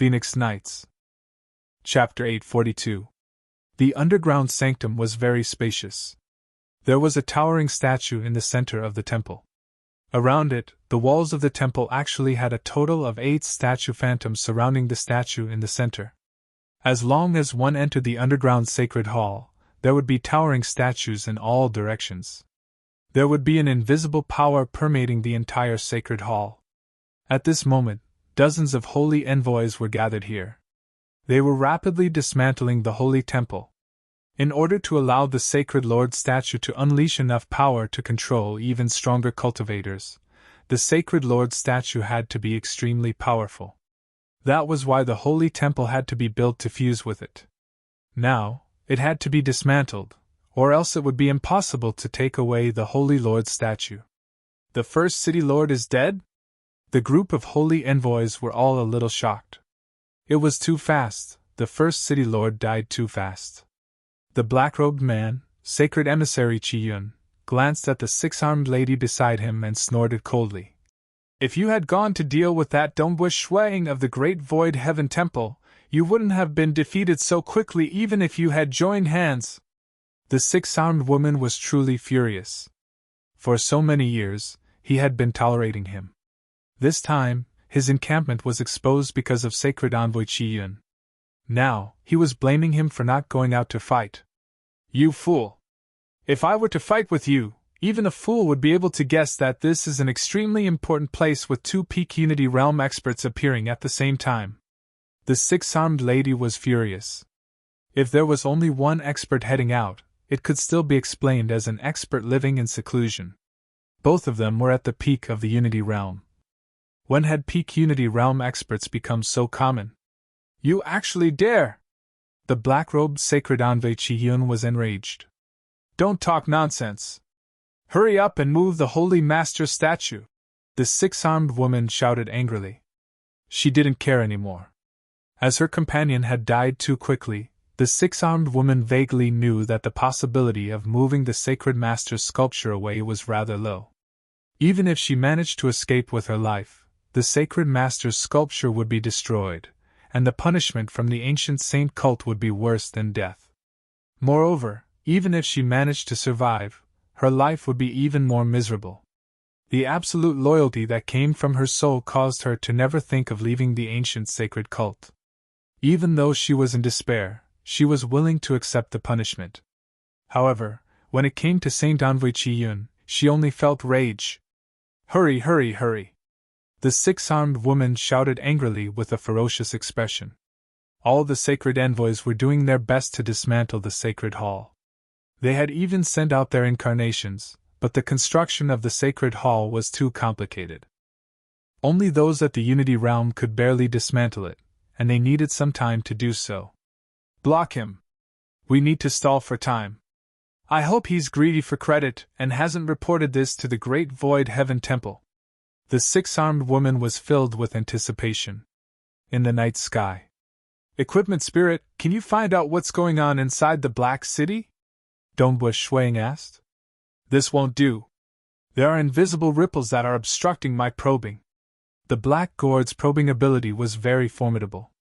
Phoenix Nights. Chapter 842. The underground sanctum was very spacious. There was a towering statue in the center of the temple. Around it, the walls of the temple actually had a total of 8 statue phantoms surrounding the statue in the center. As long as one entered the underground sacred hall, there would be towering statues in all directions. There would be an invisible power permeating the entire sacred hall. At this moment, dozens of holy envoys were gathered here. They were rapidly dismantling the holy temple. In order to allow the sacred Lord statue to unleash enough power to control even stronger cultivators, the sacred Lord statue had to be extremely powerful. That was why the holy temple had to be built to fuse with it. Now, it had to be dismantled, or else it would be impossible to take away the holy Lord's statue. The first city lord is dead? The group of holy envoys were all a little shocked. It was too fast, the first city lord died too fast. The black-robed man, sacred emissary Qi-yun, glanced at the 6-armed lady beside him and snorted coldly. If you had gone to deal with that Dongbu Shuang of the Great Void Heaven Temple, you wouldn't have been defeated so quickly even if you had joined hands. The 6-armed woman was truly furious. For so many years, he had been tolerating him. This time, his encampment was exposed because of sacred envoy Qi-yun. Now, he was blaming him for not going out to fight. You fool! If I were to fight with you, even a fool would be able to guess that this is an extremely important place with 2 peak Unity Realm experts appearing at the same time. The 6-armed lady was furious. If there was only one expert heading out, it could still be explained as an expert living in seclusion. Both of them were at the peak of the Unity Realm. When had peak Unity Realm experts become so common? You actually dare! The black-robed sacred envoy Qi-yun was enraged. Don't talk nonsense! Hurry up and move the Holy Master statue! The 6-armed woman shouted angrily. She didn't care anymore. As her companion had died too quickly, the 6-armed woman vaguely knew that the possibility of moving the sacred master's sculpture away was rather low. Even if she managed to escape with her life, the sacred master's sculpture would be destroyed, and the punishment from the ancient saint cult would be worse than death. Moreover, even if she managed to survive, her life would be even more miserable. The absolute loyalty that came from her soul caused her to never think of leaving the ancient sacred cult. Even though she was in despair, she was willing to accept the punishment. However, when it came to Saint Envoy Qi-yun, she only felt rage. Hurry, hurry, hurry! The 6-armed woman shouted angrily with a ferocious expression. All the sacred envoys were doing their best to dismantle the sacred hall. They had even sent out their incarnations, but the construction of the sacred hall was too complicated. Only those at the Unity Realm could barely dismantle it, and they needed some time to do so. Block him! We need to stall for time. I hope he's greedy for credit and hasn't reported this to the Great Void Heaven Temple. The 6-armed woman was filled with anticipation. In the night sky. Equipment Spirit, can you find out what's going on inside the Black City? Dongbu Shuang asked. This won't do. There are invisible ripples that are obstructing my probing. The Black Gourd's probing ability was very formidable.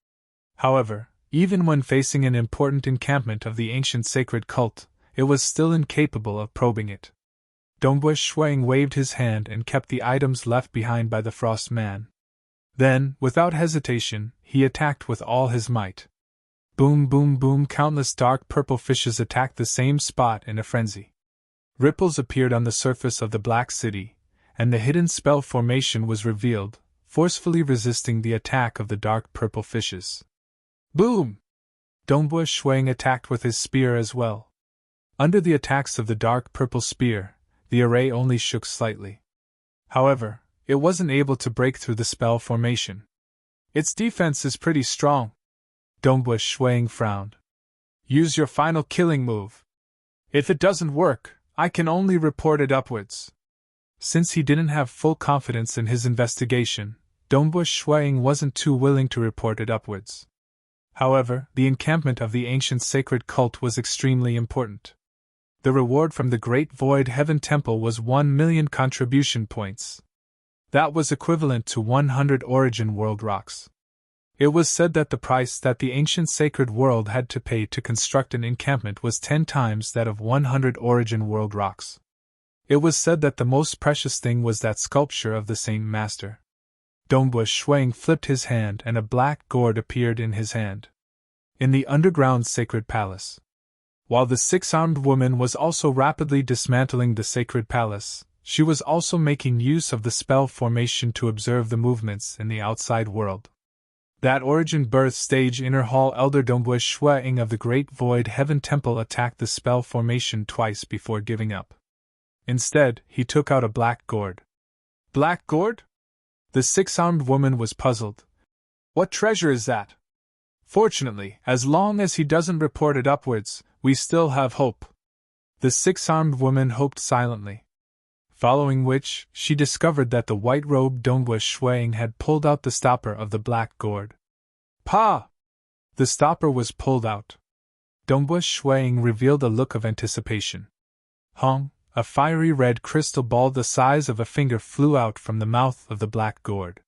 However, even when facing an important encampment of the ancient sacred cult, it was still incapable of probing it. Dongbu Shuang waved his hand and kept the items left behind by the Frost Man. Then, without hesitation, he attacked with all his might. Boom, boom, boom! Countless dark purple fishes attacked the same spot in a frenzy. Ripples appeared on the surface of the Black City, and the hidden spell formation was revealed, forcefully resisting the attack of the dark purple fishes. Boom! Dongbu Shuang attacked with his spear as well. Under the attacks of the dark purple spear, the array only shook slightly. However, it wasn't able to break through the spell formation. Its defense is pretty strong. Dongbu Shuang frowned. Use your final killing move. If it doesn't work, I can only report it upwards. Since he didn't have full confidence in his investigation, Dongbu Shuang wasn't too willing to report it upwards. However, the encampment of the ancient sacred cult was extremely important. The reward from the Great Void Heaven Temple was 1 million contribution points. That was equivalent to 100 Origin World rocks. It was said that the price that the ancient sacred world had to pay to construct an encampment was 10 times that of 100 origin world rocks. It was said that the most precious thing was that sculpture of the same master. Dongbua Shuang flipped his hand and a black gourd appeared in his hand. In the underground sacred palace. While the six-armed woman was also rapidly dismantling the sacred palace, she was also making use of the spell formation to observe the movements in the outside world. That origin birth stage inner hall elder Dongbua Shuang of the Great Void Heaven Temple attacked the spell formation twice before giving up. Instead, he took out a black gourd. Black gourd? The six-armed woman was puzzled. What treasure is that? Fortunately, as long as he doesn't report it upwards, we still have hope. The six-armed woman hoped silently. Following which, she discovered that the white-robed Dongbua Shuang had pulled out the stopper of the black gourd. Pa! The stopper was pulled out. Dongbua Shuang revealed a look of anticipation. Hong, a fiery red crystal ball the size of a finger flew out from the mouth of the black gourd.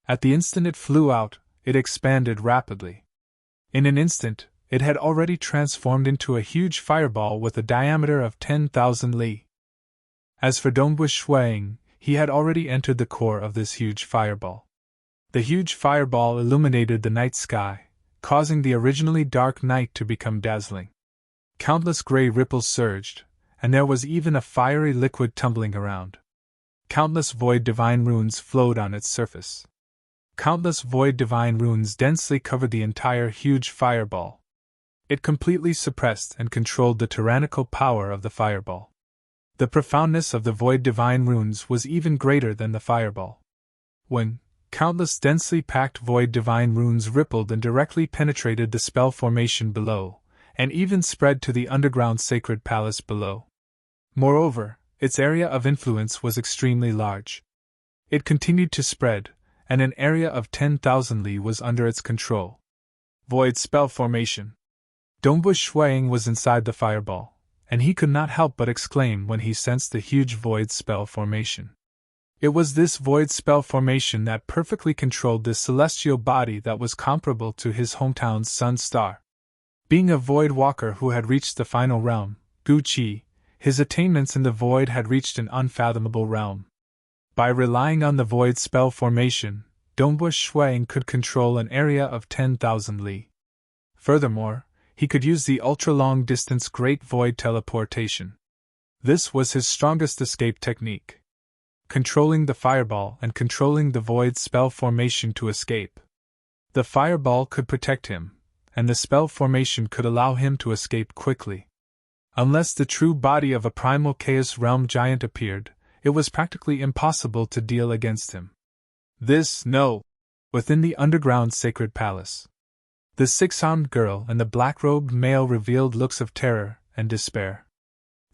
At the instant it flew out, it expanded rapidly. In an instant, it had already transformed into a huge fireball with a diameter of 10,000 li. As for Dongbua Shuang, he had already entered the core of this huge fireball. The huge fireball illuminated the night sky, causing the originally dark night to become dazzling. Countless gray ripples surged, and there was even a fiery liquid tumbling around. Countless void divine runes flowed on its surface. Countless void divine runes densely covered the entire huge fireball. It completely suppressed and controlled the tyrannical power of the fireball. The profoundness of the void divine runes was even greater than the fireball. When countless densely packed void divine runes rippled and directly penetrated the spell formation below, and even spread to the underground sacred palace below. Moreover, its area of influence was extremely large. It continued to spread, and an area of 10,000 li was under its control. Void spell formation. Dongbua Shuang was inside the fireball, and he could not help but exclaim when he sensed the huge void spell formation. It was this void spell formation that perfectly controlled this celestial body that was comparable to his hometown's sun star. Being a void walker who had reached the final realm, Gu Qi, his attainments in the void had reached an unfathomable realm. By relying on the void spell formation, Dongbua Shuang could control an area of 10,000 li. Furthermore, he could use the ultra-long-distance Great Void teleportation. This was his strongest escape technique. Controlling the fireball and controlling the void spell formation to escape. The fireball could protect him, and the spell formation could allow him to escape quickly. Unless the true body of a primal chaos realm giant appeared, it was practically impossible to deal against him. Within the underground sacred palace. The six-armed girl and the black-robed male revealed looks of terror and despair.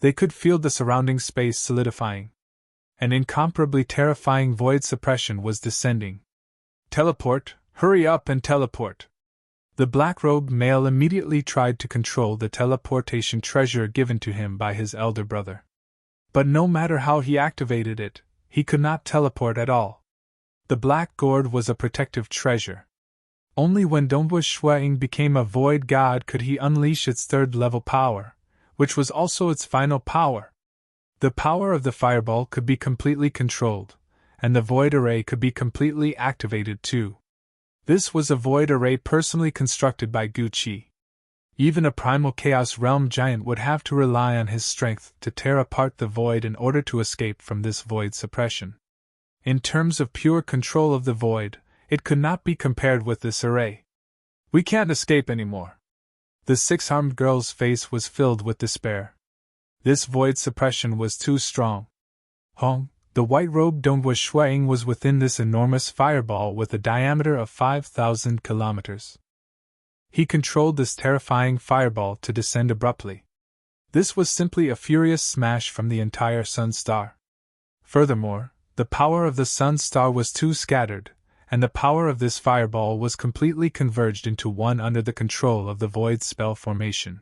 They could feel the surrounding space solidifying. An incomparably terrifying void suppression was descending. Teleport, hurry up and teleport! The black-robed male immediately tried to control the teleportation treasure given to him by his elder brother. But no matter how he activated it, he could not teleport at all. The black gourd was a protective treasure. Only when Dongbua Shuang became a void god could he unleash its third-level power, which was also its final power. The power of the fireball could be completely controlled, and the void array could be completely activated too. This was a void array personally constructed by Gu Qi. Even a primal chaos realm giant would have to rely on his strength to tear apart the void in order to escape from this void suppression. In terms of pure control of the void, it could not be compared with this array. We can't escape anymore. The six-armed girl's face was filled with despair. This void suppression was too strong. Hong, the white-robed Dongbua Shuang was within this enormous fireball with a diameter of 5,000 kilometers. He controlled this terrifying fireball to descend abruptly. This was simply a furious smash from the entire sun star. Furthermore, the power of the sun star was too scattered, and the power of this fireball was completely converged into one under the control of the void spell formation.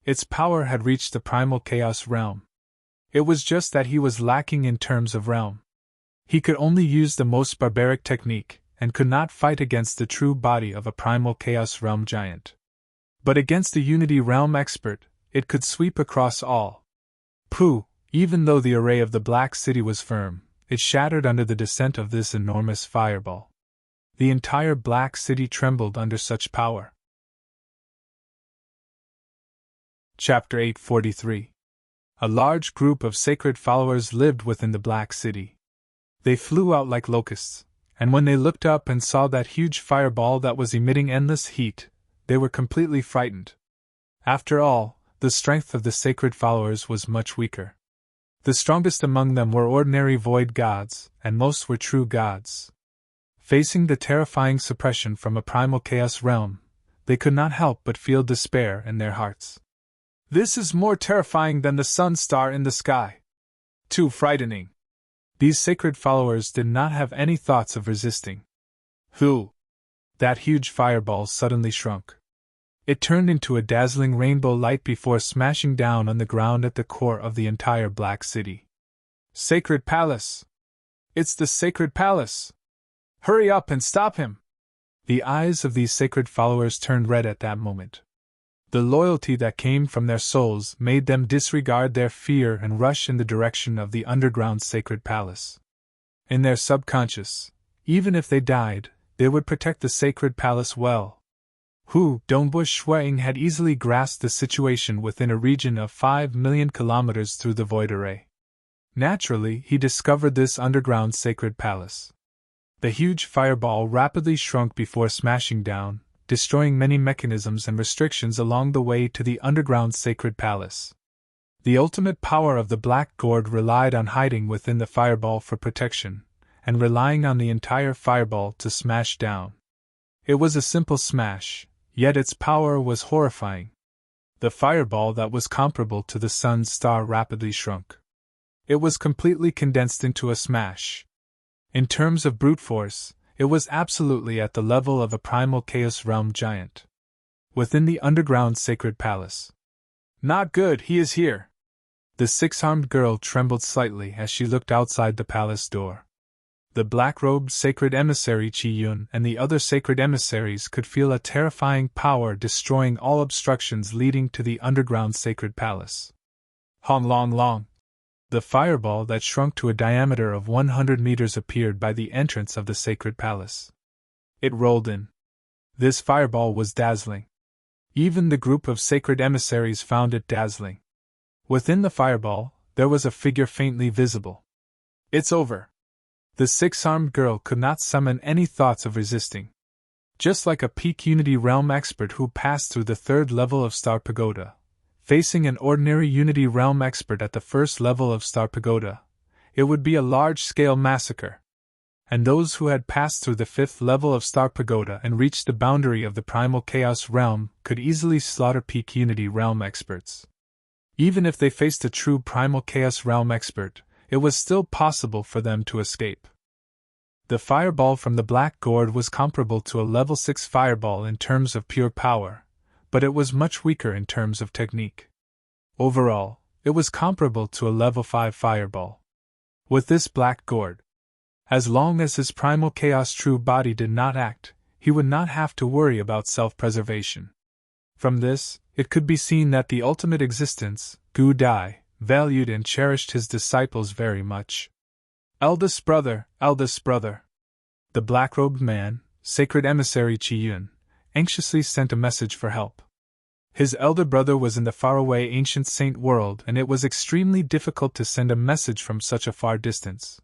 Its power had reached the primal chaos realm. It was just that he was lacking in terms of realm. He could only use the most barbaric technique, and could not fight against the true body of a primal Chaos Realm giant. But against a Unity Realm expert, it could sweep across all. Pooh, even though the array of the Black City was firm, it shattered under the descent of this enormous fireball. The entire Black City trembled under such power. Chapter 843. A large group of sacred followers lived within the Black City. They flew out like locusts, and when they looked up and saw that huge fireball that was emitting endless heat, they were completely frightened. After all, the strength of the sacred followers was much weaker. The strongest among them were ordinary void gods, and most were true gods. Facing the terrifying suppression from a primal chaos realm, they could not help but feel despair in their hearts. This is more terrifying than the sun star in the sky. Too frightening. These sacred followers did not have any thoughts of resisting. Who? That huge fireball suddenly shrunk. It turned into a dazzling rainbow light before smashing down on the ground at the core of the entire Black City. Sacred Palace! It's the Sacred Palace! Hurry up and stop him! The eyes of these sacred followers turned red at that moment. The loyalty that came from their souls made them disregard their fear and rush in the direction of the underground Sacred Palace. In their subconscious, even if they died, they would protect the Sacred Palace well. Dongbush Shuang had easily grasped the situation within a region of 5 million kilometers through the void array. Naturally, he discovered this underground Sacred Palace. The huge fireball rapidly shrunk before smashing down, destroying many mechanisms and restrictions along the way to the underground Sacred Palace. The ultimate power of the Black Gourd relied on hiding within the fireball for protection, and relying on the entire fireball to smash down. It was a simple smash, yet its power was horrifying. The fireball that was comparable to the sun's star rapidly shrunk. It was completely condensed into a smash. In terms of brute force, it was absolutely at the level of a primal Chaos Realm giant. Within the underground Sacred Palace. Not good, he is here. The six-armed girl trembled slightly as she looked outside the palace door. The black-robed sacred emissary Qi-yun and the other sacred emissaries could feel a terrifying power destroying all obstructions leading to the underground Sacred Palace. Hong long long. The fireball that shrunk to a diameter of 100 meters appeared by the entrance of the Sacred Palace. It rolled in. This fireball was dazzling. Even the group of sacred emissaries found it dazzling. Within the fireball, there was a figure faintly visible. It's over. The six-armed girl could not summon any thoughts of resisting. Just like a peak Unity Realm expert who passed through the third level of Star Pagoda, facing an ordinary Unity Realm expert at the first level of Star Pagoda, it would be a large-scale massacre. And those who had passed through the fifth level of Star Pagoda and reached the boundary of the Primal Chaos Realm could easily slaughter peak Unity Realm experts. Even if they faced a true Primal Chaos Realm expert, it was still possible for them to escape. The fireball from the Black Gourd was comparable to a level 6 fireball in terms of pure power, but it was much weaker in terms of technique. Overall, it was comparable to a level 5 fireball. With this Black Gourd, as long as his primal chaos true body did not act, he would not have to worry about self-preservation. From this, it could be seen that the ultimate existence, Gu Dai, valued and cherished his disciples very much. Eldest brother, eldest brother. The black-robed man, sacred emissary Qi-yun, anxiously sent a message for help. His elder brother was in the faraway ancient saint world and it was extremely difficult to send a message from such a far distance.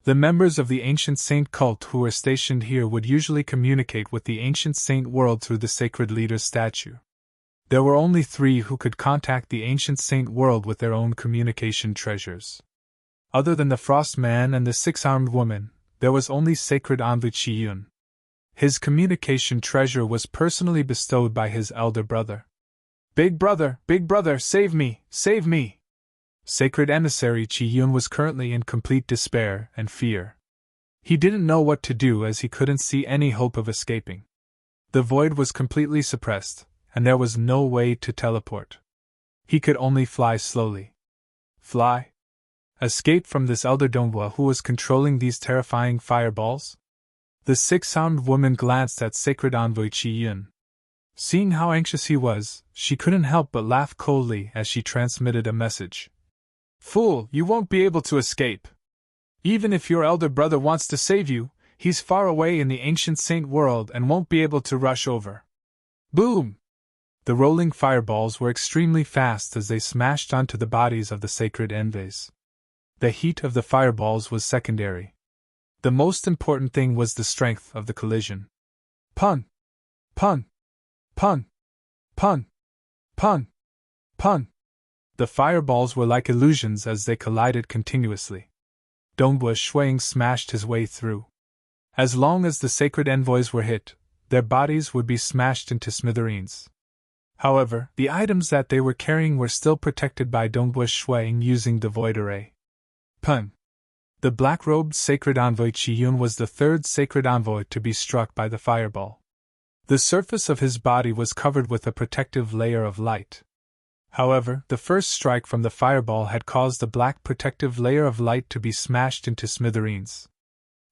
The members of the ancient saint cult who were stationed here would usually communicate with the ancient saint world through the sacred leader's statue. There were only 3 who could contact the ancient saint world with their own communication treasures. Other than the Frost Man and the 6-armed woman, there was only sacred envoy Qi-yun. His communication treasure was personally bestowed by his elder brother. Big brother, save me, save me! Sacred emissary Qi-yun was currently in complete despair and fear. He didn't know what to do as he couldn't see any hope of escaping. The void was completely suppressed, and there was no way to teleport. He could only fly slowly. Fly? Escape from this elder Donghua who was controlling these terrifying fireballs? The six-armed woman glanced at sacred envoy Qi Yun. Seeing how anxious he was, she couldn't help but laugh coldly as she transmitted a message. Fool, you won't be able to escape. Even if your elder brother wants to save you, he's far away in the ancient saint world and won't be able to rush over. Boom! The rolling fireballs were extremely fast as they smashed onto the bodies of the sacred envoys. The heat of the fireballs was secondary. The most important thing was the strength of the collision. Pun! Pun! Pun! Pun! Pun! Pun! The fireballs were like illusions as they collided continuously. Dongbua Shuang smashed his way through. As long as the sacred envoys were hit, their bodies would be smashed into smithereens. However, the items that they were carrying were still protected by Dongbua Shuang using the void array. Pun! The black-robed sacred envoy Qi Yun was the third sacred envoy to be struck by the fireball. The surface of his body was covered with a protective layer of light. However, the first strike from the fireball had caused the black protective layer of light to be smashed into smithereens.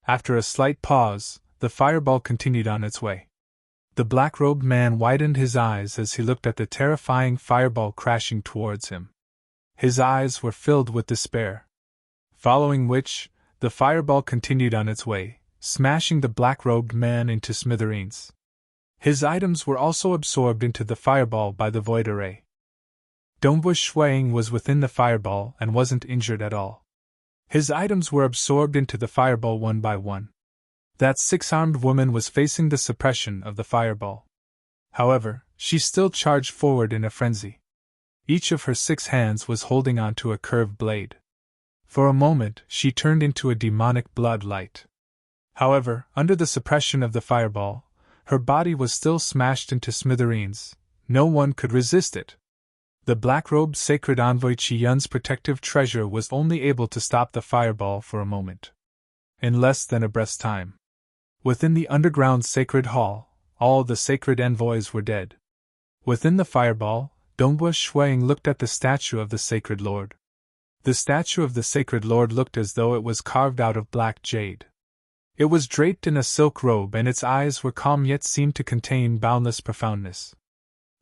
After a slight pause, the fireball continued on its way. The black-robed man widened his eyes as he looked at the terrifying fireball crashing towards him. His eyes were filled with despair. Following which, the fireball continued on its way, smashing the black-robed man into smithereens. His items were also absorbed into the fireball by the void array. Dongbua Shuang was within the fireball and wasn't injured at all. His items were absorbed into the fireball one by one. That six-armed woman was facing the suppression of the fireball. However, she still charged forward in a frenzy. Each of her 6 hands was holding onto a curved blade. For a moment, she turned into a demonic blood light. However, under the suppression of the fireball, her body was still smashed into smithereens. No one could resist it. The black-robed sacred envoy Qi Yun's protective treasure was only able to stop the fireball for a moment. In less than a breath's time. Within the underground sacred hall, all the sacred envoys were dead. Within the fireball, Dongbua Shuang looked at the statue of the sacred lord. The statue of the sacred lord looked as though it was carved out of black jade. It was draped in a silk robe and its eyes were calm yet seemed to contain boundless profoundness.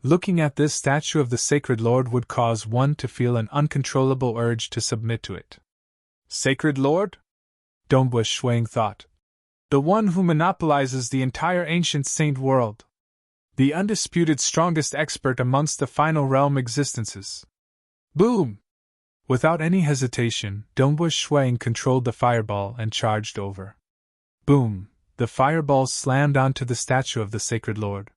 Looking at this statue of the sacred lord would cause one to feel an uncontrollable urge to submit to it. Sacred lord? Dongbua Shuang thought. The one who monopolizes the entire ancient saint world. The undisputed strongest expert amongst the final realm existences. Boom! Without any hesitation, Dongbua Shuang controlled the fireball and charged over. Boom! The fireball slammed onto the statue of the sacred lord.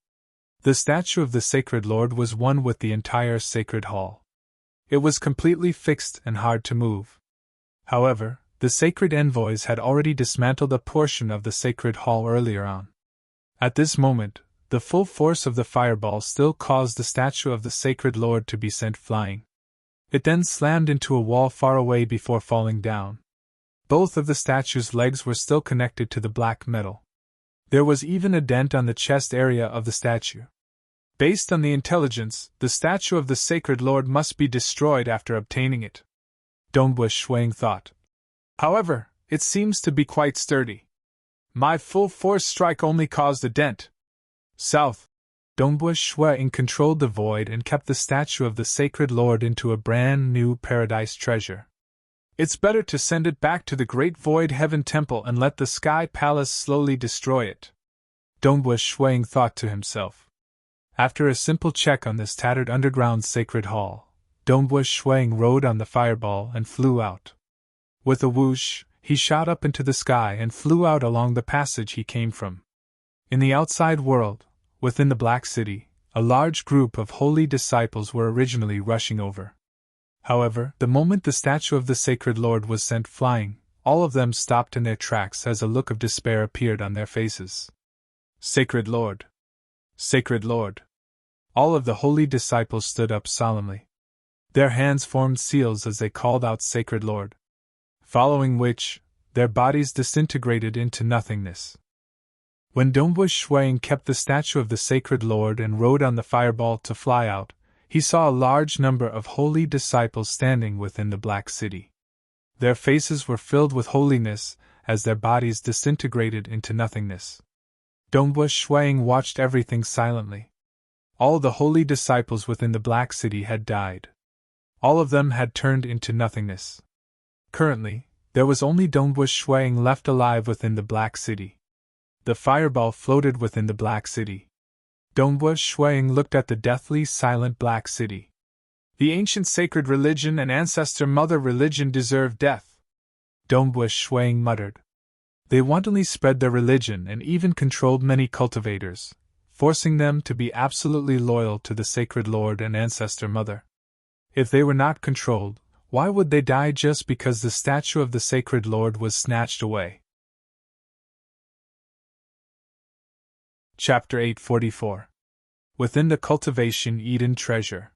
The statue of the sacred lord was one with the entire sacred hall. It was completely fixed and hard to move. However, the sacred envoys had already dismantled a portion of the sacred hall earlier on. At this moment, the full force of the fireball still caused the statue of the sacred lord to be sent flying. It then slammed into a wall far away before falling down. Both of the statue's legs were still connected to the black metal. There was even a dent on the chest area of the statue. Based on the intelligence, the statue of the sacred lord must be destroyed after obtaining it. Dongbua Shuang thought. However, it seems to be quite sturdy. My full force strike only caused a dent. South. Dongbua Shuang controlled the void and kept the statue of the sacred lord into a brand new paradise treasure. It's better to send it back to the great void heaven temple and let the sky palace slowly destroy it. Dongbua Shuang thought to himself. After a simple check on this tattered underground sacred hall, Dongbua Shuang rode on the fireball and flew out. With a whoosh, he shot up into the sky and flew out along the passage he came from. In the outside world, within the Black City, a large group of holy disciples were originally rushing over. However, the moment the statue of the sacred lord was sent flying, all of them stopped in their tracks as a look of despair appeared on their faces. Sacred Lord! Sacred Lord! All of the holy disciples stood up solemnly. Their hands formed seals as they called out Sacred Lord. Following which, their bodies disintegrated into nothingness. When Dongbua Shuang kept the statue of the sacred lord and rode on the fireball to fly out, he saw a large number of holy disciples standing within the Black City. Their faces were filled with holiness, as their bodies disintegrated into nothingness. Dongbua Shuang watched everything silently. All the holy disciples within the Black City had died. All of them had turned into nothingness. Currently, there was only Dongbua Shuang left alive within the Black City. The fireball floated within the Black City. Dongbua Shuang looked at the deathly silent Black City. The ancient sacred religion and ancestor mother religion deserve death, Dongbua Shuang muttered. They wantonly spread their religion and even controlled many cultivators, forcing them to be absolutely loyal to the sacred lord and ancestor mother. If they were not controlled, why would they die just because the statue of the sacred lord was snatched away? Chapter 844. Within the Cultivation Eden Treasure.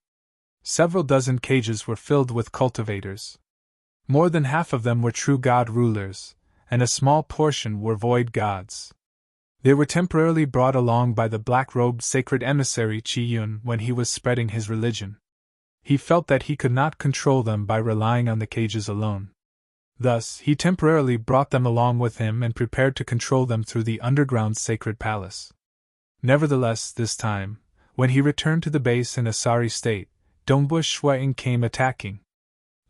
Several dozen cages were filled with cultivators. More than half of them were true god rulers, and a small portion were void gods. They were temporarily brought along by the black-robed sacred emissary Qi Yun when he was spreading his religion. He felt that he could not control them by relying on the cages alone. Thus, he temporarily brought them along with him and prepared to control them through the underground sacred palace. Nevertheless, this time, when he returned to the base in a sorry state, Dongbua Shuang came attacking.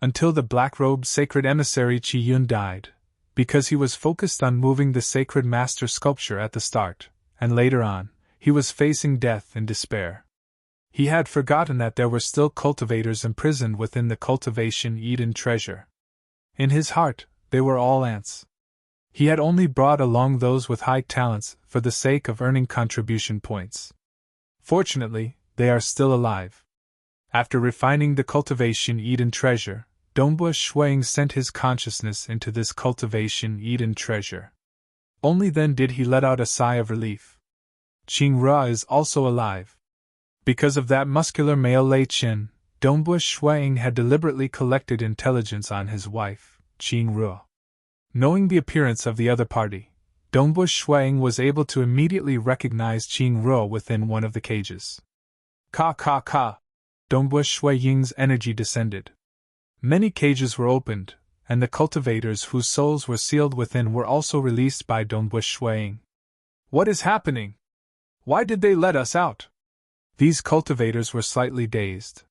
Until the black-robed sacred emissary Qi Yun died, because he was focused on moving the sacred master sculpture at the start, and later on, he was facing death in despair. He had forgotten that there were still cultivators imprisoned within the Cultivation Eden treasure. In his heart, they were all ants. He had only brought along those with high talents for the sake of earning contribution points. Fortunately, they are still alive. After refining the Cultivation Eden treasure, Dongbua Shuang sent his consciousness into this Cultivation Eden treasure. Only then did he let out a sigh of relief. Qingre is also alive. Because of that muscular male Lei Chen, Dongbua Shuang had deliberately collected intelligence on his wife, Qingre. Knowing the appearance of the other party, Dongbua Shuang was able to immediately recognize Qingre within one of the cages. Ka! Dongbua Shuang's energy descended. Many cages were opened, and the cultivators whose souls were sealed within were also released by Dongbua Shuang. What is happening? Why did they let us out? These cultivators were slightly dazed.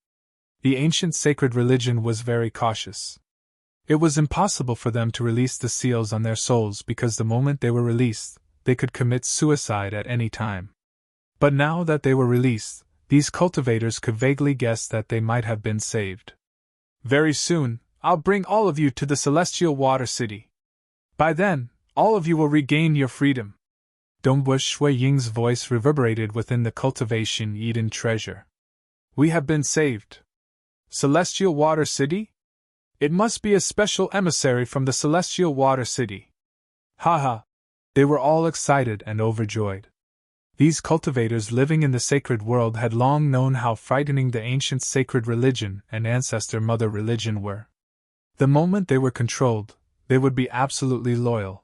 The ancient sacred religion was very cautious. It was impossible for them to release the seals on their souls because the moment they were released, they could commit suicide at any time. But now that they were released, these cultivators could vaguely guess that they might have been saved. Very soon, I'll bring all of you to the Celestial Water City. By then, all of you will regain your freedom. Dongbua Shuang's voice reverberated within the Cultivation Eden treasure. We have been saved. Celestial Water City? It must be a special emissary from the Celestial Water City. Haha! They were all excited and overjoyed. These cultivators living in the sacred world had long known how frightening the ancient sacred religion and ancestor mother religion were. The moment they were controlled, they would be absolutely loyal.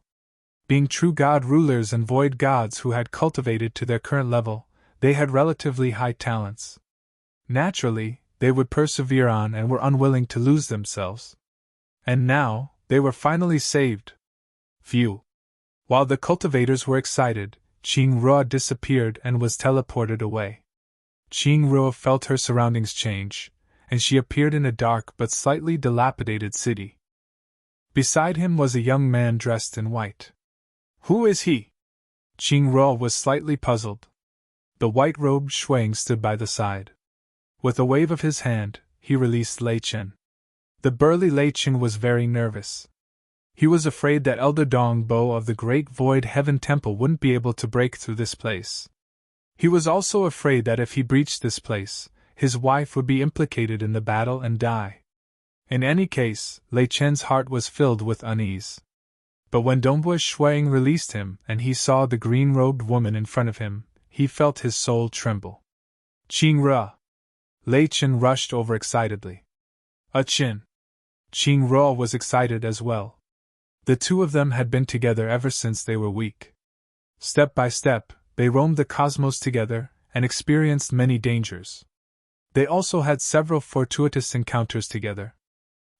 Being true god rulers and void gods who had cultivated to their current level, they had relatively high talents. Naturally, they would persevere on and were unwilling to lose themselves. And now, they were finally saved. Phew! While the cultivators were excited, Qingre disappeared and was teleported away. Qingre felt her surroundings change, and she appeared in a dark but slightly dilapidated city. Beside him was a young man dressed in white. Who is he? Qingre was slightly puzzled. The white-robed Shuang stood by the side. With a wave of his hand, he released Lei Chen. The burly Lei Chen was very nervous. He was afraid that Elder Dongbo of the Great Void Heaven Temple wouldn't be able to break through this place. He was also afraid that if he breached this place, his wife would be implicated in the battle and die. In any case, Lei Chen's heart was filled with unease. But when Dongbua Shuang released him and he saw the green-robed woman in front of him, he felt his soul tremble. Qingre! Lei Chen rushed over excitedly. Chin! Qingre was excited as well. The two of them had been together ever since they were weak. Step by step, they roamed the cosmos together and experienced many dangers. They also had several fortuitous encounters together.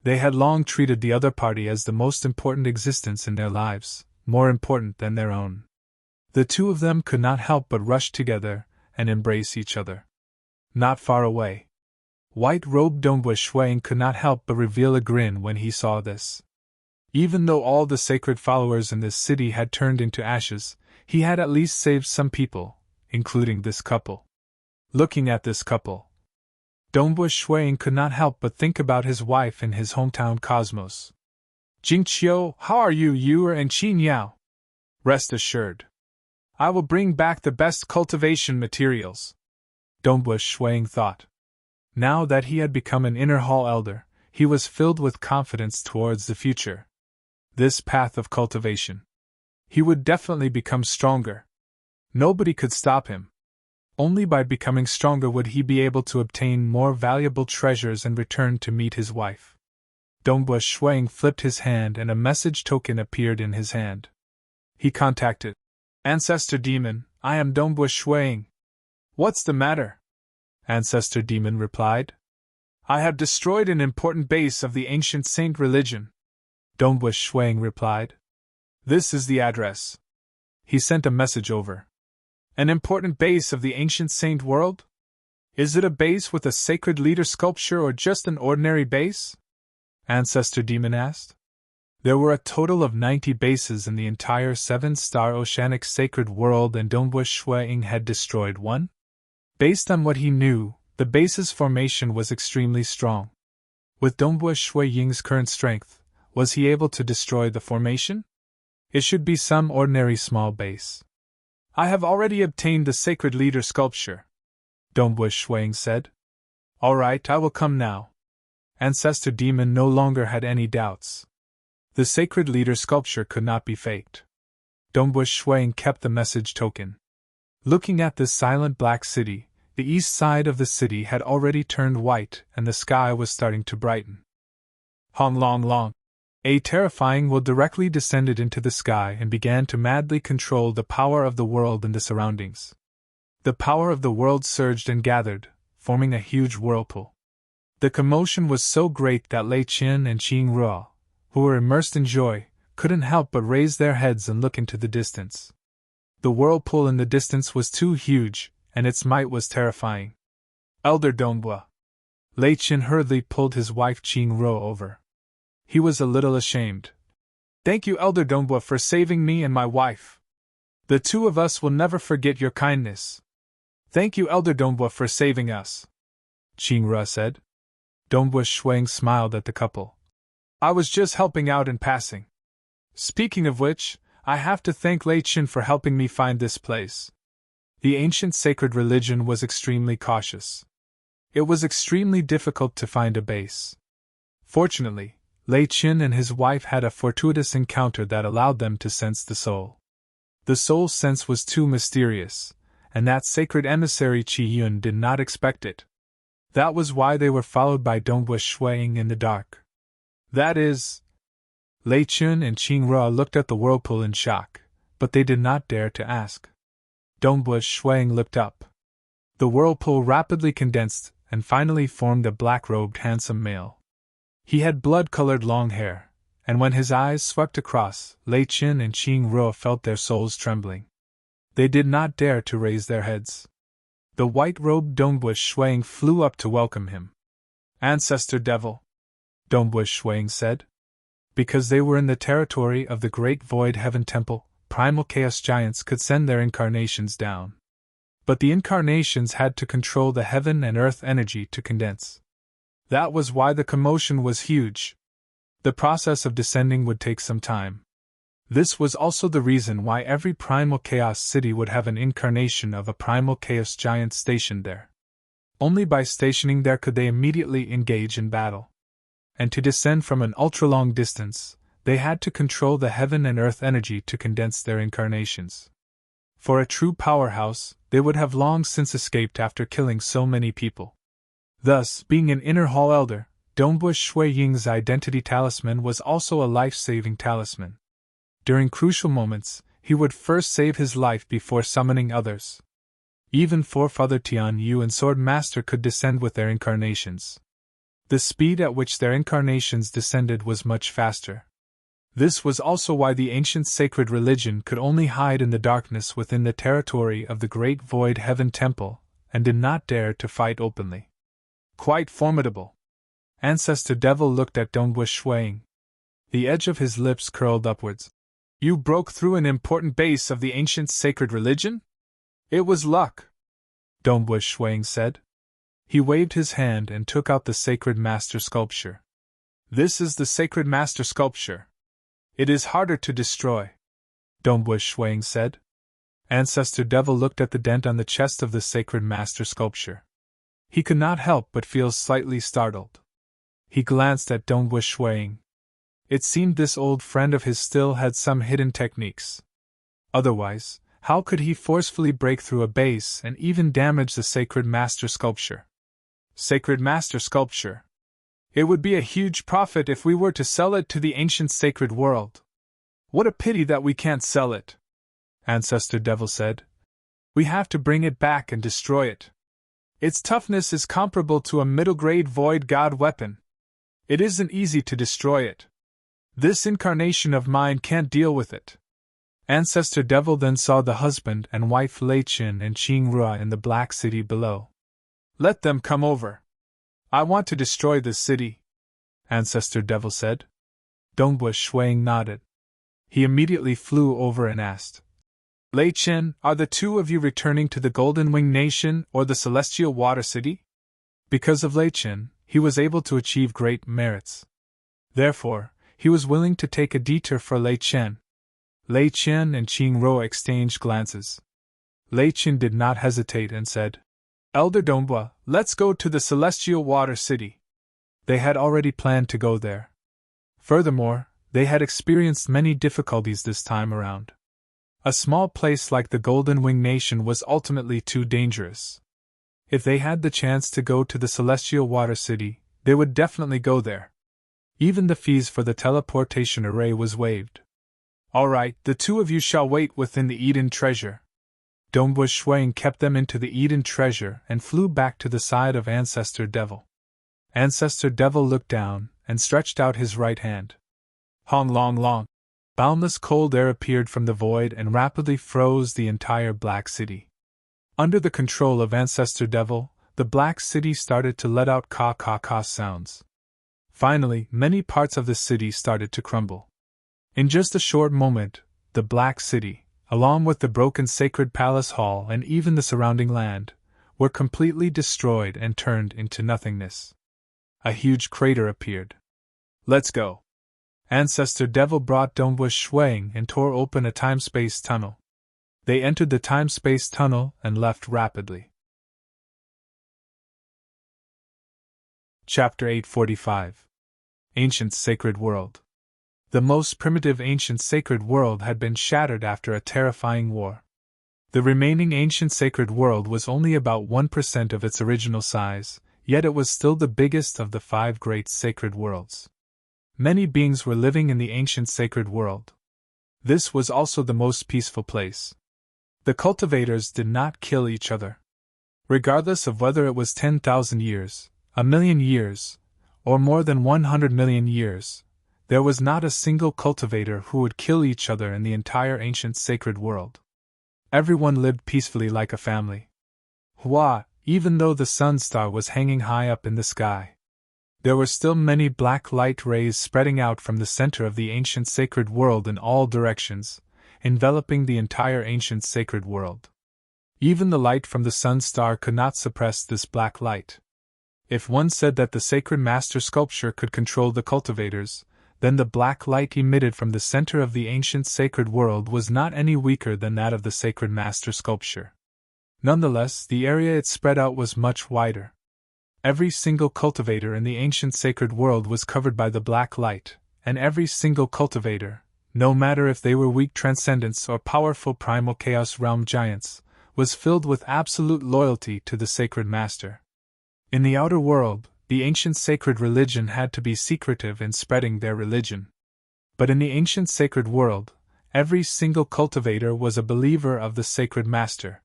They had long treated the other party as the most important existence in their lives, more important than their own. The two of them could not help but rush together and embrace each other. Not far away, white-robed Dongbua Shuang could not help but reveal a grin when he saw this. Even though all the sacred followers in this city had turned into ashes, he had at least saved some people, including this couple. Looking at this couple, Dongbua Shuang could not help but think about his wife in his hometown cosmos. Jing Qiu, how are you, Yuer and Qin Yao? Rest assured, I will bring back the best cultivation materials, Dongbua Shuang thought. Now that he had become an inner hall elder, he was filled with confidence towards the future. This path of cultivation. He would definitely become stronger. Nobody could stop him. Only by becoming stronger would he be able to obtain more valuable treasures and return to meet his wife. Dongbua Shuang flipped his hand and a message token appeared in his hand. He contacted. Ancestor Demon, I am Dongbua Shuang. What's the matter? Ancestor Demon replied. I have destroyed an important base of the ancient saint religion. Dongbua Shuang replied. This is the address. He sent a message over. An important base of the ancient saint world? Is it a base with a sacred leader sculpture or just an ordinary base? Ancestor Demon asked. There were a total of 90 bases in the entire 7-star oceanic sacred world and Dongbua Shuang had destroyed one? Based on what he knew, the base's formation was extremely strong. With Dongbua Shuang's current strength, was he able to destroy the formation? It should be some ordinary small base. I have already obtained the sacred leader sculpture, Dongbua Shuang said. All right, I will come now. Ancestor Demon no longer had any doubts. The sacred leader sculpture could not be faked. Dongbua Shuang kept the message token. Looking at this silent black city, the east side of the city had already turned white and the sky was starting to brighten. Hong Long Long. A terrifying will directly descended into the sky and began to madly control the power of the world and the surroundings. The power of the world surged and gathered, forming a huge whirlpool. The commotion was so great that Lei Qin and Qing Ruo, who were immersed in joy, couldn't help but raise their heads and look into the distance. The whirlpool in the distance was too huge, and its might was terrifying. Elder Dongbua. Lei Qin hurriedly pulled his wife Qing Ruo over. He was a little ashamed. Thank you, Elder Dongbua, for saving me and my wife. The two of us will never forget your kindness. Thank you, Elder Dongbua, for saving us, Qing Ruo said. Dongbua Shuang smiled at the couple. I was just helping out in passing. Speaking of which, I have to thank Lei Qin for helping me find this place. The ancient sacred religion was extremely cautious. It was extremely difficult to find a base. Fortunately, Lei Qin and his wife had a fortuitous encounter that allowed them to sense the soul. The soul sense was too mysterious, and that sacred emissary Qi Yun did not expect it. That was why they were followed by Dongbua Shuang in the dark. That is... Lei Qin and Qing Ruo looked at the whirlpool in shock, but they did not dare to ask. Dongbua Shuang looked up. The whirlpool rapidly condensed and finally formed a black-robed handsome male. He had blood-colored long hair, and when his eyes swept across, Lei Qin and Qing Ruo felt their souls trembling. They did not dare to raise their heads. The white-robed Dongbua Shuang flew up to welcome him. Ancestor Devil, Dongbua Shuang said. Because they were in the territory of the Great Void Heaven Temple, primal chaos giants could send their incarnations down. But the incarnations had to control the heaven and earth energy to condense. That was why the commotion was huge. The process of descending would take some time. This was also the reason why every primal chaos city would have an incarnation of a primal chaos giant stationed there. Only by stationing there could they immediately engage in battle. And to descend from an ultra-long distance, they had to control the heaven and earth energy to condense their incarnations. For a true powerhouse, they would have long since escaped after killing so many people. Thus, being an inner hall elder, Dongbua Shuang's identity talisman was also a life-saving talisman. During crucial moments, he would first save his life before summoning others. Even Forefather Tian Yu and Sword Master could descend with their incarnations. The speed at which their incarnations descended was much faster. This was also why the ancient sacred religion could only hide in the darkness within the territory of the great void heaven temple, and did not dare to fight openly. Quite formidable. Ancestor Devil looked at Dongwu Shuang. The edge of his lips curled upwards. You broke through an important base of the ancient sacred religion? It was luck, Dongwu Shuang said. He waved his hand and took out the sacred master sculpture. This is the sacred master sculpture. It is harder to destroy, Dongwu Shuang said. Ancestor Devil looked at the dent on the chest of the sacred master sculpture. He could not help but feel slightly startled. He glanced at Dongwu Shuang. It seemed this old friend of his still had some hidden techniques. Otherwise, how could he forcefully break through a base and even damage the sacred master sculpture? Sacred master sculpture. It would be a huge profit if we were to sell it to the ancient sacred world. What a pity that we can't sell it, Ancestor Devil said. We have to bring it back and destroy it. Its toughness is comparable to a middle-grade void god weapon. It isn't easy to destroy it. This incarnation of mine can't deal with it. Ancestor Devil then saw the husband and wife Lei Qin and Qing Rua in the Black City below. Let them come over. I want to destroy this city, Ancestor Devil said. Dongwu Shuang nodded. He immediately flew over and asked, Lei Qin, are the two of you returning to the Golden Wing Nation or the Celestial Water City? Because of Lei Qin, he was able to achieve great merits. Therefore, he was willing to take a detour for Lei Qin. Lei Qin and Qing Rua exchanged glances. Lei Qin did not hesitate and said, Elder Dongwu, let's go to the Celestial Water City. They had already planned to go there. Furthermore, they had experienced many difficulties this time around. A small place like the Golden Wing Nation was ultimately too dangerous. If they had the chance to go to the Celestial Water City, they would definitely go there. Even the fees for the teleportation array was waived. All right, the two of you shall wait within the Eden treasure. Dongwu Shuang kept them into the Eden treasure and flew back to the side of Ancestor Devil. Ancestor Devil looked down and stretched out his right hand. Hong long long. Boundless cold air appeared from the void and rapidly froze the entire Black City. Under the control of Ancestor Devil, the Black City started to let out caw-caw-caw sounds. Finally, many parts of the city started to crumble. In just a short moment, the Black City, along with the broken sacred palace hall and even the surrounding land, were completely destroyed and turned into nothingness. A huge crater appeared. Let's go. Ancestor Devil brought Dongwu Shuang and tore open a time-space tunnel. They entered the time-space tunnel and left rapidly. Chapter 845. Ancient Sacred World. The most primitive ancient sacred world had been shattered after a terrifying war. The remaining ancient sacred world was only about 1% of its original size, yet it was still the biggest of the 5 great sacred worlds. Many beings were living in the ancient sacred world. This was also the most peaceful place. The cultivators did not kill each other. Regardless of whether it was 10,000 years, a million years, or more than 100 million years, there was not a single cultivator who would kill each other in the entire ancient sacred world. Everyone lived peacefully like a family. Hua, even though the sun star was hanging high up in the sky. There were still many black light rays spreading out from the center of the ancient sacred world in all directions, enveloping the entire ancient sacred world. Even the light from the sun star could not suppress this black light. If one said that the sacred master sculpture could control the cultivators, then the black light emitted from the center of the ancient sacred world was not any weaker than that of the sacred master sculpture. Nonetheless, the area it spread out was much wider. Every single cultivator in the ancient sacred world was covered by the black light, and every single cultivator, no matter if they were weak transcendents or powerful primal chaos realm giants, was filled with absolute loyalty to the sacred master. In the outer world, the ancient sacred religion had to be secretive in spreading their religion. But in the ancient sacred world, every single cultivator was a believer of the sacred master.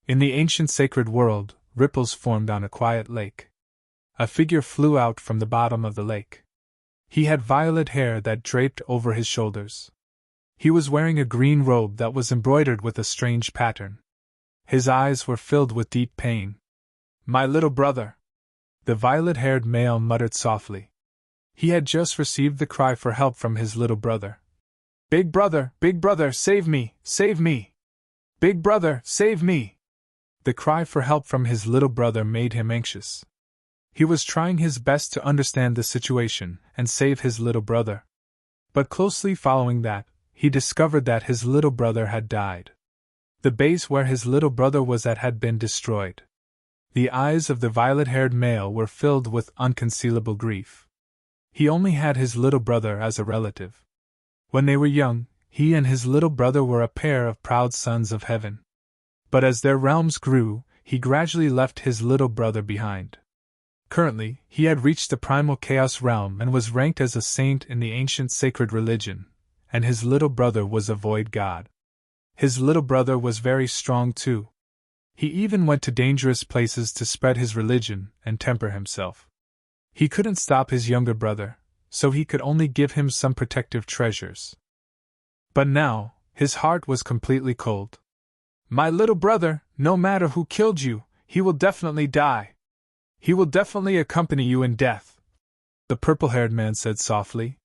In the ancient sacred world, ripples formed on a quiet lake. A figure flew out from the bottom of the lake. He had violet hair that draped over his shoulders. He was wearing a green robe that was embroidered with a strange pattern. His eyes were filled with deep pain. "My little brother!" the violet-haired male muttered softly. He had just received the cry for help from his little brother. Big brother, save me, save me! Big brother, save me!" The cry for help from his little brother made him anxious. He was trying his best to understand the situation and save his little brother. But closely following that, he discovered that his little brother had died. The base where his little brother was at had been destroyed. The eyes of the violet-haired male were filled with unconcealable grief. He only had his little brother as a relative. When they were young, he and his little brother were a pair of proud sons of heaven. But as their realms grew, he gradually left his little brother behind. Currently, he had reached the primal chaos realm and was ranked as a saint in the ancient sacred religion, and his little brother was a void god. His little brother was very strong too. He even went to dangerous places to spread his religion and temper himself. He couldn't stop his younger brother, so he could only give him some protective treasures. But now, his heart was completely cold. "My little brother, no matter who killed you, he will definitely die. He will definitely accompany you in death," the purple-haired man said softly.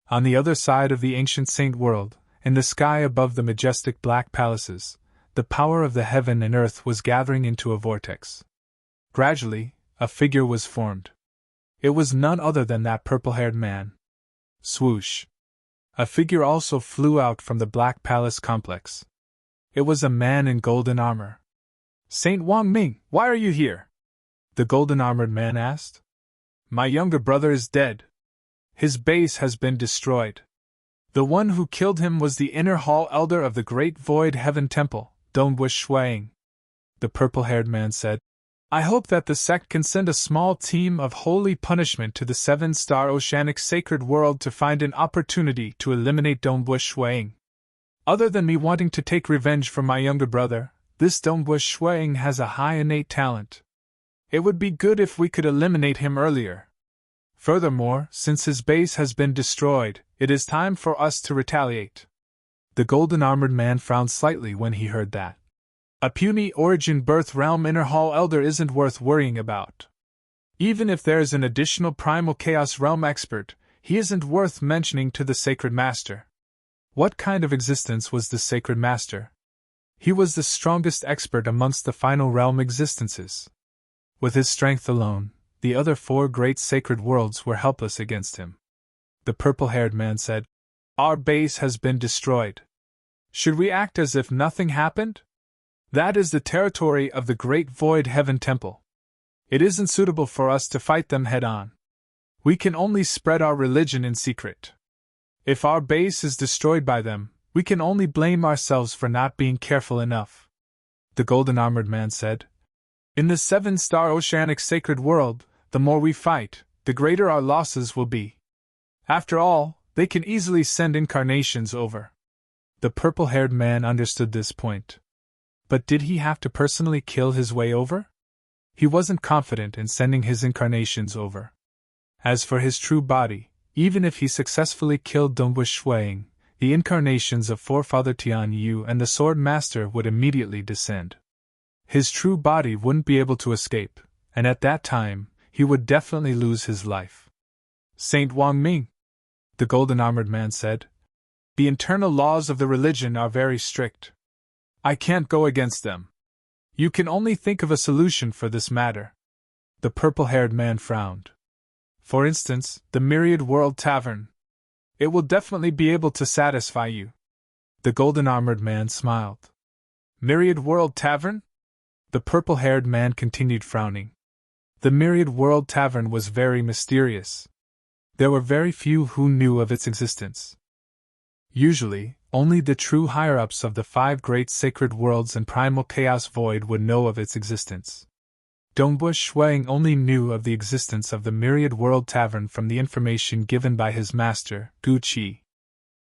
On the other side of the ancient saint world, in the sky above the majestic black palaces, the power of the heaven and earth was gathering into a vortex. Gradually, a figure was formed. It was none other than that purple-haired man. Swoosh! A figure also flew out from the Black Palace complex. It was a man in golden armor. "Saint Wang Ming, why are you here?" the golden-armored man asked. "My younger brother is dead. His base has been destroyed. The one who killed him was the inner hall elder of the Great Void Heaven Temple, Dongbush Shuang," the purple-haired man said. "I hope that the sect can send a small team of holy punishment to the 7-star oceanic sacred world to find an opportunity to eliminate Dongbush Shuang. Other than me wanting to take revenge for my younger brother, this Dongbush Shuang has a high innate talent. It would be good if we could eliminate him earlier. Furthermore, since his base has been destroyed, it is time for us to retaliate." The golden-armored man frowned slightly when he heard that. A puny origin birth realm inner hall elder isn't worth worrying about. Even if there's an additional primal chaos realm expert, he isn't worth mentioning to the sacred master. What kind of existence was the sacred master? He was the strongest expert amongst the final realm existences. With his strength alone, the other 4 great sacred worlds were helpless against him. The purple-haired man said, "Our base has been destroyed. Should we act as if nothing happened? That is the territory of the Great Void Heaven Temple. It isn't suitable for us to fight them head-on. We can only spread our religion in secret. If our base is destroyed by them, we can only blame ourselves for not being careful enough," the golden-armored man said. "In the 7-star oceanic sacred world, the more we fight, the greater our losses will be. After all, they can easily send incarnations over." The purple-haired man understood this point. But did he have to personally kill his way over? He wasn't confident in sending his incarnations over. As for his true body, even if he successfully killed Dongbush Shuang, the incarnations of Forefather Tian Yu and the Sword Master would immediately descend. His true body wouldn't be able to escape, and at that time, he would definitely lose his life. "Saint Wang Ming," the golden-armored man said, "the internal laws of the religion are very strict. I can't go against them. You can only think of a solution for this matter." The purple-haired man frowned. "For instance, the Myriad World Tavern. It will definitely be able to satisfy you." The golden-armored man smiled. "Myriad World Tavern?" The purple-haired man continued frowning. The Myriad World Tavern was very mysterious. There were very few who knew of its existence. Usually, only the true higher-ups of the 5 great sacred worlds and primal chaos void would know of its existence. Dongbush Shuang only knew of the existence of the Myriad World Tavern from the information given by his master, Gu Qi.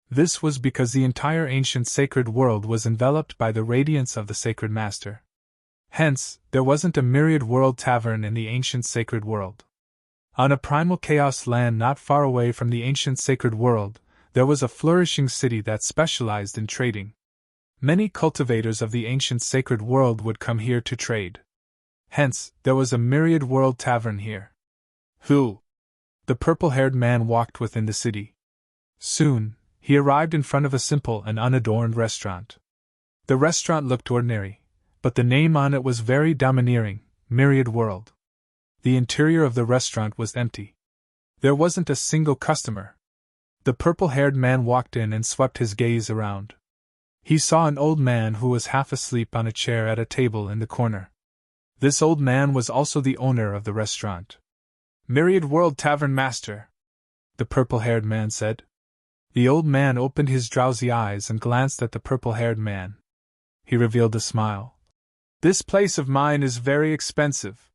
This was because the entire ancient sacred world was enveloped by the radiance of the sacred master. Hence, there wasn't a Myriad World Tavern in the ancient sacred world. On a primal chaos land not far away from the ancient sacred world, there was a flourishing city that specialized in trading. Many cultivators of the ancient sacred world would come here to trade. Hence, there was a myriad world tavern here. Who? The purple-haired man walked within the city. Soon, he arrived in front of a simple and unadorned restaurant. The restaurant looked ordinary, but the name on it was very domineering, Myriad World. The interior of the restaurant was empty. There wasn't a single customer. The purple-haired man walked in and swept his gaze around. He saw an old man who was half asleep on a chair at a table in the corner. This old man was also the owner of the restaurant. Myriad World Tavern Master, the purple-haired man said. The old man opened his drowsy eyes and glanced at the purple-haired man. He revealed a smile. This place of mine is very expensive.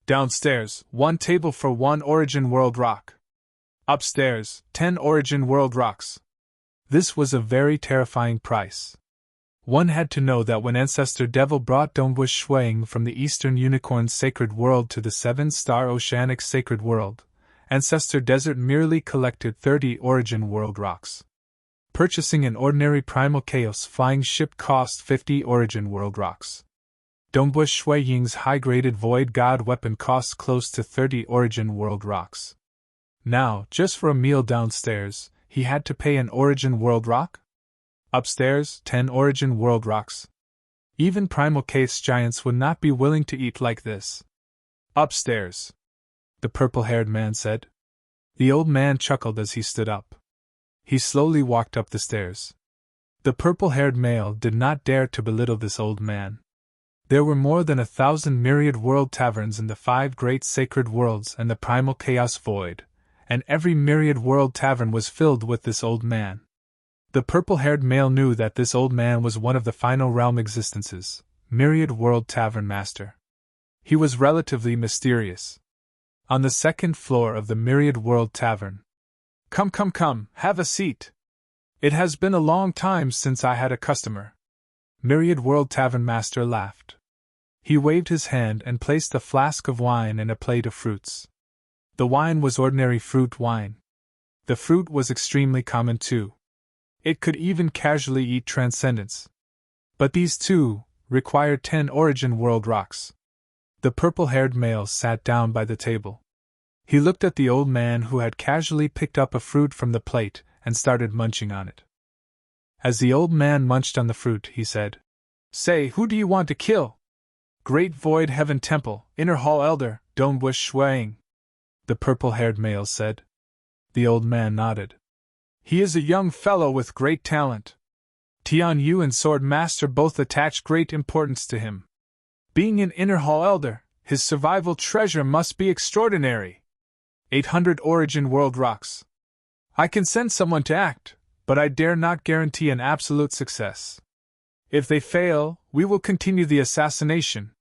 Downstairs, 1 table for 1 Origin World Rock. Upstairs, 10 Origin World Rocks. This was a very terrifying price. One had to know that when Ancestor Devil brought Dombush Shuang from the Eastern Unicorn Sacred World to the 7-star Oceanic Sacred World, Ancestor Desert merely collected 30 Origin World Rocks. Purchasing an ordinary Primal Chaos flying ship cost 50 Origin World Rocks. Dombush Shui Ying's high-graded Void God weapon costs close to 30 Origin World Rocks. Now, just for a meal downstairs, he had to pay an Origin World Rock? Upstairs, 10 Origin World Rocks. Even Primal Chaos giants would not be willing to eat like this. Upstairs, the purple-haired man said. The old man chuckled as he stood up. He slowly walked up the stairs. The purple-haired male did not dare to belittle this old man. There were more than 1,000 myriad world taverns in the 5 great sacred worlds and the Primal Chaos Void, and every myriad world tavern was filled with this old man. The purple-haired male knew that this old man was one of the final realm existences, Myriad World Tavern Master. He was relatively mysterious. On the 2nd floor of the Myriad World Tavern. Come, have a seat. It has been a long time since I had a customer. Myriad World Tavern Master laughed. He waved his hand and placed a flask of wine and a plate of fruits. The wine was ordinary fruit wine. The fruit was extremely common too. It could even casually eat Transcendence. But these two required 10 Origin World Rocks. The purple-haired male sat down by the table. He looked at the old man who had casually picked up a fruit from the plate and started munching on it. As the old man munched on the fruit, he said, Say, who do you want to kill? Great Void Heaven Temple, Inner Hall Elder, Dombush Shuang. The purple-haired male said. The old man nodded. He is a young fellow with great talent. Tian Yu and Sword Master both attach great importance to him. Being an Inner Hall Elder, his survival treasure must be extraordinary. 800 Origin World Rocks. I can send someone to act, but I dare not guarantee an absolute success. If they fail, we will continue the assassination.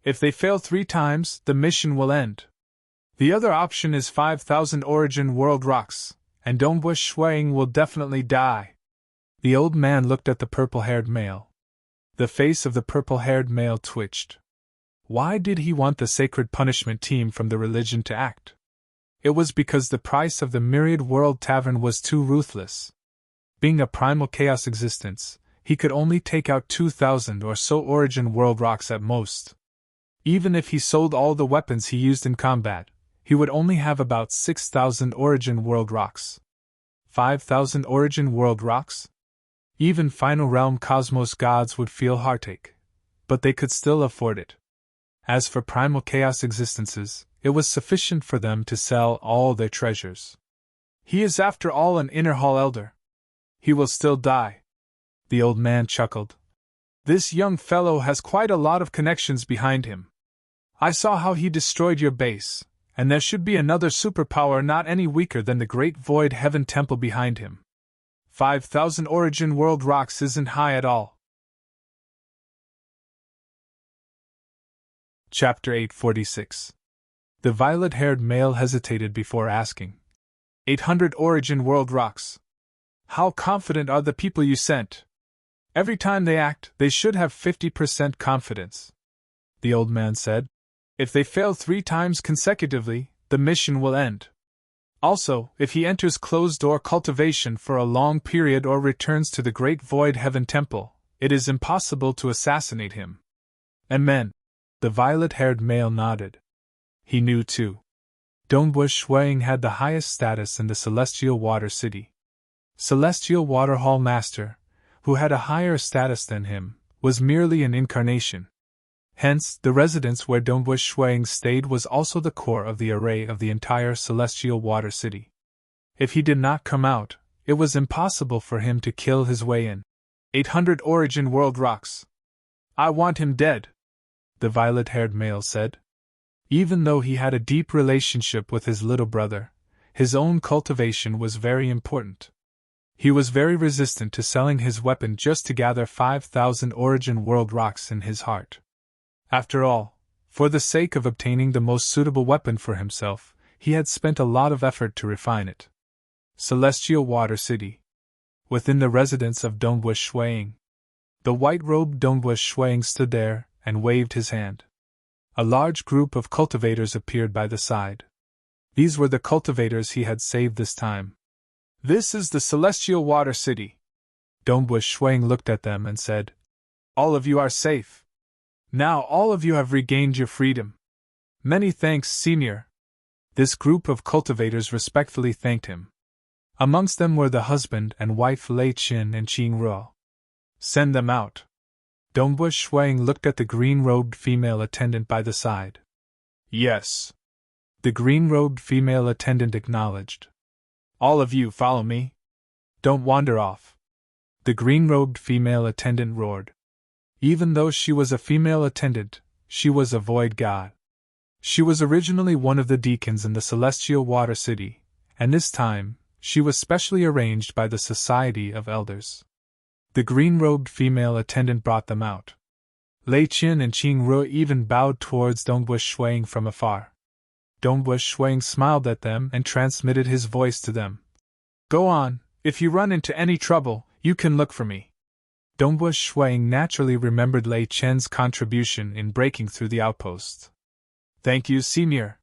If they fail 3 times, the mission will end. The other option is 5,000 Origin World Rocks, and Dombush Shuang will definitely die. The old man looked at the purple-haired male. The face of the purple-haired male twitched. Why did he want the Sacred Punishment team from the religion to act? It was because the price of the Myriad World Tavern was too ruthless. Being a Primal Chaos existence, he could only take out 2,000 or so Origin World Rocks at most. Even if he sold all the weapons he used in combat, he would only have about 6,000 Origin World Rocks. 5,000 Origin World Rocks? Even Final Realm Cosmos gods would feel heartache, but they could still afford it. As for Primal Chaos existences, it was sufficient for them to sell all their treasures. He is after all an Inner Hall Elder. He will still die. The old man chuckled. This young fellow has quite a lot of connections behind him. I saw how he destroyed your base, and there should be another superpower not any weaker than the Great Void Heaven Temple behind him. 5,000 Origin World Rocks isn't high at all. Chapter 846. The violet-haired male hesitated before asking. 800 Origin World Rocks. How confident are the people you sent? Every time they act, they should have 50% confidence. The old man said. If they fail 3 times consecutively, the mission will end. Also, if he enters closed-door cultivation for a long period or returns to the Great Void Heaven Temple, it is impossible to assassinate him. Amen. The violet-haired male nodded. He knew too. Dongbush Shuang had the highest status in the Celestial Water City. Celestial Water Hall Master, who had a higher status than him, was merely an incarnation. Hence, the residence where Dongbush Shuang stayed was also the core of the array of the entire Celestial Water City. If he did not come out, it was impossible for him to kill his way in. 800 Origin World Rocks. I want him dead, the violet-haired male said. Even though he had a deep relationship with his little brother, his own cultivation was very important. He was very resistant to selling his weapon just to gather 5,000 Origin World Rocks in his heart. After all, for the sake of obtaining the most suitable weapon for himself, he had spent a lot of effort to refine it. Celestial Water City. Within the residence of Dongbush Shuang. The white-robed Dongbush Shuang stood there and waved his hand. A large group of cultivators appeared by the side. These were the cultivators he had saved this time. This is the Celestial Water City. Dongbush Shuang looked at them and said, All of you are safe. Now all of you have regained your freedom. Many thanks, Senior. This group of cultivators respectfully thanked him. Amongst them were the husband and wife Lei Qin and Qing Ruo. Send them out. Dongbush Shuang looked at the green-robed female attendant by the side. Yes. The green-robed female attendant acknowledged. All of you follow me. Don't wander off. The green-robed female attendant roared. Even though she was a female attendant, she was a void god. She was originally one of the deacons in the Celestial Water City, and this time, she was specially arranged by the Society of Elders. The green-robed female attendant brought them out. Lei Qin and Qing Ruo even bowed towards Dongbush Shuang from afar. Dongbush Shuang smiled at them and transmitted his voice to them. Go on, if you run into any trouble, you can look for me. Dongbush Shuang naturally remembered Lei Chen's contribution in breaking through the outpost. Thank you, Senior.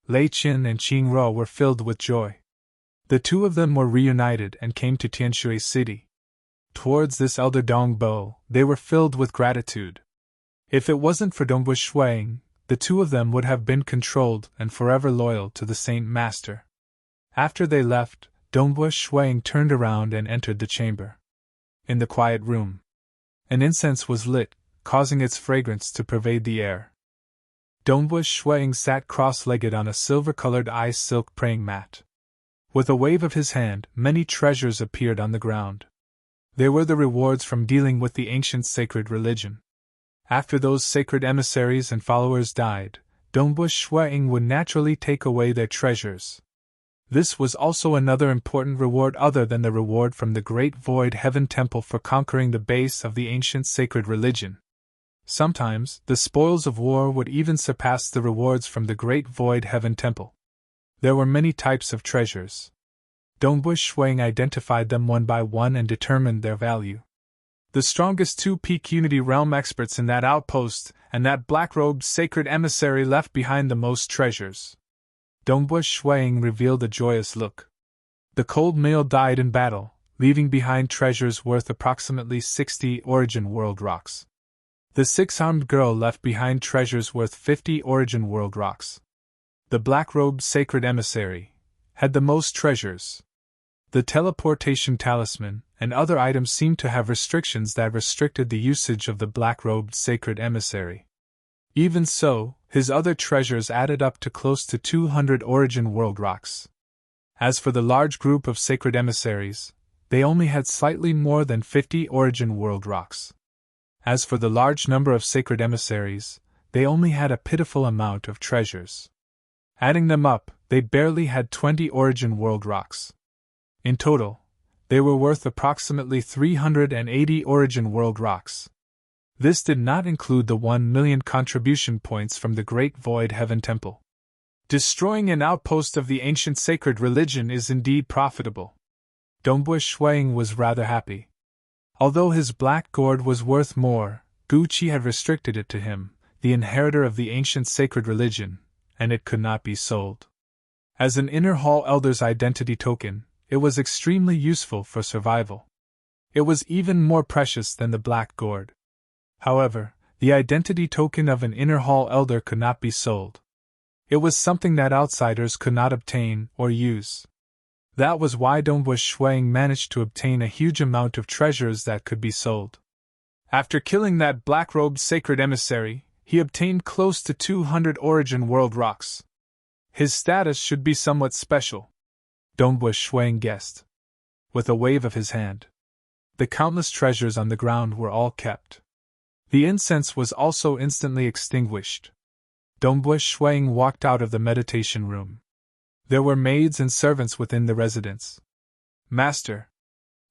Lei Qin and Qing Ruo were filled with joy. The two of them were reunited and came to Tianshui City. Towards this elder Dongbo, they were filled with gratitude. If it wasn't for Dongbush Shuang, the two of them would have been controlled and forever loyal to the Saint Master. After they left, Dongbush Shuang turned around and entered the chamber. In the quiet room, an incense was lit, causing its fragrance to pervade the air. Dongbush Shuang sat cross-legged on a silver-colored ice silk praying mat. With a wave of his hand, many treasures appeared on the ground. They were the rewards from dealing with the ancient sacred religion. After those sacred emissaries and followers died, Dongbush Shuang would naturally take away their treasures. This was also another important reward other than the reward from the Great Void Heaven Temple for conquering the base of the ancient sacred religion. Sometimes, the spoils of war would even surpass the rewards from the Great Void Heaven Temple. There were many types of treasures. Dongbush Shuang identified them one by one and determined their value. The strongest two peak Unity Realm experts in that outpost and that black-robed sacred emissary left behind the most treasures. Dongbush Shuang revealed a joyous look. The cold male died in battle, leaving behind treasures worth approximately 60 Origin World Rocks. The six-armed girl left behind treasures worth 50 Origin World Rocks. The black-robed sacred emissary had the most treasures. The teleportation talisman and other items seemed to have restrictions that restricted the usage of the black-robed sacred emissary. Even so, his other treasures added up to close to 200 Origin World Rocks. As for the large group of sacred emissaries, they only had slightly more than 50 Origin World Rocks. As for the large number of sacred emissaries, they only had a pitiful amount of treasures. Adding them up, they barely had 20 Origin World Rocks. In total, they were worth approximately 380 Origin World Rocks. This did not include the 1 million contribution points from the Great Void Heaven Temple. Destroying an outpost of the ancient sacred religion is indeed profitable. Dongbush Shuang was rather happy. Although his black gourd was worth more, Guqi had restricted it to him, the inheritor of the ancient sacred religion, and it could not be sold. As an inner hall elder's identity token, it was extremely useful for survival. It was even more precious than the black gourd. However, the identity token of an inner hall elder could not be sold. It was something that outsiders could not obtain or use. That was why Dongbush Shuang managed to obtain a huge amount of treasures that could be sold. After killing that black-robed sacred emissary, he obtained close to 200 origin world rocks. His status should be somewhat special, Dongbush Shuang guessed. With a wave of his hand, the countless treasures on the ground were all kept. The incense was also instantly extinguished. Dongbush Shuang walked out of the meditation room. There were maids and servants within the residence. Master.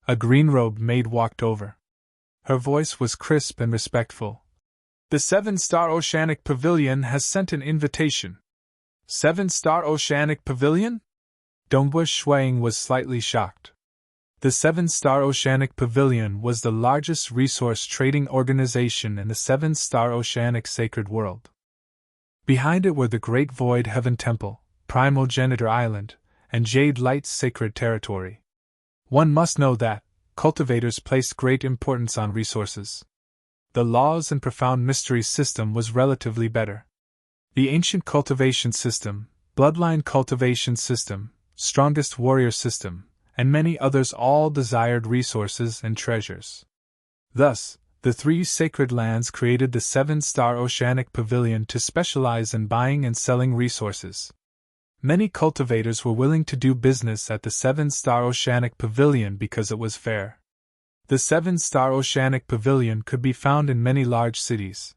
A green-robed maid walked over. Her voice was crisp and respectful. The 7-Star Oceanic Pavilion has sent an invitation. 7-Star Oceanic Pavilion? Dongbush Shuang was slightly shocked. The 7-Star Oceanic Pavilion was the largest resource trading organization in the 7-Star Oceanic Sacred World. Behind it were the Great Void Heaven Temple, Primogenitor Island, and Jade Light's Sacred Territory. One must know that cultivators placed great importance on resources. The laws and profound mysteries system was relatively better. The ancient cultivation system, bloodline cultivation system, strongest warrior system, and many others all desired resources and treasures. Thus, the 3 sacred lands created the 7-Star Oceanic Pavilion to specialize in buying and selling resources. Many cultivators were willing to do business at the 7-Star Oceanic Pavilion because it was fair. The 7-Star Oceanic Pavilion could be found in many large cities.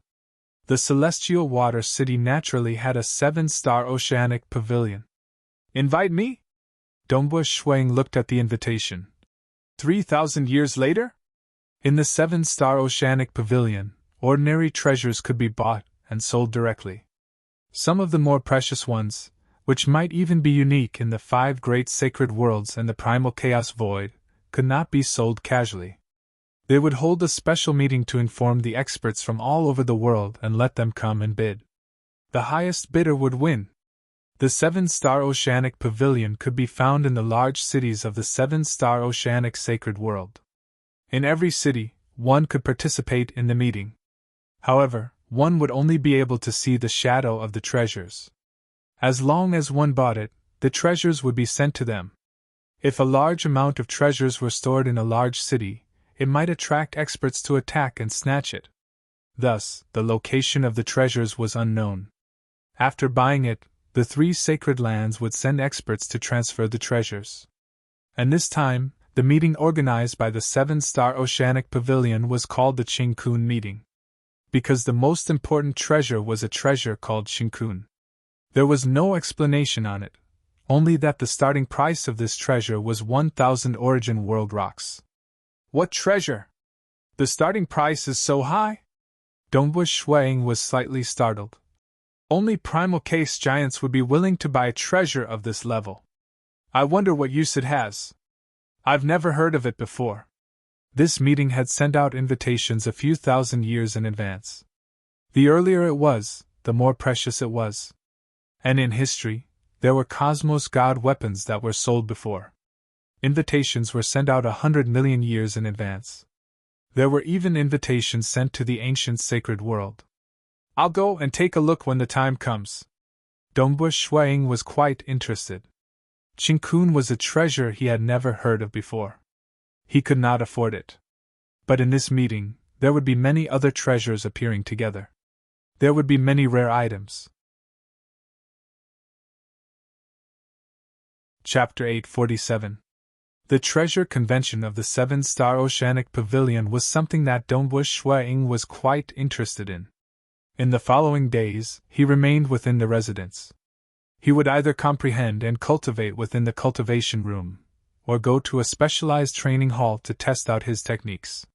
The Celestial Water City naturally had a 7-Star Oceanic Pavilion. Invite me? Dongbush Shuang looked at the invitation. 3,000 years later? In the 7-Star Oceanic Pavilion, ordinary treasures could be bought and sold directly. Some of the more precious ones, which might even be unique in the 5 great sacred worlds and the primal chaos void, could not be sold casually. They would hold a special meeting to inform the experts from all over the world and let them come and bid. The highest bidder would win. The 7-Star Oceanic Pavilion could be found in the large cities of the 7-Star Oceanic Sacred World. In every city, one could participate in the meeting. However, one would only be able to see the shadow of the treasures. As long as one bought it, the treasures would be sent to them. If a large amount of treasures were stored in a large city, it might attract experts to attack and snatch it. Thus, the location of the treasures was unknown. After buying it, the 3 sacred lands would send experts to transfer the treasures. And this time, the meeting organized by the 7-Star Oceanic Pavilion was called the Qingkun meeting. Because the most important treasure was a treasure called Qingkun. There was no explanation on it, only that the starting price of this treasure was 1,000 origin world rocks. What treasure? The starting price is so high? Dongbush Shuang was slightly startled. Only primal case giants would be willing to buy a treasure of this level. I wonder what use it has. I've never heard of it before. This meeting had sent out invitations a few thousand years in advance. The earlier it was, the more precious it was. And in history, there were cosmos god weapons that were sold before. Invitations were sent out 100 million years in advance. There were even invitations sent to the ancient sacred world. I'll go and take a look when the time comes. Dongbush Shuang was quite interested. Qingkun was a treasure he had never heard of before. He could not afford it. But in this meeting, there would be many other treasures appearing together. There would be many rare items. Chapter 847. The treasure convention of the 7-Star Oceanic Pavilion was something that Dongbush Shuang was quite interested in. In the following days, he remained within the residence. He would either comprehend and cultivate within the cultivation room, or go to a specialized training hall to test out his techniques.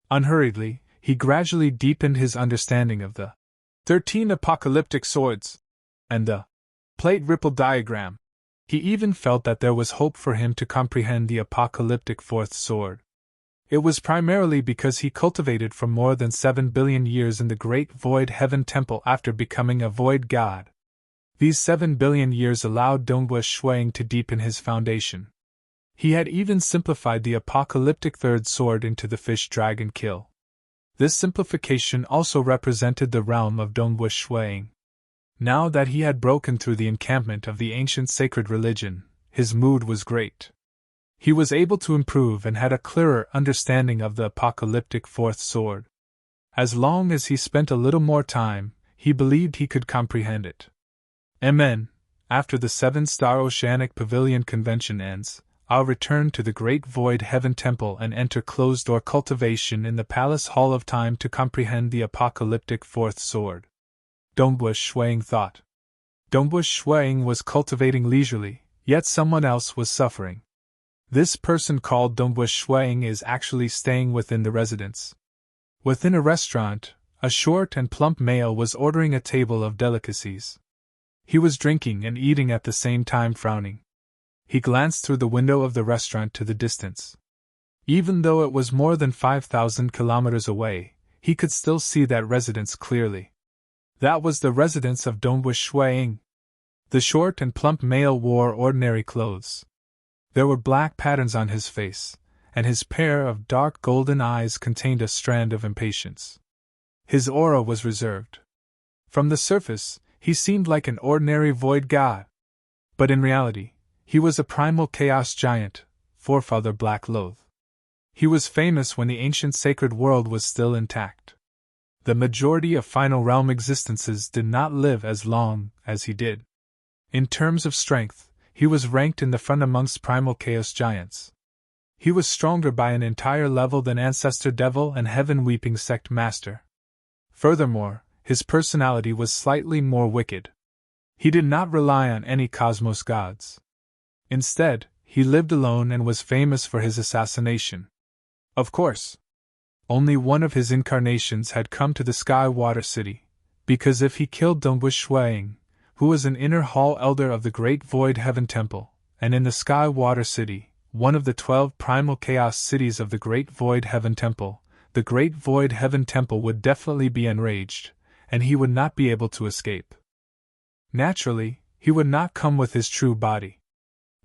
Unhurriedly, he gradually deepened his understanding of the 13 apocalyptic swords and the plate ripple diagram. He even felt that there was hope for him to comprehend the apocalyptic 4th sword. It was primarily because he cultivated for more than 7 billion years in the Great Void Heaven Temple after becoming a void god. These 7 billion years allowed Dongwu Shuang to deepen his foundation. He had even simplified the apocalyptic third sword into the fish dragon kill. This simplification also represented the realm of Dongwu Shuang. Now that he had broken through the encampment of the ancient sacred religion, his mood was great. He was able to improve and had a clearer understanding of the apocalyptic fourth sword. As long as he spent a little more time, he believed he could comprehend it. Amen. After the 7-star Oceanic Pavilion convention ends, I'll return to the Great Void Heaven Temple and enter closed-door cultivation in the Palace Hall of Time to comprehend the apocalyptic fourth sword. Dongwu Shuang thought. Dongwu Shuang was cultivating leisurely, yet someone else was suffering. This person called Dongwu Shuang is actually staying within the residence. Within a restaurant, a short and plump male was ordering a table of delicacies. He was drinking and eating at the same time frowning. He glanced through the window of the restaurant to the distance. Even though it was more than 5,000 kilometers away, he could still see that residence clearly. That was the residence of Dongwu Shuang. The short and plump male wore ordinary clothes. There were black patterns on his face, and his pair of dark golden eyes contained a strand of impatience. His aura was reserved. From the surface, he seemed like an ordinary void god. But in reality, he was a primal chaos giant, forefather Black Loath. He was famous when the ancient sacred world was still intact. The majority of final realm existences did not live as long as he did. In terms of strength, he was ranked in the front amongst primal chaos giants. He was stronger by an entire level than Ancestor Devil and Heaven Weeping Sect Master. Furthermore, his personality was slightly more wicked. He did not rely on any cosmos gods. Instead, he lived alone and was famous for his assassination. Of course, only one of his incarnations had come to the Sky Water City, because if he killed Dongwu Shuang, who was an inner hall elder of the Great Void Heaven Temple, and in the Sky Water City, one of the 12 primal chaos cities of the Great Void Heaven Temple, the Great Void Heaven Temple would definitely be enraged, and he would not be able to escape. Naturally, he would not come with his true body.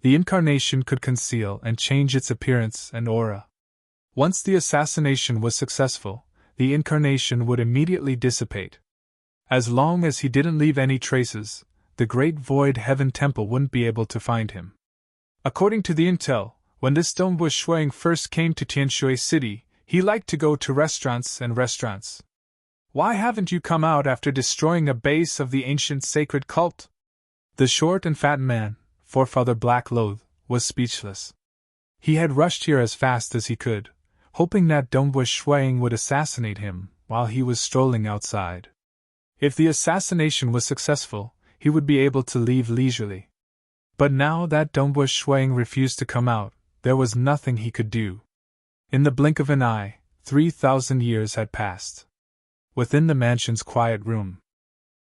The incarnation could conceal and change its appearance and aura. Once the assassination was successful, the incarnation would immediately dissipate. As long as he didn't leave any traces, the Great Void Heaven Temple wouldn't be able to find him. According to the intel, when this Dongwu Shuang first came to Tianshui City, he liked to go to restaurants. Why haven't you come out after destroying a base of the ancient sacred cult? The short and fat man, forefather Black Loath, was speechless. He had rushed here as fast as he could, hoping that Dongwu Shuang would assassinate him while he was strolling outside. If the assassination was successful, he would be able to leave leisurely. But now that Dongwu Shuang refused to come out, there was nothing he could do. In the blink of an eye, 3,000 years had passed. Within the mansion's quiet room,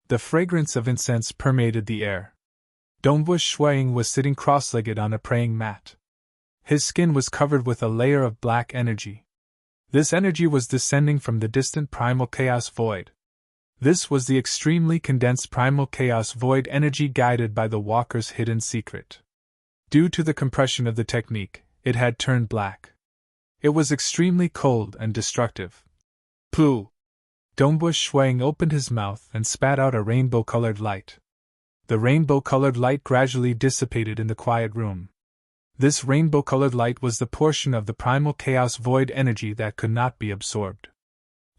the fragrance of incense permeated the air. Dongwu Shuang was sitting cross-legged on a praying mat. His skin was covered with a layer of black energy. This energy was descending from the distant primal chaos void. This was the extremely condensed primal chaos void energy guided by the walker's hidden secret. Due to the compression of the technique, it had turned black. It was extremely cold and destructive. Pooh! Dongwu Shuang opened his mouth and spat out a rainbow-colored light. The rainbow-colored light gradually dissipated in the quiet room. This rainbow-colored light was the portion of the primal chaos void energy that could not be absorbed.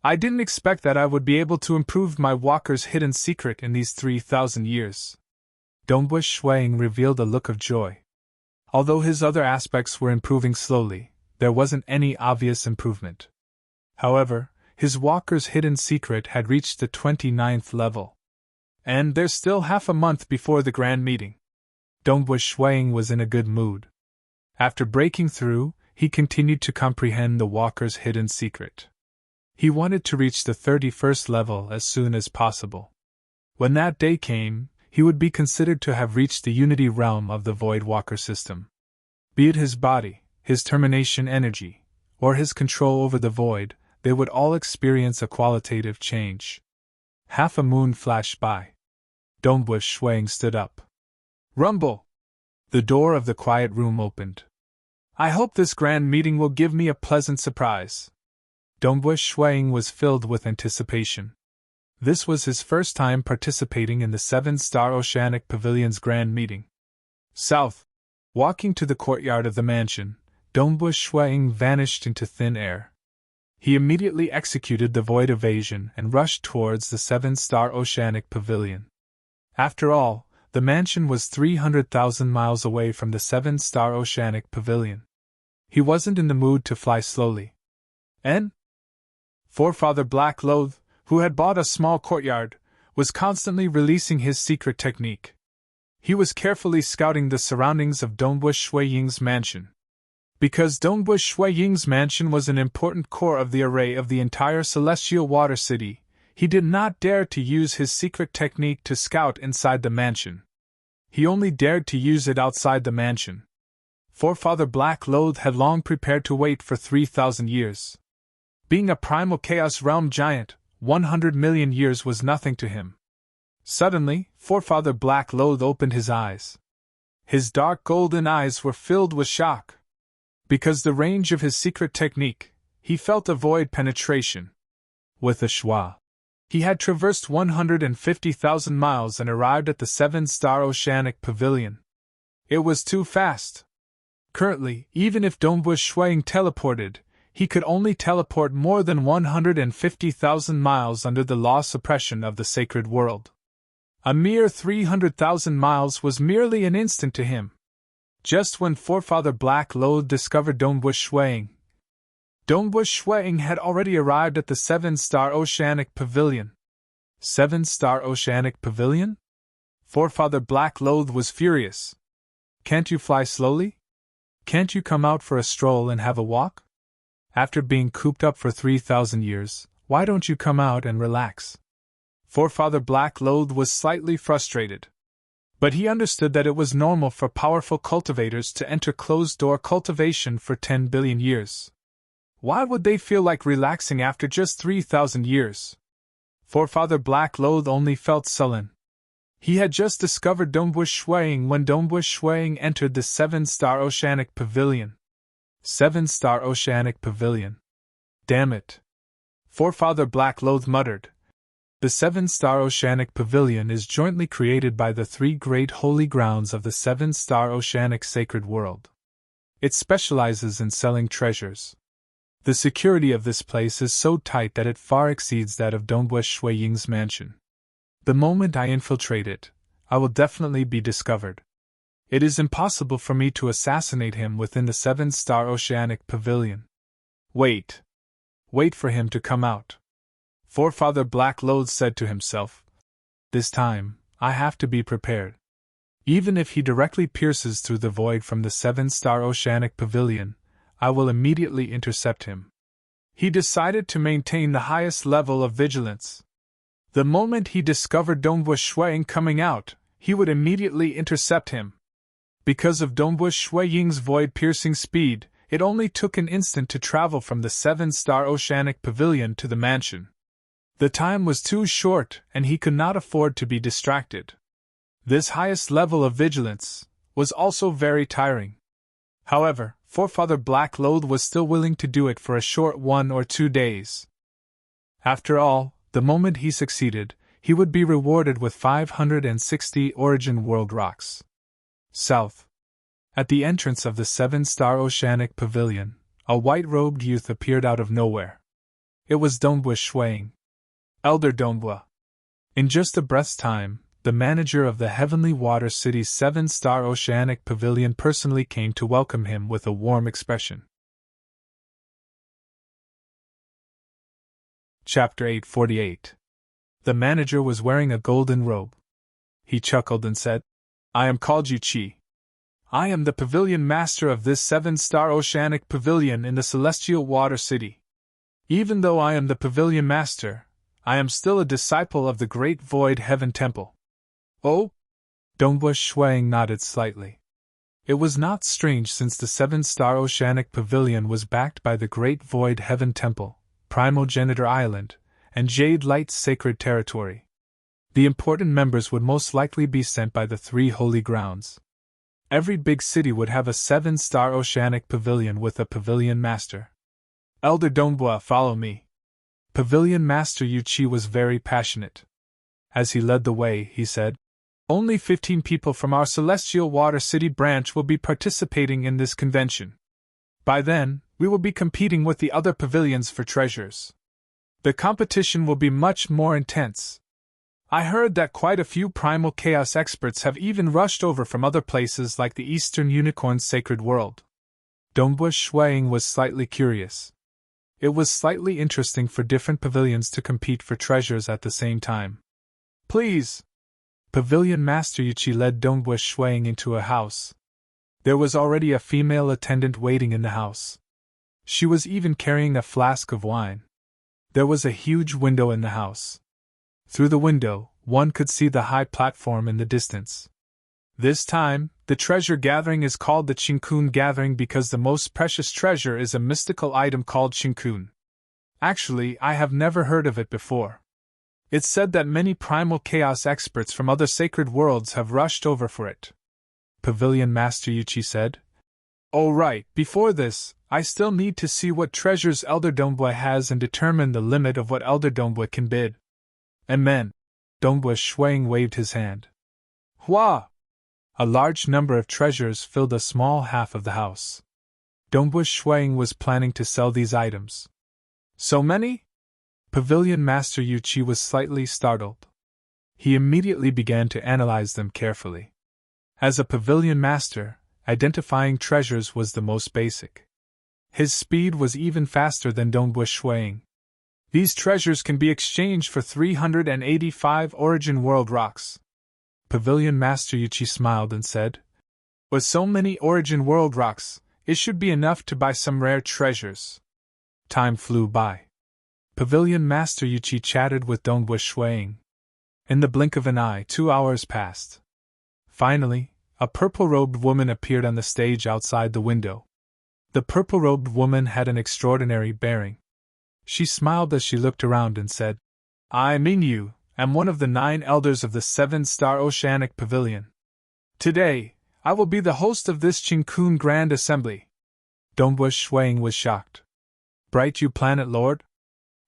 I didn't expect that I would be able to improve my walker's hidden secret in these 3,000 years. Dongwu Shuang revealed a look of joy. Although his other aspects were improving slowly, there wasn't any obvious improvement. However, his walker's hidden secret had reached the 29th level. And there's still half a month before the grand meeting. Dongwu Shuang was in a good mood. After breaking through, he continued to comprehend the walker's hidden secret. He wanted to reach the 31st level as soon as possible. When that day came, he would be considered to have reached the unity realm of the Void Walker system. Be it his body, his termination energy, or his control over the void, they would all experience a qualitative change. Half a moon flashed by. Dongbush Shuang stood up. Rumble! The door of the quiet room opened. I hope this grand meeting will give me a pleasant surprise. Dongbush Shuang was filled with anticipation. This was his first time participating in the Seven-Star Oceanic Pavilion's grand meeting. South. Walking to the courtyard of the mansion, Dongbush Shuang vanished into thin air. He immediately executed the void evasion and rushed towards the Seven-Star Oceanic Pavilion. After all, the mansion was 300,000 miles away from the Seven-Star Oceanic Pavilion. He wasn't in the mood to fly slowly. Forefather Black Loath, who had bought a small courtyard, was constantly releasing his secret technique. He was carefully scouting the surroundings of Dongbush Shuiying's mansion. Because Dongbush Shuiying's mansion was an important core of the array of the entire Celestial Water City, he did not dare to use his secret technique to scout inside the mansion. He only dared to use it outside the mansion. Forefather Black Loath had long prepared to wait for 3,000 years. Being a primal chaos realm giant, 100 million years was nothing to him. Suddenly, Forefather Black Loath opened his eyes. His dark golden eyes were filled with shock. Because the range of his secret technique, he felt a void penetration. With a schwa, he had traversed 150,000 miles and arrived at the Seven-Star Oceanic Pavilion. It was too fast. Currently, even if Dongbush Shuang teleported, he could only teleport more than 150,000 miles under the law suppression of the sacred world. A mere 300,000 miles was merely an instant to him. Just when Forefather Black Loath discovered Dongbush Shuang had already arrived at the Seven-Star Oceanic Pavilion. Seven-Star Oceanic Pavilion? Forefather Black Loath was furious. Can't you fly slowly? Can't you come out for a stroll and have a walk? After being cooped up for 3,000 years, why don't you come out and relax? Forefather Black Loath was slightly frustrated. But he understood that it was normal for powerful cultivators to enter closed-door cultivation for 10 billion years. Why would they feel like relaxing after just 3,000 years? Forefather Black Loath only felt sullen. He had just discovered Dongbush Shuang when Dongbush Shuang entered the Seven-Star Oceanic Pavilion. Seven-Star Oceanic Pavilion. Damn it. Forefather Black Loath muttered. The Seven-Star Oceanic Pavilion is jointly created by the three great holy grounds of the Seven-Star Oceanic Sacred World. It specializes in selling treasures. The security of this place is so tight that it far exceeds that of Dongbush Shuiying's mansion. The moment I infiltrate it, I will definitely be discovered. It is impossible for me to assassinate him within the Seven-Star Oceanic Pavilion. Wait for him to come out. Forefather Black Loath said to himself. This time, I have to be prepared. Even if he directly pierces through the void from the Seven-Star Oceanic Pavilion, I will immediately intercept him. He decided to maintain the highest level of vigilance. The moment he discovered Dongbush Shuang coming out, he would immediately intercept him. Because of Dongbush Shuiying's void-piercing speed, it only took an instant to travel from the Seven-Star Oceanic Pavilion to the mansion. The time was too short, and he could not afford to be distracted. This highest level of vigilance was also very tiring. However, Forefather Black Loath was still willing to do it for a short 1 or 2 days. After all, the moment he succeeded, he would be rewarded with 560 Origin World Rocks. South. At the entrance of the Seven-Star Oceanic Pavilion, a white-robed youth appeared out of nowhere. It was Dongbush Shuang. Elder Dongbua. In just a breath's time, the manager of the Heavenly Water City's Seven-Star Oceanic Pavilion personally came to welcome him with a warm expression. Chapter 848. The manager was wearing a golden robe. He chuckled and said, I am called Yu Qi. I am the pavilion master of this Seven-Star Oceanic Pavilion in the Celestial Water City. Even though I am the pavilion master, I am still a disciple of the Great Void Heaven Temple. Oh? Dongbush Shuang nodded slightly. It was not strange since the Seven-Star Oceanic Pavilion was backed by the Great Void Heaven Temple, Primogenitor Island, and Jade Light's sacred territory. The important members would most likely be sent by the 3 holy grounds. Every big city would have a 7-star oceanic pavilion with a pavilion master. Elder Donghua, follow me. Pavilion Master Yuchi was very passionate. As he led the way, he said, only 15 people from our Celestial Water City branch will be participating in this convention. By then, we will be competing with the other pavilions for treasures. The competition will be much more intense. I heard that quite a few primal chaos experts have even rushed over from other places like the Eastern Unicorn's sacred world. Donghua Shuang was slightly curious. It was slightly interesting for different pavilions to compete for treasures at the same time. Please! Pavilion Master Yuchi led Donghua Shuang into a house. There was already a female attendant waiting in the house. She was even carrying a flask of wine. There was a huge window in the house. Through the window, one could see the high platform in the distance. This time, the treasure gathering is called the Chinkun Gathering because the most precious treasure is a mystical item called Chinkun. Actually, I have never heard of it before. It's said that many primal chaos experts from other sacred worlds have rushed over for it. Pavilion Master Yuchi said. Oh right, before this, I still need to see what treasures Elder Donghua has and determine the limit of what Elder Donghua can bid. Amen. Donghua Shuang waved his hand. Hua! A large number of treasures filled a small half of the house. Donghua Shuang was planning to sell these items. So many? Pavilion Master Yuchi was slightly startled. He immediately began to analyze them carefully. As a pavilion master, identifying treasures was the most basic. His speed was even faster than Donghua Shuang. These treasures can be exchanged for 385 Origin World rocks. Pavilion Master Yuchi smiled and said, with so many Origin World rocks, it should be enough to buy some rare treasures. Time flew by. Pavilion Master Yuchi chatted with Donghua Shuang. In the blink of an eye, 2 hours passed. Finally, a purple-robed woman appeared on the stage outside the window. The purple-robed woman had an extraordinary bearing. She smiled as she looked around and said, I mean you, am one of the 9 elders of the 7-star Oceanic Pavilion. Today, I will be the host of this Chinkun Grand Assembly. Donghua Shuang was shocked. Bright You Planet Lord?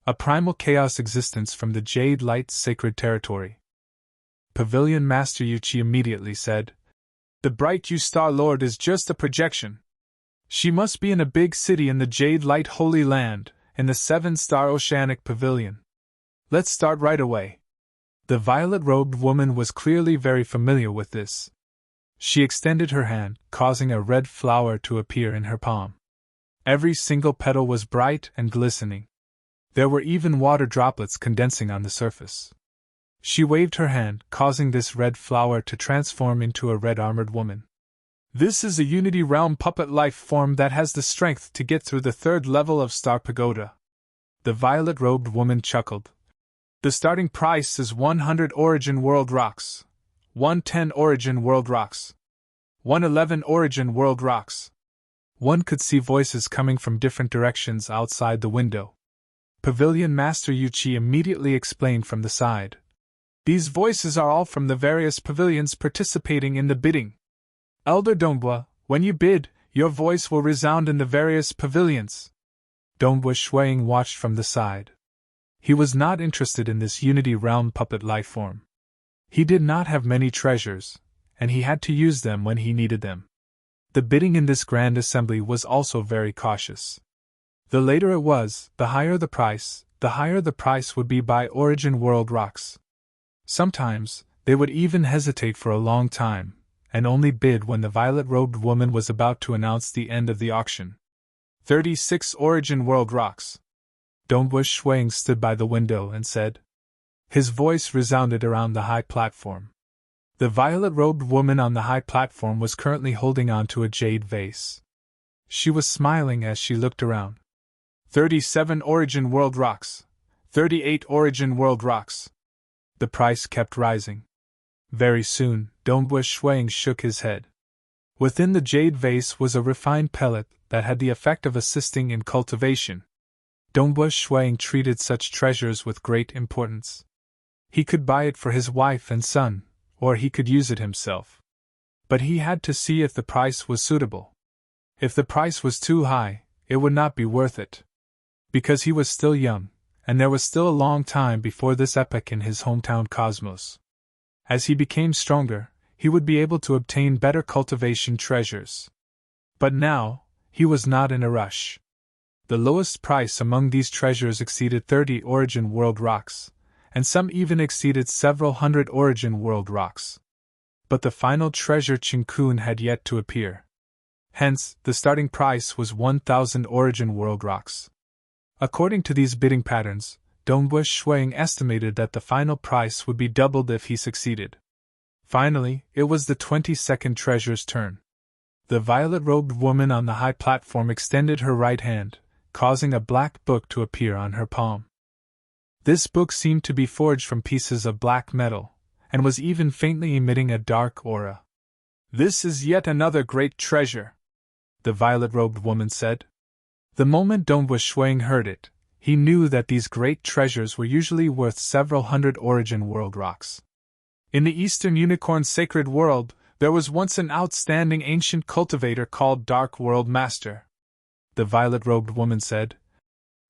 A primal chaos existence from the Jade Light's sacred territory. Pavilion Master Yuchi immediately said, the Bright You Star Lord is just a projection. She must be in a big city in the Jade Light Holy Land, in the 7-star Oceanic Pavilion. Let's start right away. The violet-robed woman was clearly very familiar with this. She extended her hand, causing a red flower to appear in her palm. Every single petal was bright and glistening. There were even water droplets condensing on the surface. She waved her hand, causing this red flower to transform into a red-armored woman. This is a Unity Realm puppet life form that has the strength to get through the 3rd level of Star Pagoda. The violet-robed woman chuckled. The starting price is 100 Origin World rocks, 110 Origin World rocks, 111 Origin World rocks. One could see voices coming from different directions outside the window. Pavilion Master Yuchi immediately explained from the side. These voices are all from the various pavilions participating in the bidding. Elder Donghua, when you bid, your voice will resound in the various pavilions. Donghua Shuang watched from the side. He was not interested in this Unity Realm puppet life form. He did not have many treasures, and he had to use them when he needed them. The bidding in this grand assembly was also very cautious. The later it was, the higher the price would be by Origin World rocks. Sometimes, they would even hesitate for a long time, and only bid when the violet-robed woman was about to announce the end of the auction. 36 Origin World rocks. Donghua Shuang stood by the window and said. His voice resounded around the high platform. The violet-robed woman on the high platform was currently holding on to a jade vase. She was smiling as she looked around. 37 Origin World rocks. 38 Origin World rocks. The price kept rising. Very soon, Donghua Shuang shook his head. Within the jade vase was a refined pellet that had the effect of assisting in cultivation. Donghua Shuang treated such treasures with great importance. He could buy it for his wife and son, or he could use it himself. But he had to see if the price was suitable. If the price was too high, it would not be worth it. Because he was still young, and there was still a long time before this epoch in his hometown cosmos. As he became stronger, he would be able to obtain better cultivation treasures. But now, he was not in a rush. The lowest price among these treasures exceeded 30 origin world rocks, and some even exceeded several hundred origin world rocks. But the final treasure Chinkun had yet to appear. Hence, the starting price was 1,000 origin world rocks. According to these bidding patterns, Dongbu Shuang estimated that the final price would be doubled if he succeeded. Finally, it was the 22nd treasure's turn. The violet-robed woman on the high platform extended her right hand, causing a black book to appear on her palm. This book seemed to be forged from pieces of black metal, and was even faintly emitting a dark aura. "This is yet another great treasure," the violet-robed woman said. The moment Dongbu Shuang heard it, he knew that these great treasures were usually worth several hundred origin world rocks. In the Eastern Unicorn Sacred World, there was once an outstanding ancient cultivator called Dark World Master, the violet-robed woman said.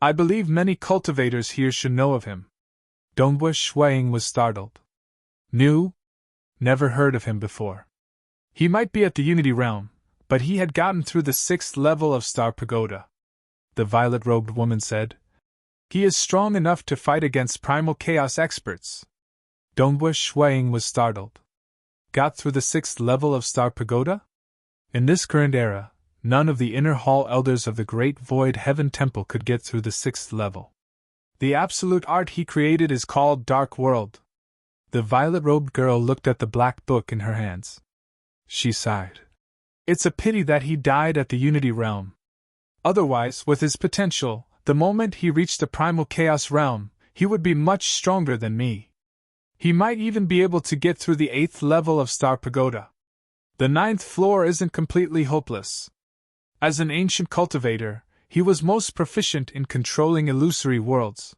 "I believe many cultivators here should know of him." Dongbu Shuang was startled. Knew? Never heard of him before. He might be at the Unity Realm, but he had gotten through the 6th level of Star Pagoda, the violet-robed woman said. "He is strong enough to fight against primal chaos experts." Dongbu Shuang was startled. Got through the 6th level of Star Pagoda? In this current era, none of the inner hall elders of the Great Void Heaven Temple could get through the 6th level. The absolute art he created is called Dark World. The violet-robed girl looked at the black book in her hands. She sighed. "It's a pity that he died at the Unity Realm. Otherwise, with his potential, the moment he reached the Primal Chaos Realm, he would be much stronger than me. He might even be able to get through the 8th level of Star Pagoda. The 9th floor isn't completely hopeless. As an ancient cultivator, he was most proficient in controlling illusory worlds.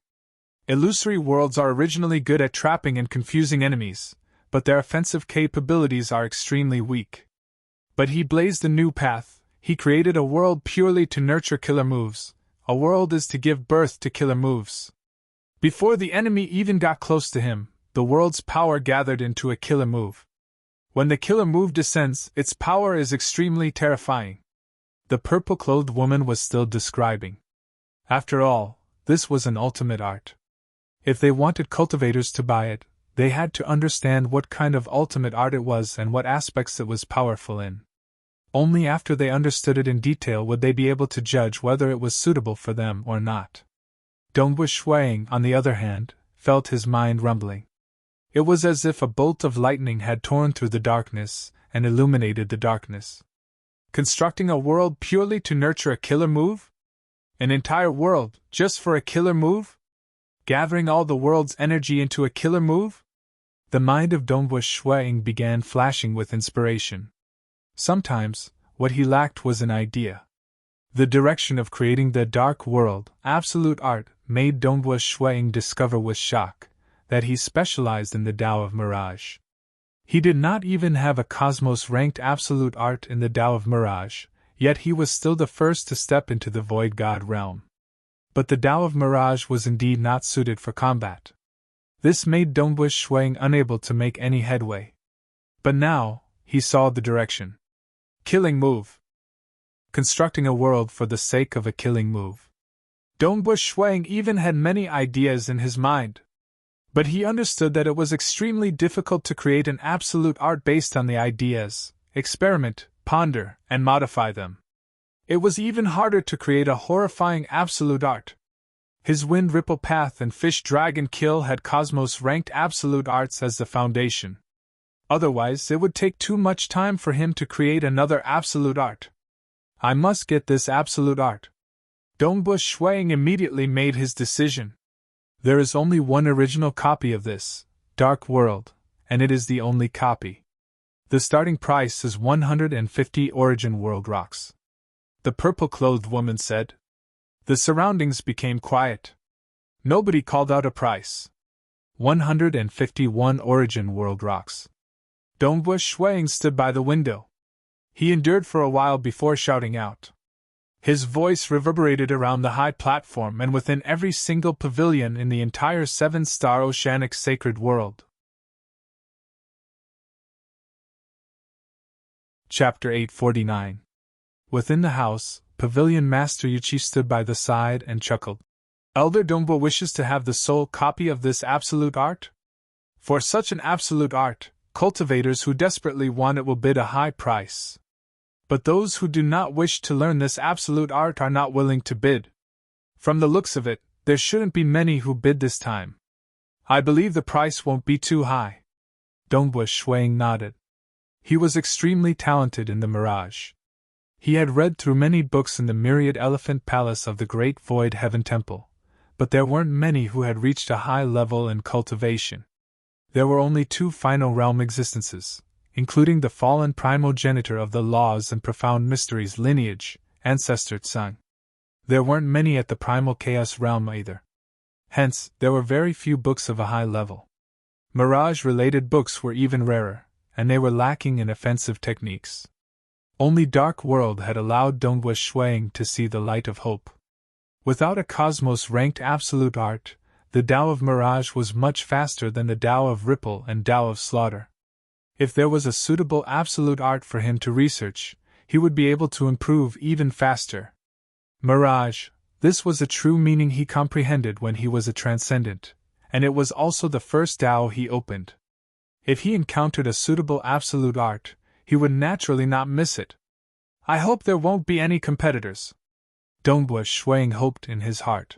Illusory worlds are originally good at trapping and confusing enemies, but their offensive capabilities are extremely weak. But he blazed a new path. He created a world purely to nurture killer moves. A world is to give birth to killer moves. Before the enemy even got close to him, the world's power gathered into a killer move. When the killer move descends, its power is extremely terrifying." The purple-clothed woman was still describing. After all, this was an ultimate art. If they wanted cultivators to buy it, they had to understand what kind of ultimate art it was and what aspects it was powerful in. Only after they understood it in detail would they be able to judge whether it was suitable for them or not. Dongbu Shuang, on the other hand, felt his mind rumbling. It was as if a bolt of lightning had torn through the darkness and illuminated the darkness. Constructing a world purely to nurture a killer move? An entire world just for a killer move? Gathering all the world's energy into a killer move? The mind of Dongbu Shuang began flashing with inspiration. Sometimes, what he lacked was an idea. The direction of creating the Dark World, absolute art, made Dongbu Shuang discover with shock that he specialized in the Tao of Mirage. He did not even have a cosmos-ranked absolute art in the Tao of Mirage, yet he was still the first to step into the Void God realm. But the Tao of Mirage was indeed not suited for combat. This made Dongbu Shuang unable to make any headway. But now, he saw the direction. Killing move. Constructing a world for the sake of a killing move. Dongbu Shuang even had many ideas in his mind. But he understood that it was extremely difficult to create an absolute art based on the ideas, experiment, ponder, and modify them. It was even harder to create a horrifying absolute art. His Wind Ripple Path and Fish Dragon Kill had Cosmos-ranked absolute arts as the foundation. Otherwise, it would take too much time for him to create another absolute art. I must get this absolute art. Dongbu Shuang immediately made his decision. There is only one original copy of this, Dark World, and it is the only copy. The starting price is 150 Origin World Rocks. The purple-clothed woman said. The surroundings became quiet. Nobody called out a price. 151 Origin World Rocks. Dongbu Shuang stood by the window. He endured for a while before shouting out. His voice reverberated around the high platform and within every single pavilion in the entire seven-star oceanic sacred world. Chapter 849. Within the house, Pavilion Master Yuchi stood by the side and chuckled. Elder Dongbo wishes to have the sole copy of this absolute art? For such an absolute art, cultivators who desperately want it will bid a high price. But those who do not wish to learn this absolute art are not willing to bid. From the looks of it, there shouldn't be many who bid this time. I believe the price won't be too high. Dongbo Shuang nodded. He was extremely talented in the mirage. He had read through many books in the myriad elephant palace of the great void heaven temple, but there weren't many who had reached a high level in cultivation. There were only two final realm existences, including the fallen primogenitor of the laws and profound mysteries lineage, ancestor Tsang. There weren't many at the primal chaos realm either. Hence, there were very few books of a high level. Mirage-related books were even rarer, and they were lacking in offensive techniques. Only Dark World had allowed Dongbu Shuang to see the light of hope. Without a cosmos-ranked absolute art, the Tao of Mirage was much faster than the Tao of Ripple and Tao of Slaughter. If there was a suitable absolute art for him to research, he would be able to improve even faster. Mirage, this was a true meaning he comprehended when he was a transcendent, and it was also the first Tao he opened. If he encountered a suitable absolute art, he would naturally not miss it. I hope there won't be any competitors. Dongbu Shuang hoped in his heart.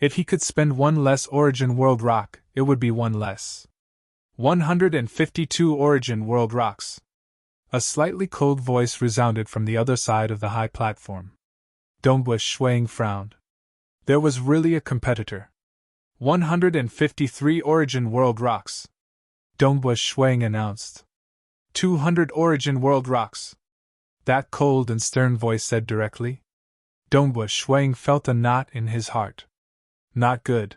If he could spend one less Origin World Rock, it would be one less. 152 Origin World Rocks. A slightly cold voice resounded from the other side of the high platform. Dongbu Shuang frowned. There was really a competitor. 153 Origin World Rocks. Dongbu Shuang announced. 200 Origin World Rocks. That cold and stern voice said directly. Dongbu Shuang felt a knot in his heart. Not good.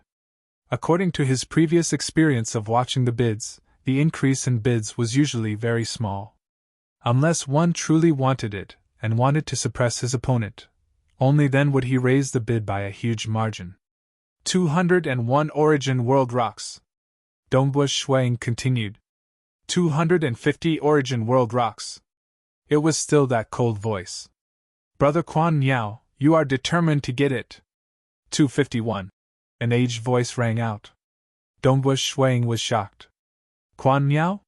According to his previous experience of watching the bids, the increase in bids was usually very small. Unless one truly wanted it, and wanted to suppress his opponent, only then would he raise the bid by a huge margin. 201 Origin World Rocks. Dongbu Shuang continued. 250 Origin World Rocks. It was still that cold voice. Brother Quan Miao, you are determined to get it. 251. An aged voice rang out. Dongbu Shuang was shocked. Quan Miao?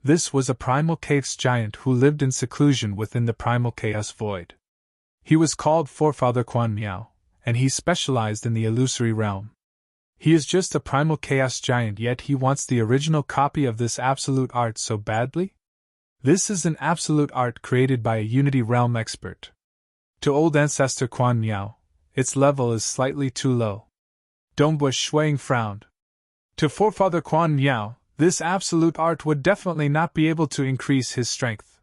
This was a primal chaos giant who lived in seclusion within the primal chaos void. He was called Forefather Quan Miao, and he specialized in the illusory realm. He is just a primal chaos giant, yet he wants the original copy of this absolute art so badly? This is an absolute art created by a Unity realm expert. To old ancestor Quan Miao, its level is slightly too low. Dongbu Shuang frowned. To Forefather Quan Miao, this absolute art would definitely not be able to increase his strength.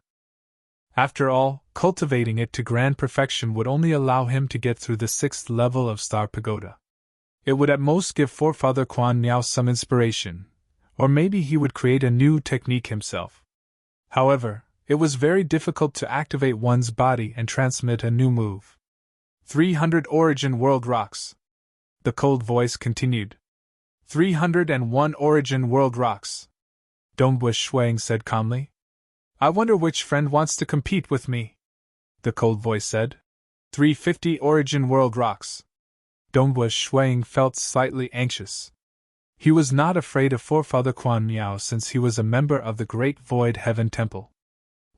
After all, cultivating it to grand perfection would only allow him to get through the 6th level of Star Pagoda. It would at most give Forefather Quan Miao some inspiration, or maybe he would create a new technique himself. However, it was very difficult to activate one's body and transmit a new move. 300 Origin World Rocks. The cold voice continued. 301 Origin World Rocks. Dongbu Shuang said calmly. I wonder which friend wants to compete with me. The cold voice said. 350 Origin World Rocks. Dongbu Shuang felt slightly anxious. He was not afraid of Forefather Quan Miao since he was a member of the Great Void Heaven Temple.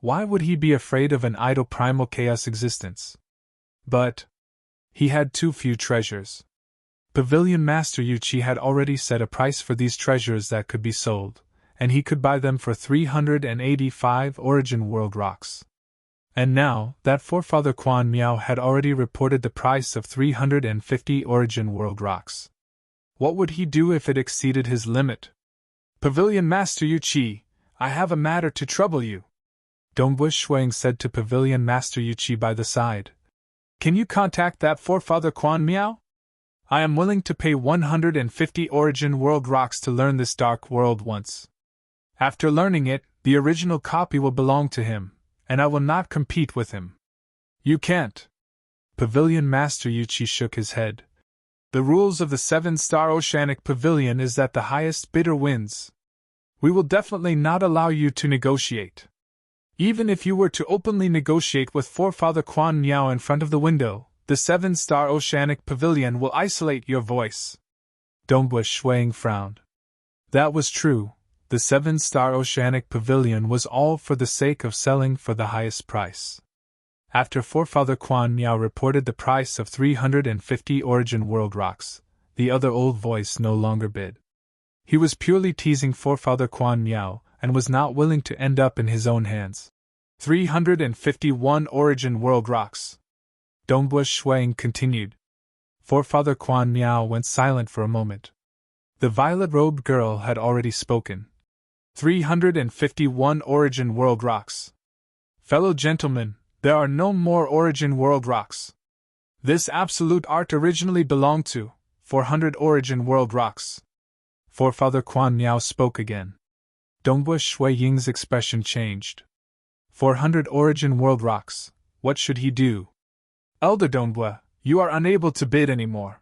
Why would he be afraid of an idle primal chaos existence? But he had too few treasures. Pavilion Master Yuchi had already set a price for these treasures that could be sold, and he could buy them for 385 Origin World Rocks. And now, that Forefather Quan Miao had already reported the price of 350 Origin World Rocks. What would he do if it exceeded his limit? Pavilion Master Yuchi, I have a matter to trouble you. Dongbu Shuang said to Pavilion Master Yuchi by the side. Can you contact that Forefather Quan Miao? I am willing to pay 150 Origin World rocks to learn this dark world once. After learning it, the original copy will belong to him, and I will not compete with him. You can't. Pavilion Master Yuchi shook his head. The rules of the 7-star Oceanic Pavilion is that the highest bidder wins. We will definitely not allow you to negotiate. Even if you were to openly negotiate with Forefather Quan Miao in front of the window, the 7-star Oceanic Pavilion will isolate your voice. Dongbua Shuang frowned. That was true. The 7-star Oceanic Pavilion was all for the sake of selling for the highest price. After Forefather Quan Miao reported the price of 350 Origin World rocks, the other old voice no longer bid. He was purely teasing Forefather Quan Miao and was not willing to end up in his own hands. 351 Origin World rocks. Dongbua Shuang continued. Forefather Quan Miao went silent for a moment. The violet-robed girl had already spoken. 351 Origin World rocks. Fellow gentlemen, there are no more Origin World rocks. This absolute art originally belonged to 400 Origin World rocks. Forefather Quan Miao spoke again. Dongbua Shui Ying's expression changed. 400 Origin World rocks, what should he do? Elder Dongbua, you are unable to bid anymore.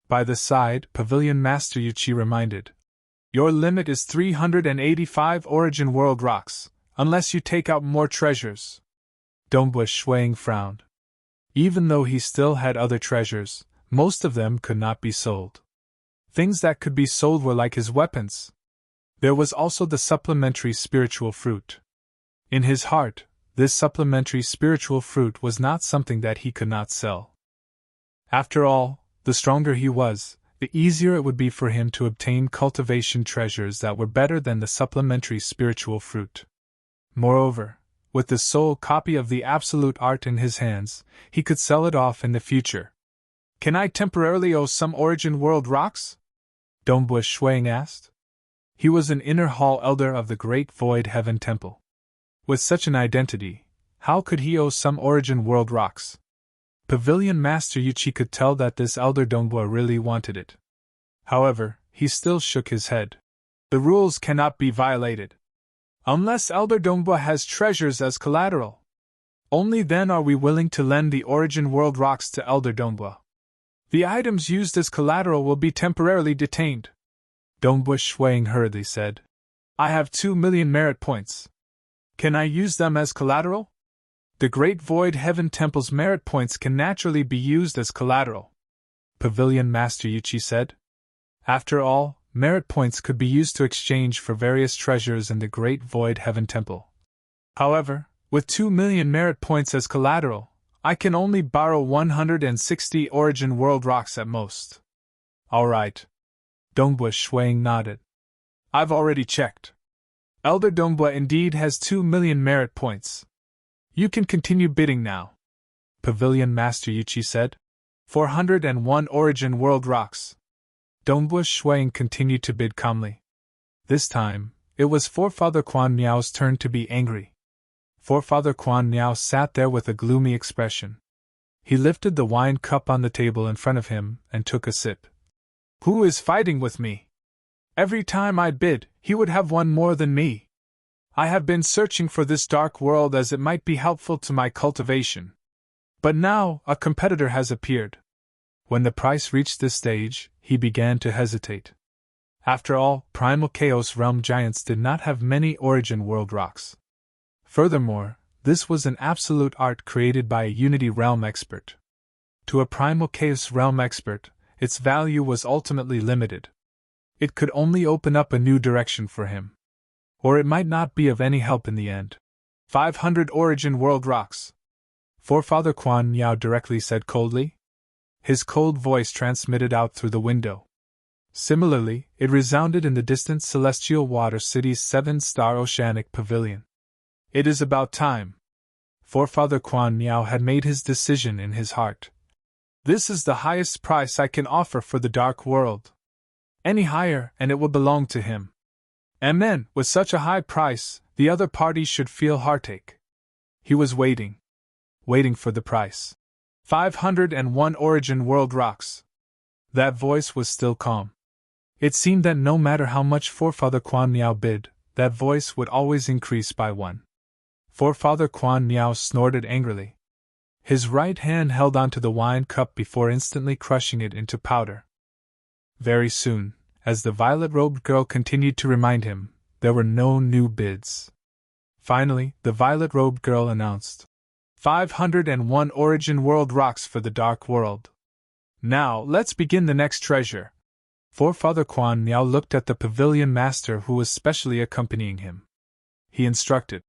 By the side, Pavilion Master Yuchi reminded. Your limit is 385 Origin World rocks, unless you take out more treasures. Dongbua Shuang frowned. Even though he still had other treasures, most of them could not be sold. Things that could be sold were like his weapons. There was also the supplementary spiritual fruit. In his heart, this supplementary spiritual fruit was not something that he could not sell. After all, the stronger he was, the easier it would be for him to obtain cultivation treasures that were better than the supplementary spiritual fruit. Moreover, with the sole copy of the absolute art in his hands, he could sell it off in the future. Can I temporarily owe some Origin World rocks? Dongbua Shuang asked. He was an inner hall elder of the Great Void Heaven Temple. With such an identity, how could he owe some Origin World rocks? Pavilion Master Yuchi could tell that this elder Dongbua really wanted it. However, he still shook his head. The rules cannot be violated. Unless Elder Dongbua has treasures as collateral. Only then are we willing to lend the Origin World rocks to Elder Dongbua. The items used as collateral will be temporarily detained. Dongbua Shuang hurriedly said. I have 2 million merit points. Can I use them as collateral? The Great Void Heaven Temple's merit points can naturally be used as collateral. Pavilion Master Yuchi said. After all, merit points could be used to exchange for various treasures in the Great Void Heaven Temple. However, with 2 million merit points as collateral, I can only borrow 160 Origin World rocks at most. All right. Dongbua Shuang nodded. I've already checked. Elder Dongbua indeed has 2 million merit points. You can continue bidding now. Pavilion Master Yuchi said. 401 Origin World rocks. Dongbua Shuang continued to bid calmly. This time, it was Forefather Quan Miao's turn to be angry. Forefather Quan Miao sat there with a gloomy expression. He lifted the wine cup on the table in front of him and took a sip. Who is fighting with me? Every time I bid, he would have one more than me. I have been searching for this dark world as it might be helpful to my cultivation. But now, a competitor has appeared. When the price reached this stage, he began to hesitate. After all, Primal Chaos Realm Giants did not have many Origin World rocks. Furthermore, this was an absolute art created by a Unity Realm expert. To a Primal Chaos Realm expert, its value was ultimately limited. It could only open up a new direction for him. Or it might not be of any help in the end. 500 Origin World rocks. Forefather Quan Miao directly said coldly. His cold voice transmitted out through the window. Similarly, it resounded in the distant Celestial Water City's 7-star Oceanic Pavilion. It is about time. Forefather Quan Miao had made his decision in his heart. This is the highest price I can offer for the Dark World. Any higher, and it will belong to him. And then, with such a high price, the other party should feel heartache. He was waiting for the price. 501 Origin World rocks. That voice was still calm. It seemed that no matter how much Forefather Quan Miao bid, that voice would always increase by one. Forefather Quan Miao snorted angrily. His right hand held onto the wine cup before instantly crushing it into powder. Very soon, as the violet-robed girl continued to remind him, there were no new bids. Finally, the violet-robed girl announced, 501 Origin World rocks for the Dark World. Now, let's begin the next treasure. Forefather Quan Miao looked at the pavilion master who was specially accompanying him. He instructed,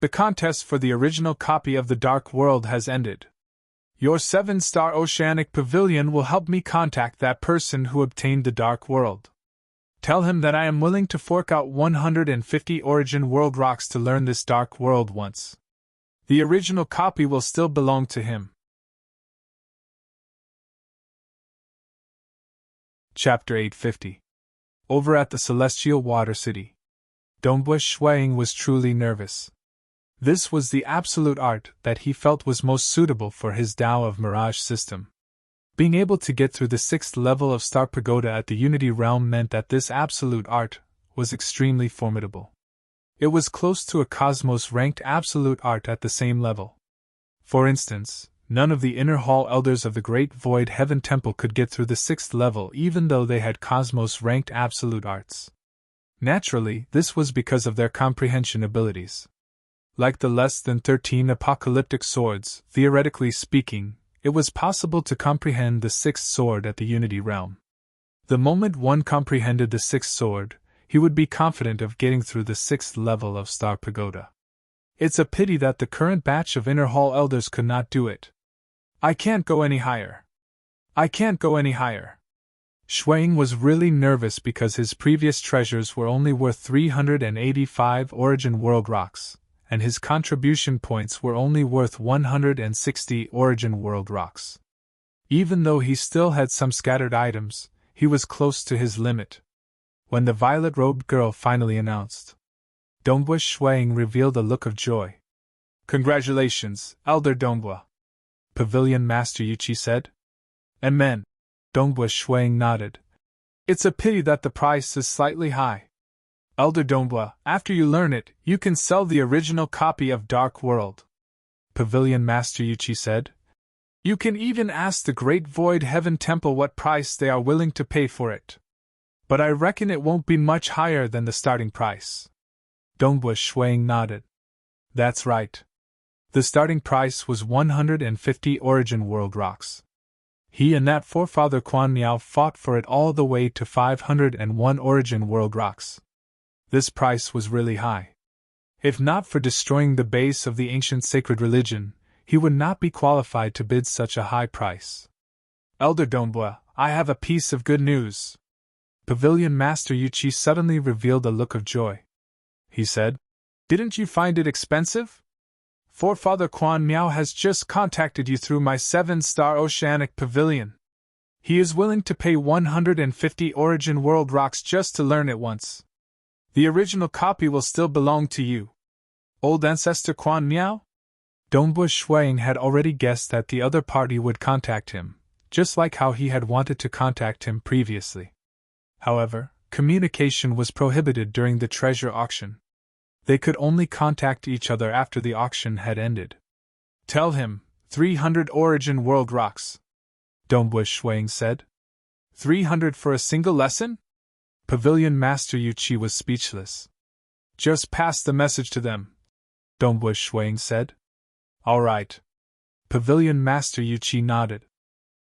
the contest for the original copy of the Dark World has ended. Your 7-star Oceanic Pavilion will help me contact that person who obtained the Dark World. Tell him that I am willing to fork out 150 Origin World rocks to learn this Dark World once. The original copy will still belong to him. Chapter 850. Over at the Celestial Water City. Dongbui Shuang was truly nervous. This was the absolute art that he felt was most suitable for his Tao of Mirage system. Being able to get through the 6th level of Star Pagoda at the Unity Realm meant that this absolute art was extremely formidable. It was close to a Cosmos-ranked absolute art at the same level. For instance, none of the Inner Hall Elders of the Great Void Heaven Temple could get through the 6th level even though they had Cosmos-ranked absolute arts. Naturally, this was because of their comprehension abilities. Like the less than 13 apocalyptic swords, theoretically speaking, it was possible to comprehend the 6th sword at the Unity Realm. The moment one comprehended the 6th sword, he would be confident of getting through the 6th level of Star Pagoda. It's a pity that the current batch of Inner Hall Elders could not do it. I can't go any higher. I can't go any higher. Shuang was really nervous because his previous treasures were only worth 385 Origin World rocks, and his contribution points were only worth 160 Origin World rocks. Even though he still had some scattered items, he was close to his limit. When the violet-robed girl finally announced, Dongbui Shuang revealed a look of joy. Congratulations, Elder Dongbui, Pavilion Master Yuchi said. Amen. Dongbui Shuang nodded. It's a pity that the price is slightly high. Elder Dongbui, after you learn it, you can sell the original copy of Dark World, Pavilion Master Yuchi said. You can even ask the Great Void Heaven Temple what price they are willing to pay for it. But I reckon it won't be much higher than the starting price. Dongbui Shuang nodded. That's right. The starting price was 150 Origin World rocks. He and that Forefather Quan Miao fought for it all the way to 501 Origin World rocks. This price was really high. If not for destroying the base of the ancient sacred religion, he would not be qualified to bid such a high price. Elder Dongbui, I have a piece of good news. Pavilion Master Yuchi suddenly revealed a look of joy. He said, Didn't you find it expensive? Forefather Quan Miao has just contacted you through my 7-star Oceanic Pavilion. He is willing to pay 150 Origin World rocks just to learn it once. The original copy will still belong to you. Old Ancestor Quan Miao? Dongbui Shuang had already guessed that the other party would contact him, just like how he had wanted to contact him previously. However, communication was prohibited during the treasure auction. They could only contact each other after the auction had ended. Tell him, 300 Origin World rocks, Dongbui Shuang said. 300 for a single lesson? Pavilion Master Yuchi was speechless. Just pass the message to them, Dongbui Shuang said. All right. Pavilion Master Yuchi nodded.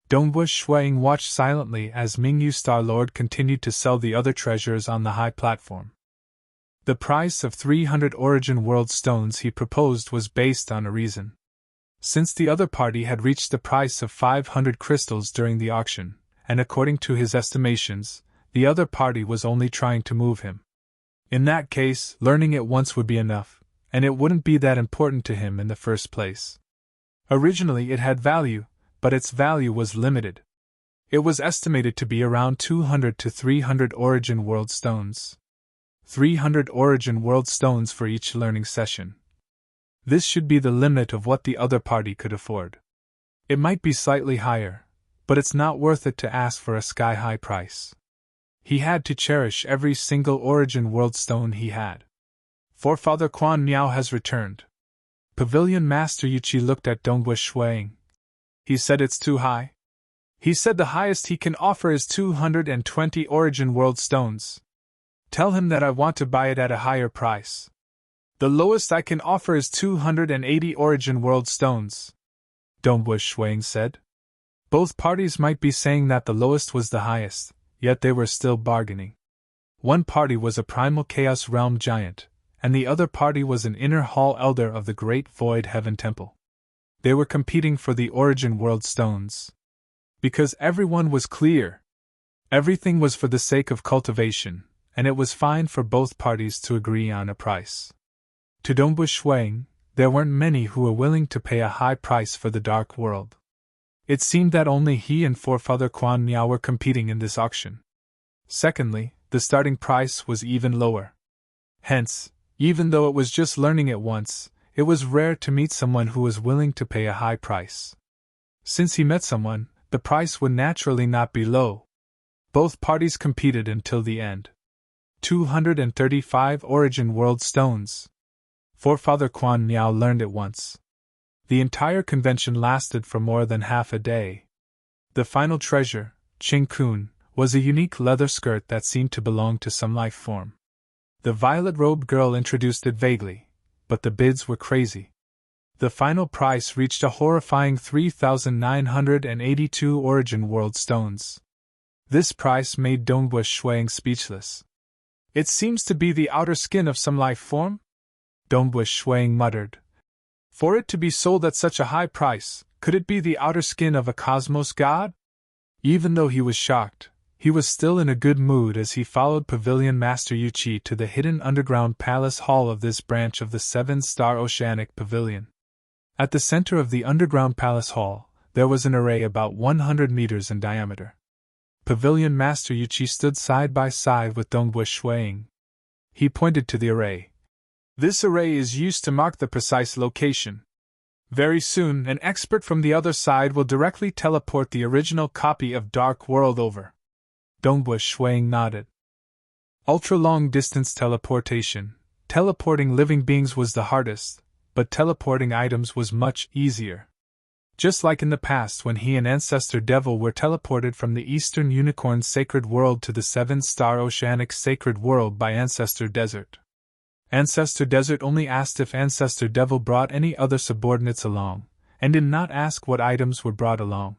Dongbui Shuang watched silently as Mingyu Star-Lord continued to sell the other treasures on the high platform. The price of 300 Origin World stones he proposed was based on a reason. Since the other party had reached the price of 500 crystals during the auction, and according to his estimations, the other party was only trying to move him. In that case, learning it once would be enough, and it wouldn't be that important to him in the first place. Originally it had value, but its value was limited. It was estimated to be around 200 to 300 Origin World stones. 300 Origin World stones for each learning session. This should be the limit of what the other party could afford. It might be slightly higher, but it's not worth it to ask for a sky-high price. He had to cherish every single origin world stone he had. Forefather Quan Miao has returned. Pavilion Master Yuchi looked at Dongwu Shuang. He said it's too high. He said the highest he can offer is 220 origin world stones. Tell him that I want to buy it at a higher price. The lowest I can offer is 280 origin world stones, Dongwu Shuang said. Both parties might be saying that the lowest was the highest, yet they were still bargaining. One party was a primal chaos realm giant, and the other party was an inner hall elder of the great void heaven temple. They were competing for the origin world stones. Because everyone was clear. Everything was for the sake of cultivation, and it was fine for both parties to agree on a price. To Dongwu Shuang, there weren't many who were willing to pay a high price for the dark world. It seemed that only he and Forefather Quan Miao were competing in this auction. Secondly, the starting price was even lower. Hence, even though it was just learning it once, it was rare to meet someone who was willing to pay a high price. Since he met someone, the price would naturally not be low. Both parties competed until the end. 235 origin world stones. Forefather Quan Miao learned it once. The entire convention lasted for more than half a day. The final treasure, Qing Kun, was a unique leather skirt that seemed to belong to some life form. The violet-robed girl introduced it vaguely, but the bids were crazy. The final price reached a horrifying 3,982 origin world stones. This price made Dongwu Shuang speechless. It seems to be the outer skin of some life form? Dongwu Shuang muttered. For it to be sold at such a high price, could it be the outer skin of a cosmos god? Even though he was shocked, he was still in a good mood as he followed Pavilion Master Yuchi to the hidden underground palace hall of this branch of the 7-star Oceanic Pavilion. At the center of the underground palace hall, there was an array about 100 meters in diameter. Pavilion Master Yuchi stood side by side with Dongwu Shuang. He pointed to the array. This array is used to mark the precise location. Very soon, an expert from the other side will directly teleport the original copy of Dark World over. Dongwu Shuang nodded. Ultra-long-distance teleportation. Teleporting living beings was the hardest, but teleporting items was much easier. Just like in the past when he and Ancestor Devil were teleported from the Eastern Unicorn Sacred World to the 7-star Oceanic Sacred World by Ancestor Desert. Ancestor Desert only asked if Ancestor Devil brought any other subordinates along, and did not ask what items were brought along.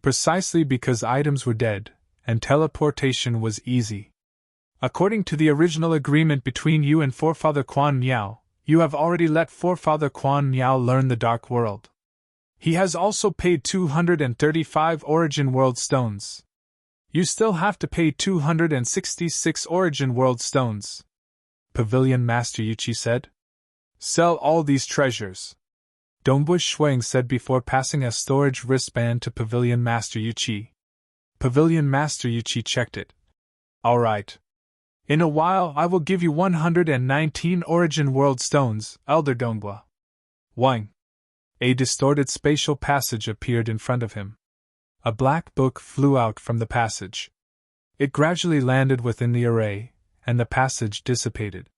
Precisely because items were dead, and teleportation was easy. According to the original agreement between you and Forefather Quan Miao, you have already let Forefather Quan Miao learn the Dark World. He has also paid 235 Origin World Stones. You still have to pay 266 Origin World Stones. Pavilion Master Yuchi said. Sell all these treasures. Dongwu Shuang said before passing a storage wristband to Pavilion Master Yuchi. Pavilion Master Yuchi checked it. All right. In a while I will give you 119 Origin World Stones, Elder Dongwu. Wang. A distorted spatial passage appeared in front of him. A black book flew out from the passage. It gradually landed within the array, and the passage dissipated.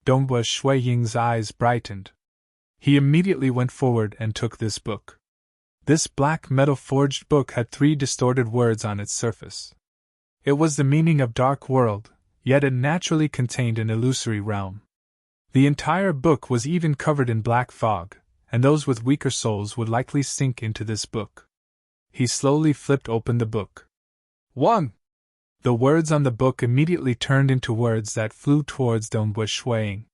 Dongwu Shuiying's eyes brightened. He immediately went forward and took this book. This black metal-forged book had 3 distorted words on its surface. It was the meaning of Dark World, yet it naturally contained an illusory realm. The entire book was even covered in black fog, and those with weaker souls would likely sink into this book. He slowly flipped open the book. Wang! The words on the book immediately turned into words that flew towards Dongwu Shuang.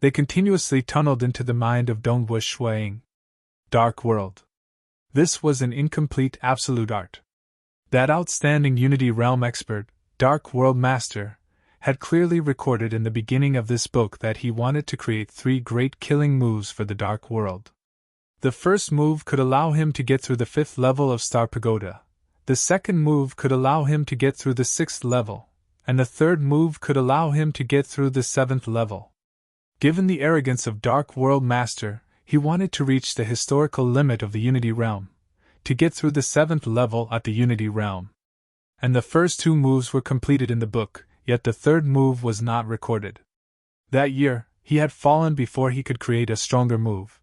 They continuously tunneled into the mind of Dongwu Shuang. Dark World. This was an incomplete absolute art. That outstanding Unity Realm expert, Dark World Master, had clearly recorded in the beginning of this book that he wanted to create 3 great killing moves for the Dark World. The first move could allow him to get through the 5th level of Star Pagoda. The second move could allow him to get through the 6th level, and the third move could allow him to get through the 7th level. Given the arrogance of Dark World Master, he wanted to reach the historical limit of the Unity Realm, to get through the 7th level at the Unity Realm. And the first 2 moves were completed in the book, yet the 3rd move was not recorded. That year, he had fallen before he could create a stronger move.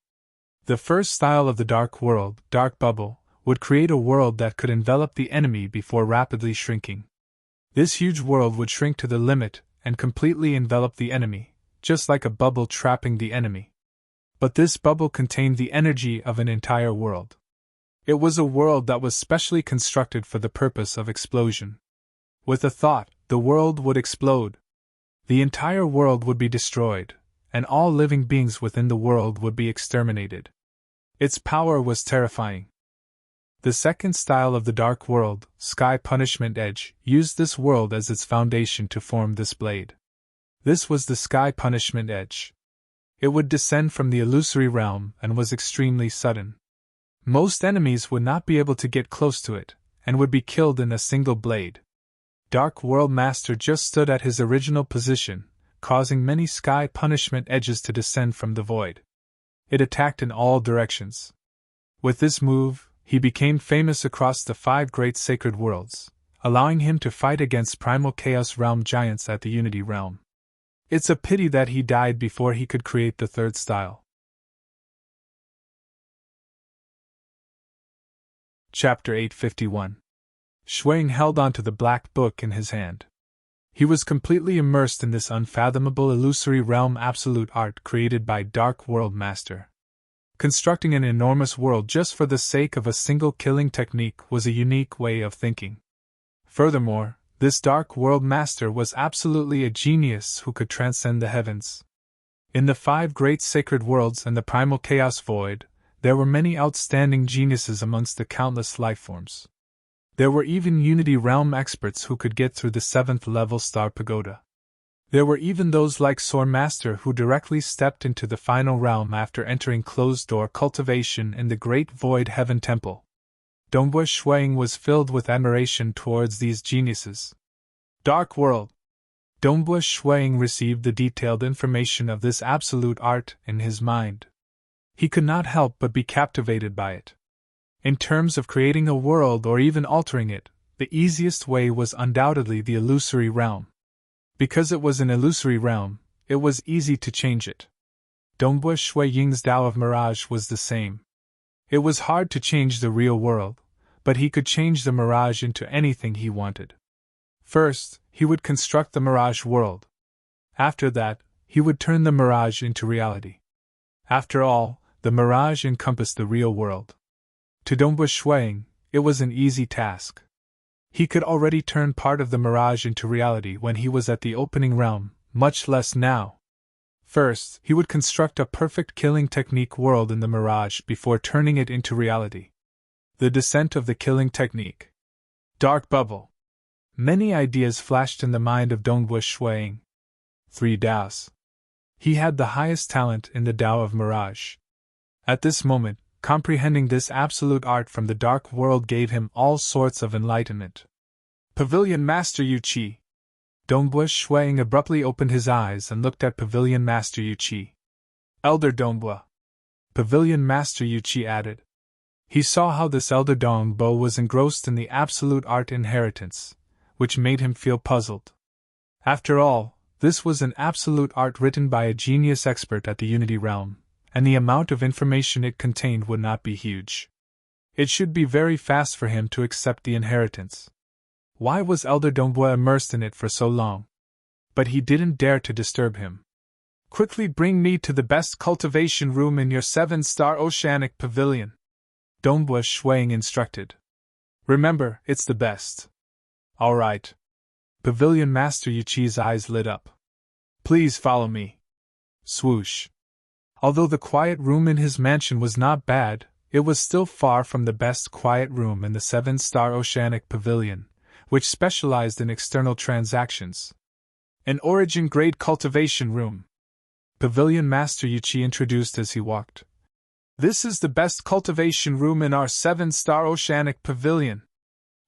The first style of the Dark World, Dark Bubble, would create a world that could envelop the enemy before rapidly shrinking. This huge world would shrink to the limit and completely envelop the enemy, just like a bubble trapping the enemy. But this bubble contained the energy of an entire world. It was a world that was specially constructed for the purpose of explosion. With a thought, the world would explode. The entire world would be destroyed, and all living beings within the world would be exterminated. Its power was terrifying. The second style of the Dark World, Sky Punishment Edge, used this world as its foundation to form this blade. This was the Sky Punishment Edge. It would descend from the illusory realm and was extremely sudden. Most enemies would not be able to get close to it, and would be killed in a single blade. Dark World Master just stood at his original position, causing many Sky Punishment Edges to descend from the void. It attacked in all directions. With this move, he became famous across the 5 great sacred worlds, allowing him to fight against primal Chaos Realm giants at the Unity Realm. It's a pity that he died before he could create the 3rd style. Chapter 851. Shuang held onto the black book in his hand. He was completely immersed in this unfathomable illusory realm absolute art created by Dark World Master. Constructing an enormous world just for the sake of a single killing technique was a unique way of thinking. Furthermore, this Dark World Master was absolutely a genius who could transcend the heavens. In the 5 great sacred worlds and the primal chaos void, there were many outstanding geniuses amongst the countless lifeforms. There were even Unity Realm experts who could get through the 7th level Star Pagoda. There were even those like Sword Master who directly stepped into the final realm after entering closed-door cultivation in the Great Void Heaven Temple. Dongbua Shuang was filled with admiration towards these geniuses. Dark World. Dongbua Shuang received the detailed information of this absolute art in his mind. He could not help but be captivated by it. In terms of creating a world or even altering it, the easiest way was undoubtedly the illusory realm. Because it was an illusory realm, it was easy to change it. Dongbua Shui Ying's Tao of Mirage was the same. It was hard to change the real world, but he could change the mirage into anything he wanted. First, he would construct the mirage world. After that, he would turn the mirage into reality. After all, the mirage encompassed the real world. To Dongbua Shuang, it was an easy task. He could already turn part of the mirage into reality when he was at the opening realm, much less now. First, he would construct a perfect killing technique world in the mirage before turning it into reality. The descent of the killing technique. Dark Bubble. Many ideas flashed in the mind of Dongbua Shuang. 3 Daos. He had the highest talent in the Tao of Mirage. At this moment, comprehending this absolute art from the dark world gave him all sorts of enlightenment. Pavilion Master Yu Qi. Dongbua Shuang abruptly opened his eyes and looked at Pavilion Master Yu Qi. Elder Dongbua. Pavilion Master Yu Qi added. He saw how this elder Dongbo was engrossed in the absolute art inheritance, which made him feel puzzled. After all, this was an absolute art written by a genius expert at the Unity Realm, and the amount of information it contained would not be huge. It should be very fast for him to accept the inheritance. Why was Elder Dongbua immersed in it for so long? But he didn't dare to disturb him. Quickly bring me to the best cultivation room in your 7-star oceanic pavilion, Dongbua Shuang instructed. Remember, it's the best. All right. Pavilion Master Yu Qi's eyes lit up. Please follow me. Swoosh. Although the quiet room in his mansion was not bad, it was still far from the best quiet room in the 7-star oceanic pavilion, which specialized in external transactions. An origin-grade cultivation room. Pavilion Master Yu Qi introduced as he walked. This is the best cultivation room in our 7-star oceanic pavilion.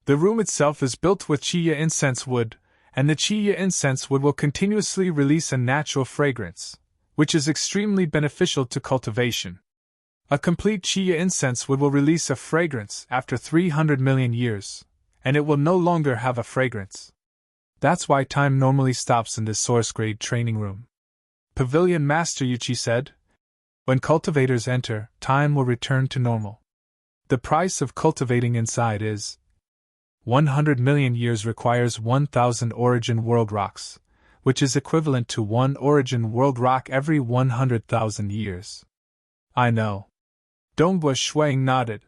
The room itself is built with Chiya incense wood, and the Chiya incense wood will continuously release a natural fragrance, which is extremely beneficial to cultivation. A complete Chia incense wood will release a fragrance after 300 million years, and it will no longer have a fragrance. That's why time normally stops in this source-grade training room. Pavilion Master Yuchi said, when cultivators enter, time will return to normal. The price of cultivating inside is 100 million years requires 1,000 origin world rocks, which is equivalent to 1 origin world rock every 100,000 years. I know. Dongbua Shuang nodded.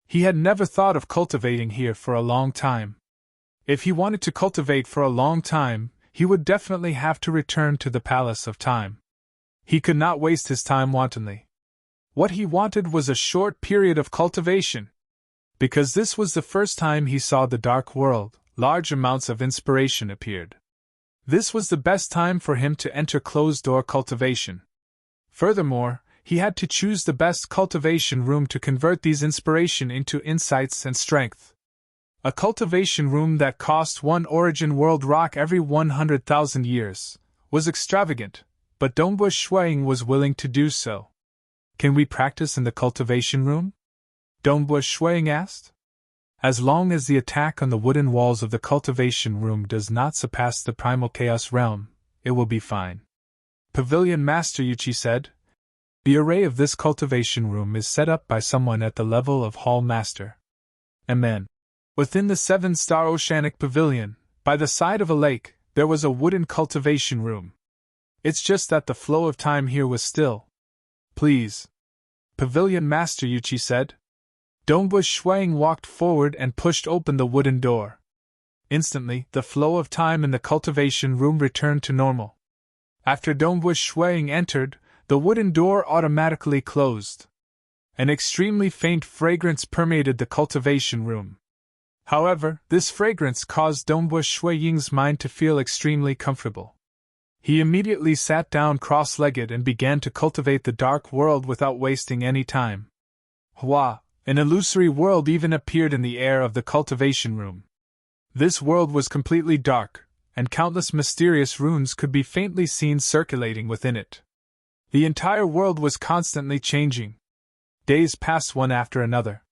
He had never thought of cultivating here for a long time. If he wanted to cultivate for a long time, he would definitely have to return to the Palace of Time. He could not waste his time wantonly. What he wanted was a short period of cultivation. Because this was the first time he saw the dark world, large amounts of inspiration appeared. This was the best time for him to enter closed-door cultivation. Furthermore, he had to choose the best cultivation room to convert these inspiration into insights and strength. A cultivation room that cost 1 origin world rock every 100,000 years was extravagant, but Dongbua Shuang was willing to do so. Can we practice in the cultivation room? Dongbua Shuang asked. As long as the attack on the wooden walls of the cultivation room does not surpass the primal chaos realm, it will be fine. Pavilion Master Yuchi said. The array of this cultivation room is set up by someone at the level of Hall Master. Amen. Within the 7-star Oceanic Pavilion, by the side of a lake, there was a wooden cultivation room. It's just that the flow of time here was still. Please. Pavilion Master Yuchi said. Dongbua Shuang walked forward and pushed open the wooden door. Instantly, the flow of time in the cultivation room returned to normal. After Dongbua Shuang entered, the wooden door automatically closed. An extremely faint fragrance permeated the cultivation room. However, this fragrance caused Dongbua Shuang's mind to feel extremely comfortable. He immediately sat down cross-legged and began to cultivate the dark world without wasting any time. Hua, an illusory world even appeared in the air of the cultivation room. This world was completely dark, and countless mysterious runes could be faintly seen circulating within it. The entire world was constantly changing. Days passed one after another.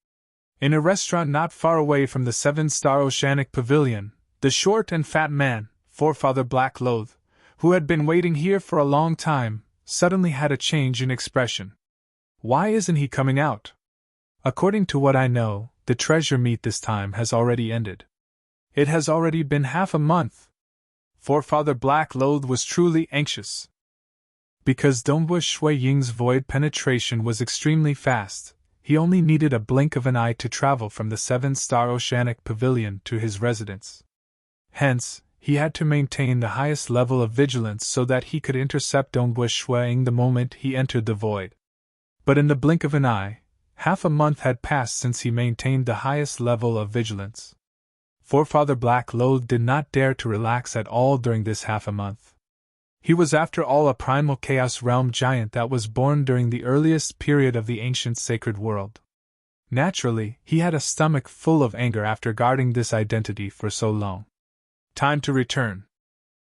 In a restaurant not far away from the 7-star Oceanic Pavilion, the short and fat man, Forefather Blackloth, who had been waiting here for a long time, suddenly had a change in expression. Why isn't he coming out? According to what I know, the treasure meet this time has already ended. It has already been half a month. Forefather Blackloth was truly anxious. Because Dongbua Shuang's void penetration was extremely fast, he only needed a blink of an eye to travel from the 7-star Oceanic Pavilion to his residence. Hence, he had to maintain the highest level of vigilance so that he could intercept Dongbua Shuang the moment he entered the void. But in the blink of an eye, half a month had passed since he maintained the highest level of vigilance. Forefather Blackloth did not dare to relax at all during this half a month. He was after all a primal chaos realm giant that was born during the earliest period of the ancient sacred world. Naturally, he had a stomach full of anger after guarding this identity for so long. Time to return.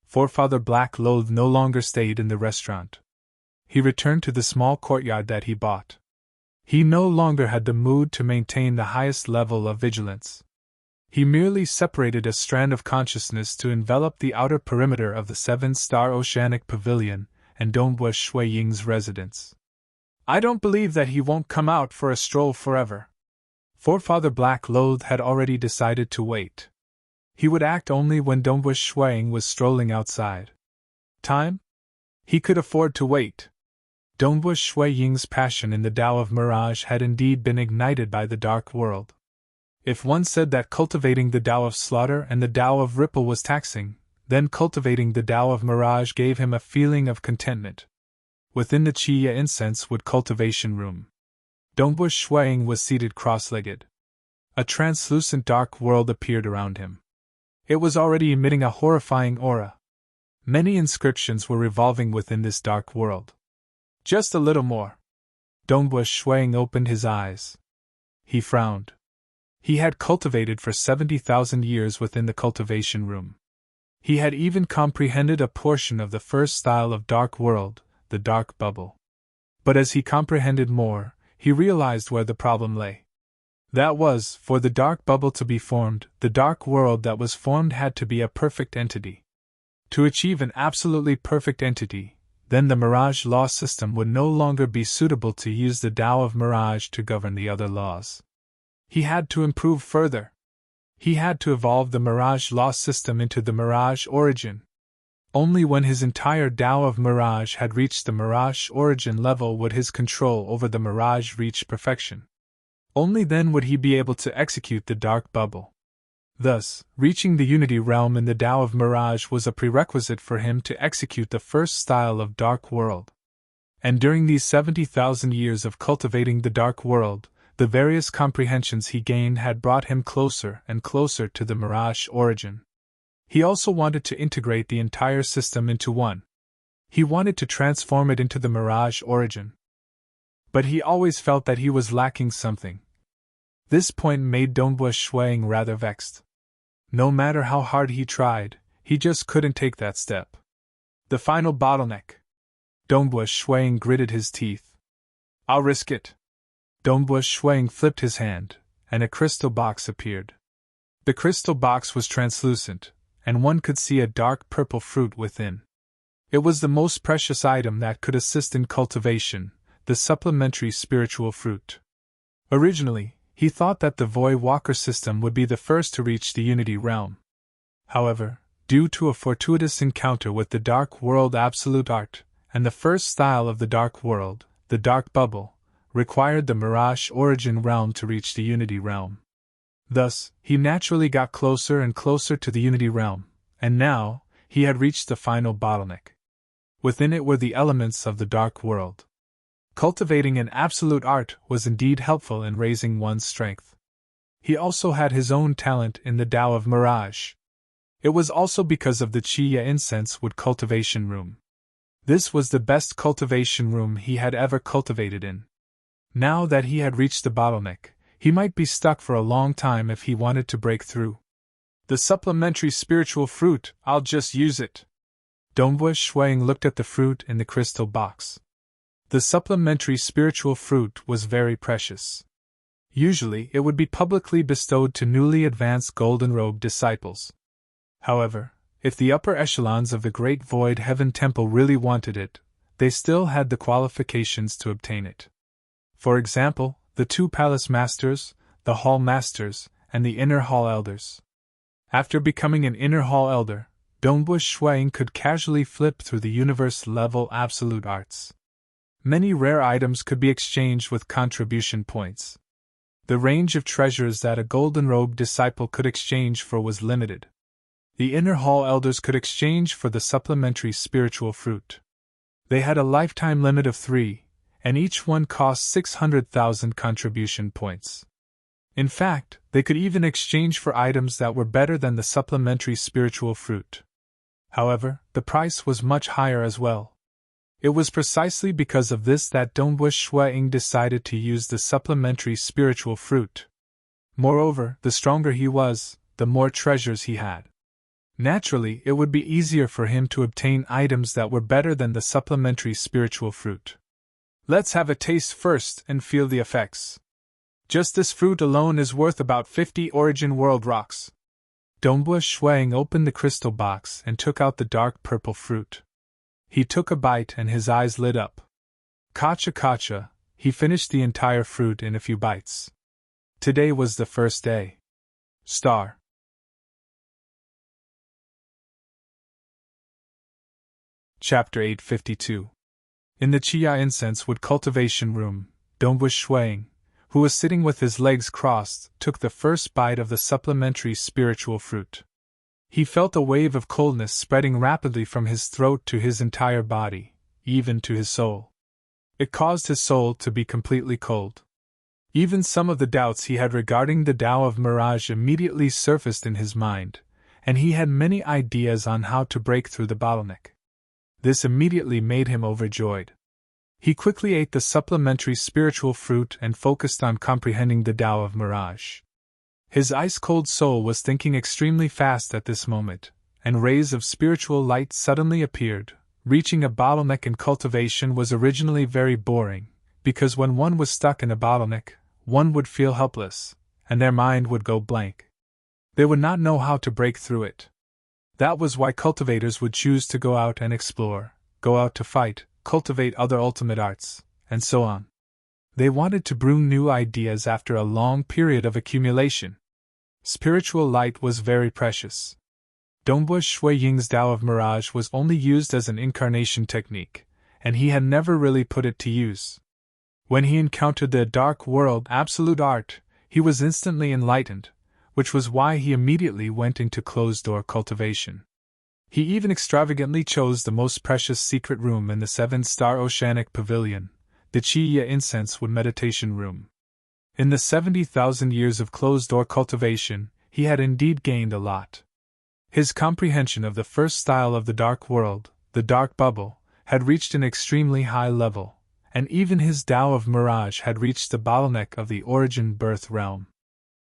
Forefather Blackloth no longer stayed in the restaurant. He returned to the small courtyard that he bought. He no longer had the mood to maintain the highest level of vigilance. He merely separated a strand of consciousness to envelop the outer perimeter of the 7-star Oceanic Pavilion and Dongbua Shuang's residence. I don't believe that he won't come out for a stroll forever. Forefather Blackloth had already decided to wait. He would act only when Dongbua Shuang was strolling outside. Time? He could afford to wait. Dongbua Shuang's passion in the Tao of Mirage had indeed been ignited by the dark world. If one said that cultivating the Tao of Slaughter and the Tao of Ripple was taxing, then cultivating the Tao of Mirage gave him a feeling of contentment. Within the Chia incense wood cultivation room, Dongbua Shuang was seated cross-legged. A translucent dark world appeared around him. It was already emitting a horrifying aura. Many inscriptions were revolving within this dark world. Just a little more. Dongbua Shuang opened his eyes. He frowned. He had cultivated for 70,000 years within the cultivation room. He had even comprehended a portion of the first style of dark world, the dark bubble. But as he comprehended more, he realized where the problem lay. That was, for the dark bubble to be formed, the dark world that was formed had to be a perfect entity. To achieve an absolutely perfect entity, then the Mirage law system would no longer be suitable to use the Tao of Mirage to govern the other laws. He had to improve further. He had to evolve the Mirage law system into the Mirage origin. Only when his entire Tao of Mirage had reached the Mirage origin level would his control over the Mirage reach perfection. Only then would he be able to execute the dark bubble. Thus, reaching the unity realm in the Tao of Mirage was a prerequisite for him to execute the first style of dark world. And during these 70,000 years of cultivating the dark world, the various comprehensions he gained had brought him closer and closer to the Mirage origin. He also wanted to integrate the entire system into one. He wanted to transform it into the Mirage origin. But he always felt that he was lacking something. This point made Dongbua Shuang rather vexed. No matter how hard he tried, he just couldn't take that step. The final bottleneck. Dongbua Shuang gritted his teeth. I'll risk it. Dongbua Shuang flipped his hand, and a crystal box appeared. The crystal box was translucent, and one could see a dark purple fruit within. It was the most precious item that could assist in cultivation, the supplementary spiritual fruit. Originally, he thought that the Void Walker system would be the first to reach the Unity realm. However, due to a fortuitous encounter with the Dark World Absolute Art, and the first style of the Dark World, the Dark Bubble, required the Mirage Origin realm to reach the Unity realm. Thus, he naturally got closer and closer to the Unity realm, and now, he had reached the final bottleneck. Within it were the elements of the Dark World. Cultivating an absolute art was indeed helpful in raising one's strength. He also had his own talent in the Tao of Mirage. It was also because of the Chiya incense wood cultivation room. This was the best cultivation room he had ever cultivated in. Now that he had reached the bottleneck, he might be stuck for a long time if he wanted to break through. The supplementary spiritual fruit, I'll just use it. Dongbua Shuang looked at the fruit in the crystal box. The supplementary spiritual fruit was very precious. Usually, it would be publicly bestowed to newly advanced Golden Robe disciples. However, if the upper echelons of the Great Void Heaven Temple really wanted it, they still had the qualifications to obtain it. For example, the 2 Palace Masters, the Hall Masters, and the Inner Hall Elders. After becoming an Inner Hall Elder, Dongbua Shuang could casually flip through the universe-level absolute arts. Many rare items could be exchanged with contribution points. The range of treasures that a Golden Robe disciple could exchange for was limited. The Inner Hall Elders could exchange for the supplementary spiritual fruit. They had a lifetime limit of 3, and each one cost 600,000 contribution points. In fact, they could even exchange for items that were better than the supplementary spiritual fruit. However, the price was much higher as well. It was precisely because of this that Dongbua Shuang decided to use the supplementary spiritual fruit. Moreover, the stronger he was, the more treasures he had. Naturally, it would be easier for him to obtain items that were better than the supplementary spiritual fruit. Let's have a taste first and feel the effects. Just this fruit alone is worth about 50 Origin World rocks. Dongbua Shuang opened the crystal box and took out the dark purple fruit. He took a bite and his eyes lit up. Kacha, he finished the entire fruit in a few bites. Today was the first day. Star. Chapter 852. In the Chiya incense wood cultivation room, Dongbua Shuang, who was sitting with his legs crossed, took the first bite of the supplementary spiritual fruit. He felt a wave of coldness spreading rapidly from his throat to his entire body, even to his soul. It caused his soul to be completely cold. Even some of the doubts he had regarding the Tao of Mirage immediately surfaced in his mind, and he had many ideas on how to break through the bottleneck. This immediately made him overjoyed. He quickly ate the supplementary spiritual fruit and focused on comprehending the Tao of Mirage. His ice-cold soul was thinking extremely fast at this moment, and rays of spiritual light suddenly appeared. Reaching a bottleneck in cultivation was originally very boring, because when one was stuck in a bottleneck, one would feel helpless, and their mind would go blank. They would not know how to break through it. That was why cultivators would choose to go out and explore, go out to fight, cultivate other ultimate arts, and so on. They wanted to brew new ideas after a long period of accumulation. Spiritual light was very precious. Dongba Shui Ying's Tao of Mirage was only used as an incarnation technique, and he had never really put it to use. When he encountered the dark world absolute art, he was instantly enlightened, which was why he immediately went into closed-door cultivation. He even extravagantly chose the most precious secret room in the 7-star Oceanic Pavilion, the Chiya Incense Wood Meditation Room. In the 70,000 years of closed-door cultivation, he had indeed gained a lot. His comprehension of the first style of the dark world, the dark bubble, had reached an extremely high level, and even his Tao of Mirage had reached the bottleneck of the origin-birth realm.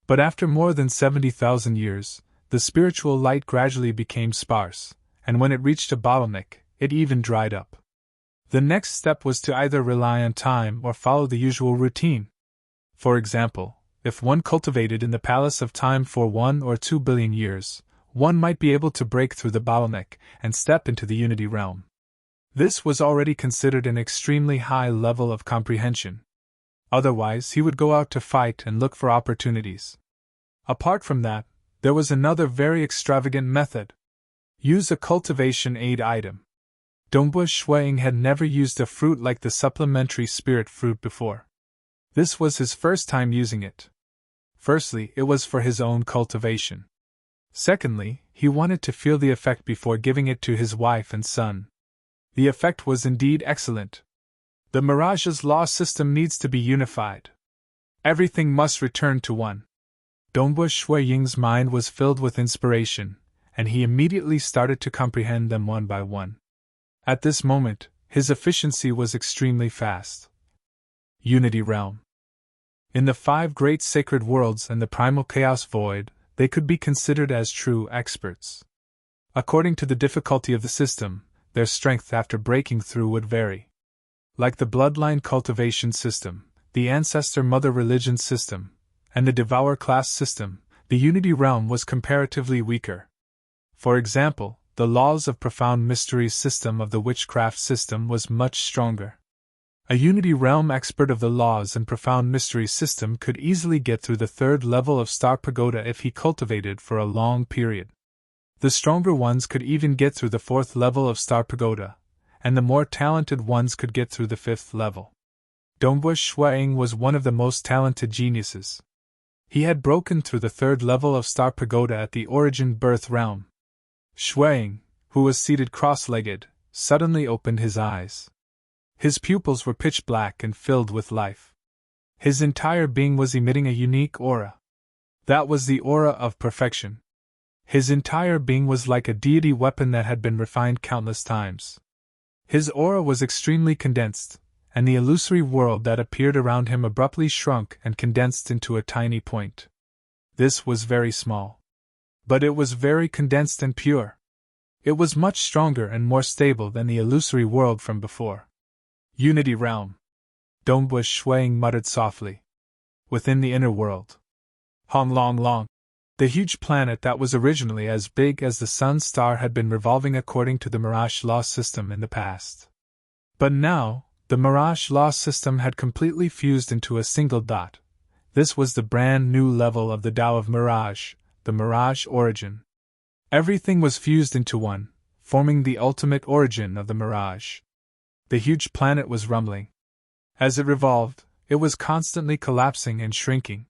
But after more than 70,000 years, the spiritual light gradually became sparse, and when it reached a bottleneck, it even dried up. The next step was to either rely on time or follow the usual routine. For example, if one cultivated in the Palace of Time for 1 or 2 billion years, one might be able to break through the bottleneck and step into the unity realm. This was already considered an extremely high level of comprehension. Otherwise, he would go out to fight and look for opportunities. Apart from that, there was another very extravagant method. Use a cultivation aid item. Dongba Shuiying had never used a fruit like the supplementary spirit fruit before. This was his first time using it. Firstly, it was for his own cultivation. Secondly, he wanted to feel the effect before giving it to his wife and son. The effect was indeed excellent. The Mirage's law system needs to be unified. Everything must return to one. Dongba Shuiying's mind was filled with inspiration, and he immediately started to comprehend them one by one. At this moment, his efficiency was extremely fast. Unity Realm. In the 5 great sacred worlds and the primal chaos void, they could be considered as true experts. According to the difficulty of the system, their strength after breaking through would vary. Like the bloodline cultivation system, the ancestor mother religion system, and the devourer class system, the unity realm was comparatively weaker. For example, the laws of profound mysteries system of the witchcraft system was much stronger. A unity realm expert of the laws and profound mysteries system could easily get through the 3rd level of Star Pagoda if he cultivated for a long period. The stronger ones could even get through the 4th level of Star Pagoda, and the more talented ones could get through the 5th level. Dongba Shuiying was one of the most talented geniuses. He had broken through the 3rd level of Star Pagoda at the origin-birth realm. Shuiying, who was seated cross-legged, suddenly opened his eyes. His pupils were pitch black and filled with life. His entire being was emitting a unique aura. That was the aura of perfection. His entire being was like a deity weapon that had been refined countless times. His aura was extremely condensed, and the illusory world that appeared around him abruptly shrunk and condensed into a tiny point. This was very small. But it was very condensed and pure. It was much stronger and more stable than the illusory world from before. Unity Realm. Dongba Shuiying muttered softly. Within the inner world. Hong Long Long. The huge planet that was originally as big as the sun star had been revolving according to the Mirage law system in the past. But now, the Mirage law system had completely fused into a single dot. This was the brand new level of the Tao of Mirage, the Mirage origin. Everything was fused into one, forming the ultimate origin of the Mirage. The huge planet was rumbling. As it revolved, it was constantly collapsing and shrinking.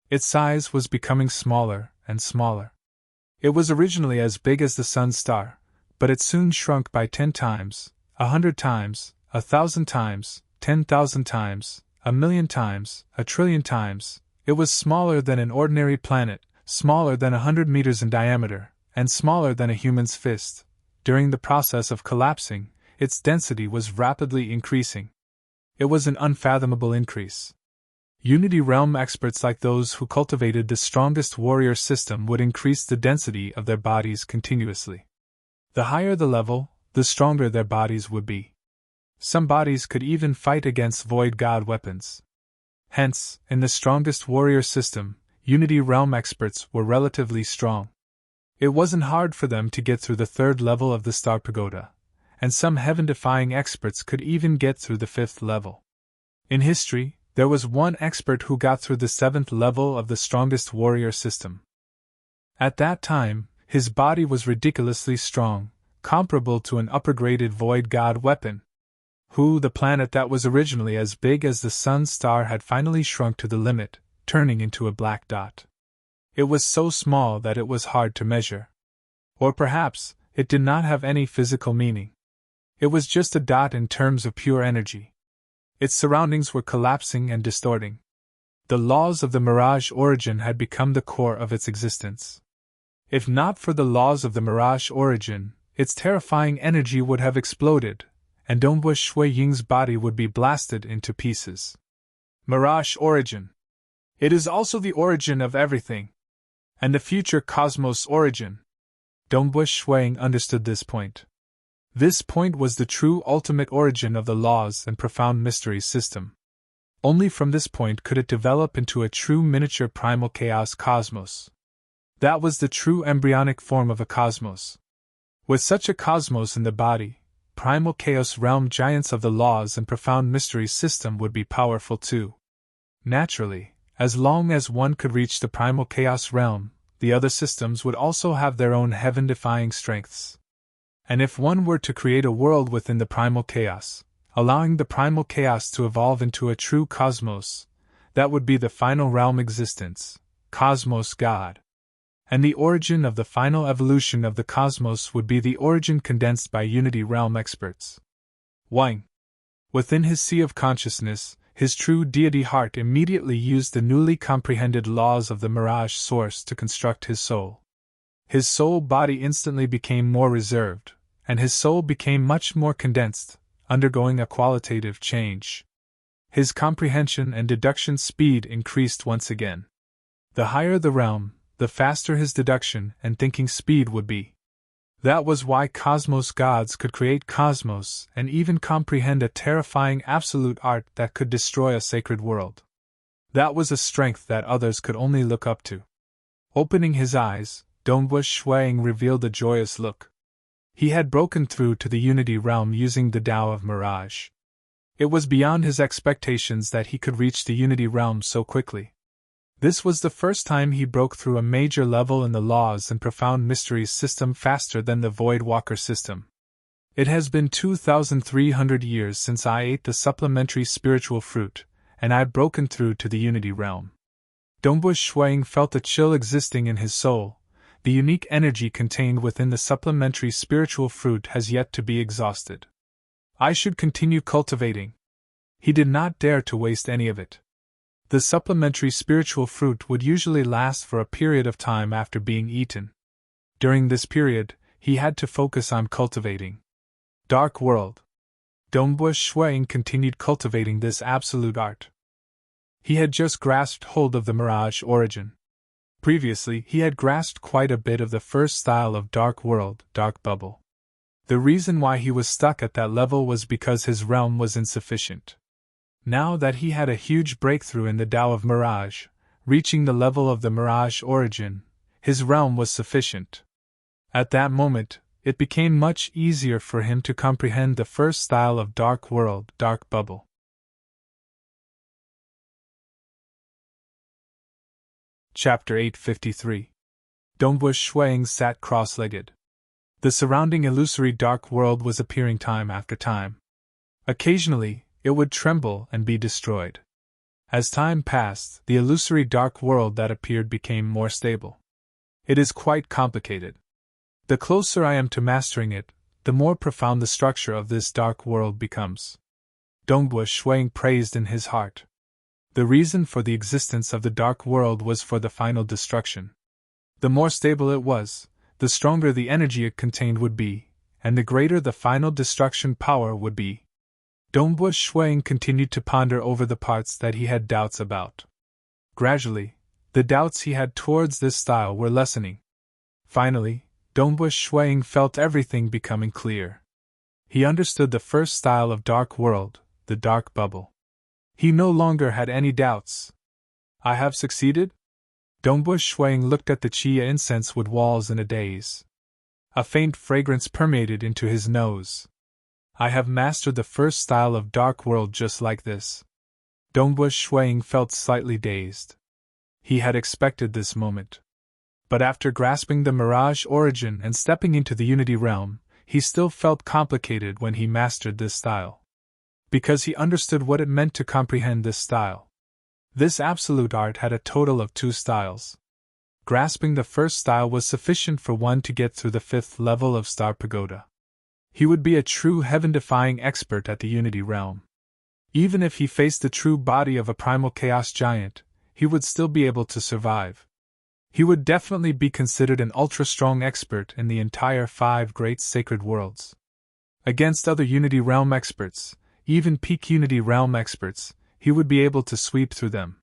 Its size was becoming smaller and smaller. It was originally as big as the sun star, but it soon shrunk by 10 times, 100 times, 1,000 times, 10,000 times, 1,000,000 times, 1,000,000,000,000 times. It was smaller than an ordinary planet, smaller than 100 meters in diameter, and smaller than a human's fist. During the process of collapsing, its density was rapidly increasing. It was an unfathomable increase. Unity Realm experts like those who cultivated the strongest warrior system would increase the density of their bodies continuously. The higher the level, the stronger their bodies would be. Some bodies could even fight against void god weapons. Hence, in the strongest warrior system, Unity Realm experts were relatively strong. It wasn't hard for them to get through the third level of the Star Pagoda, and some heaven-defying experts could even get through the fifth level. In history, there was one expert who got through the seventh level of the strongest warrior system. At that time, his body was ridiculously strong, comparable to an upper-graded void god weapon. The planet that was originally as big as the sun's star had finally shrunk to the limit, turning into a black dot. It was so small that it was hard to measure. Or perhaps, it did not have any physical meaning. It was just a dot in terms of pure energy. Its surroundings were collapsing and distorting. The laws of the mirage origin had become the core of its existence. If not for the laws of the mirage origin, its terrifying energy would have exploded, and Dongwu Shui Ying's body would be blasted into pieces. Mirage origin. It is also the origin of everything. And the future cosmos origin. Dongwu Shuiying understood this point. This point was the true ultimate origin of the laws and profound mysteries system. Only from this point could it develop into a true miniature primal chaos cosmos. That was the true embryonic form of a cosmos. With such a cosmos in the body, primal chaos realm giants of the laws and profound mysteries system would be powerful too. Naturally, as long as one could reach the primal chaos realm, the other systems would also have their own heaven-defying strengths. And if one were to create a world within the primal chaos, allowing the primal chaos to evolve into a true cosmos, that would be the final realm existence, Cosmos God. And the origin of the final evolution of the cosmos would be the origin condensed by Unity Realm experts. Ying. Within his sea of consciousness, his true deity heart immediately used the newly comprehended laws of the mirage source to construct his soul. His soul body instantly became more reserved, and his soul became much more condensed, undergoing a qualitative change. His comprehension and deduction speed increased once again. The higher the realm, the faster his deduction and thinking speed would be. That was why cosmos gods could create cosmos and even comprehend a terrifying absolute art that could destroy a sacred world. That was a strength that others could only look up to. Opening his eyes, Dongwu Shuiying revealed a joyous look. He had broken through to the Unity Realm using the Tao of Mirage. It was beyond his expectations that he could reach the Unity Realm so quickly. This was the first time he broke through a major level in the laws and profound mysteries system faster than the Void Walker system. It has been 2,300 years since I ate the supplementary spiritual fruit, and I've broken through to the Unity Realm. Dongwu Shuiying felt a chill existing in his soul. The unique energy contained within the supplementary spiritual fruit has yet to be exhausted. I should continue cultivating. He did not dare to waste any of it. The supplementary spiritual fruit would usually last for a period of time after being eaten. During this period, he had to focus on cultivating. Dark World. Dongwu Shuiying continued cultivating this absolute art. He had just grasped hold of the mirage origin. Previously, he had grasped quite a bit of the first style of Dark World, Dark Bubble. The reason why he was stuck at that level was because his realm was insufficient. Now that he had a huge breakthrough in the Tao of Mirage, reaching the level of the Mirage origin, his realm was sufficient. At that moment, it became much easier for him to comprehend the first style of Dark World, Dark Bubble. Chapter 853. Dongwu Shuiying sat cross-legged. The surrounding illusory dark world was appearing time after time. Occasionally, it would tremble and be destroyed. As time passed, the illusory dark world that appeared became more stable. It is quite complicated. The closer I am to mastering it, the more profound the structure of this dark world becomes. Dongwu Shuiying praised in his heart. The reason for the existence of the dark world was for the final destruction. The more stable it was, the stronger the energy it contained would be, and the greater the final destruction power would be. Dongwu Shuiying continued to ponder over the parts that he had doubts about. Gradually, the doubts he had towards this style were lessening. Finally, Dongwu Shuiying felt everything becoming clear. He understood the first style of dark world, the dark bubble. He no longer had any doubts. I have succeeded? Dongbu Shuang looked at the chia incense wood walls in a daze. A faint fragrance permeated into his nose. I have mastered the first style of dark world just like this. Dongbu Shuang felt slightly dazed. He had expected this moment. But after grasping the mirage origin and stepping into the unity realm, he still felt complicated when he mastered this style. Because he understood what it meant to comprehend this style. This absolute art had a total of 2 styles. Grasping the first style was sufficient for one to get through the 5th level of Star Pagoda. He would be a true heaven-defying expert at the unity realm. Even if he faced the true body of a primal chaos giant, he would still be able to survive. He would definitely be considered an ultra-strong expert in the entire 5 great sacred worlds. Against other Unity Realm experts, even peak Unity Realm experts, he would be able to sweep through them.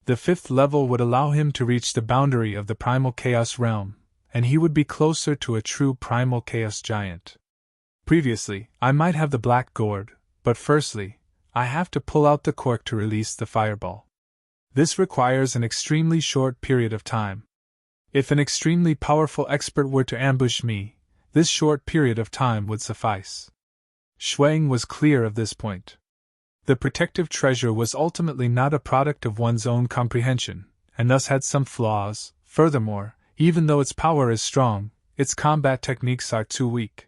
The 5th level would allow him to reach the boundary of the Primal Chaos Realm, and he would be closer to a true Primal Chaos Giant. Previously, I might have the Black Gourd, but firstly, I have to pull out the cork to release the fireball. This requires an extremely short period of time. If an extremely powerful expert were to ambush me, this short period of time would suffice. Shuang was clear of this point. The protective treasure was ultimately not a product of one's own comprehension, and thus had some flaws. Furthermore, even though its power is strong, its combat techniques are too weak.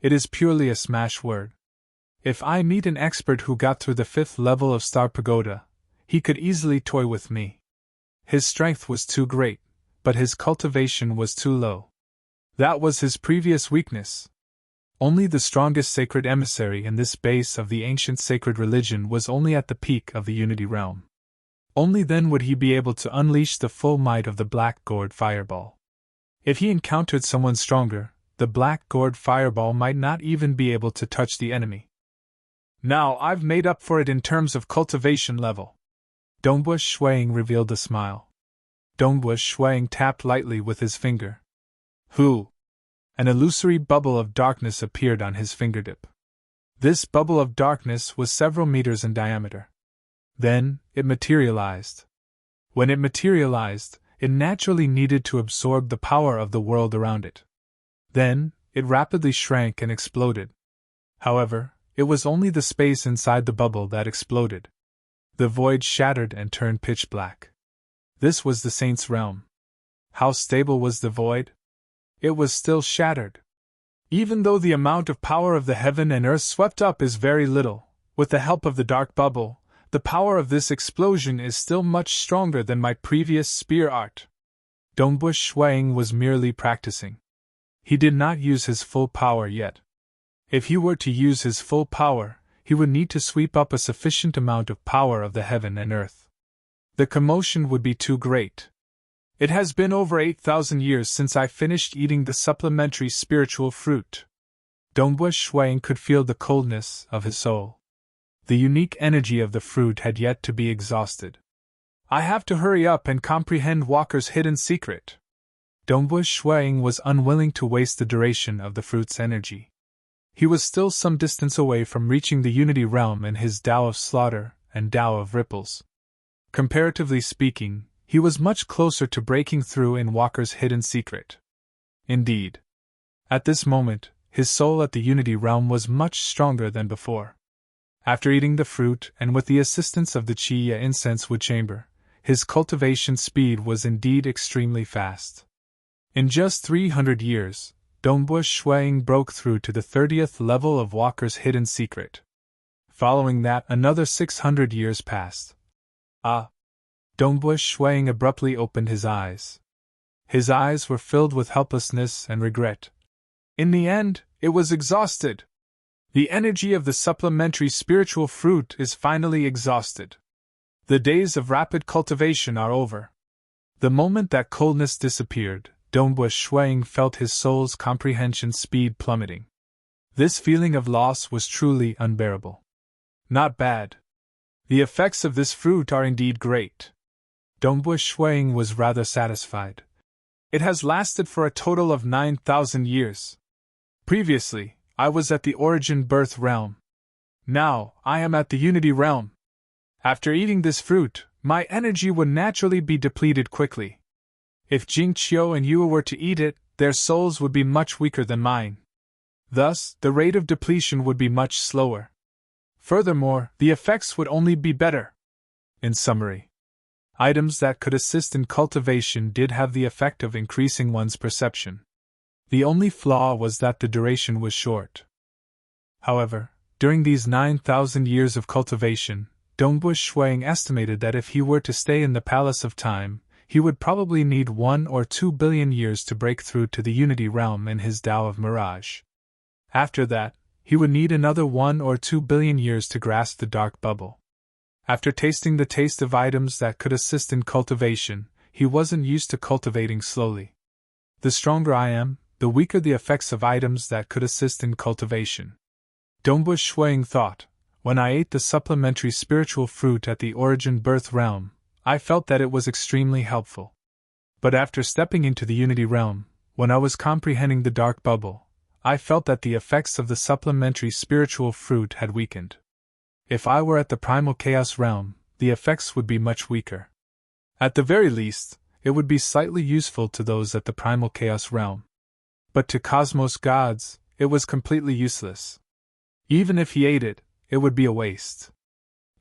It is purely a smash word. If I meet an expert who got through the 5th level of Star Pagoda, he could easily toy with me. His strength was too great, but his cultivation was too low. That was his previous weakness. Only the strongest sacred emissary in this base of the ancient sacred religion was only at the peak of the Unity Realm. Only then would he be able to unleash the full might of the Black Gourd Fireball. If he encountered someone stronger, the Black Gourd Fireball might not even be able to touch the enemy. Now I've made up for it in terms of cultivation level. Dongbu Shuang revealed a smile. Dongbu Shuang tapped lightly with his finger. Who? An illusory bubble of darkness appeared on his fingertip. This bubble of darkness was several meters in diameter. Then, it materialized. When it materialized, it naturally needed to absorb the power of the world around it. Then, it rapidly shrank and exploded. However, it was only the space inside the bubble that exploded. The void shattered and turned pitch black. This was the saint's realm. How stable was the void? It was still shattered. Even though the amount of power of the heaven and earth swept up is very little, with the help of the dark bubble, the power of this explosion is still much stronger than my previous spear art. Dongbu Shuang was merely practicing. He did not use his full power yet. If he were to use his full power, he would need to sweep up a sufficient amount of power of the heaven and earth. The commotion would be too great. It has been over 8,000 years since I finished eating the supplementary spiritual fruit. Dongbu Shuang could feel the coldness of his soul. The unique energy of the fruit had yet to be exhausted. I have to hurry up and comprehend Walker's hidden secret. Dongbu Shuang was unwilling to waste the duration of the fruit's energy. He was still some distance away from reaching the Unity Realm in his Tao of Slaughter and Tao of Ripples. Comparatively speaking, he was much closer to breaking through in Walker's hidden secret. Indeed, at this moment, his soul at the Unity Realm was much stronger than before. After eating the fruit and with the assistance of the Chiya incense wood chamber, his cultivation speed was indeed extremely fast. In just 300 years, Dongbu Shuang broke through to the 30th level of Walker's hidden secret. Following that, another 600 years passed. Dongbu Shuang abruptly opened his eyes. His eyes were filled with helplessness and regret. In the end, it was exhausted. The energy of the supplementary spiritual fruit is finally exhausted. The days of rapid cultivation are over. The moment that coldness disappeared, Dongbu Shuang felt his soul's comprehension speed plummeting. This feeling of loss was truly unbearable. Not bad. The effects of this fruit are indeed great. Dongbu Shuang was rather satisfied. It has lasted for a total of 9,000 years. Previously, I was at the origin birth realm. Now, I am at the unity realm. After eating this fruit, my energy would naturally be depleted quickly. If Jing Qiu and Yue were to eat it, their souls would be much weaker than mine. Thus, the rate of depletion would be much slower. Furthermore, the effects would only be better. In summary, items that could assist in cultivation did have the effect of increasing one's perception. The only flaw was that the duration was short. However, during these 9,000 years of cultivation, Dongbus Shuang estimated that if he were to stay in the Palace of Time, he would probably need 1 or 2 billion years to break through to the Unity Realm in his Tao of Mirage. After that, he would need another 1 or 2 billion years to grasp the Dark Bubble. After tasting the taste of items that could assist in cultivation, he wasn't used to cultivating slowly. The stronger I am, the weaker the effects of items that could assist in cultivation. Dongbus Shuang thought, when I ate the supplementary spiritual fruit at the origin birth realm, I felt that it was extremely helpful. But after stepping into the Unity realm, when I was comprehending the Dark Bubble, I felt that the effects of the supplementary spiritual fruit had weakened. If I were at the Primal Chaos realm, the effects would be much weaker. At the very least, it would be slightly useful to those at the Primal Chaos realm. But to Cosmos gods, it was completely useless. Even if he ate it, it would be a waste.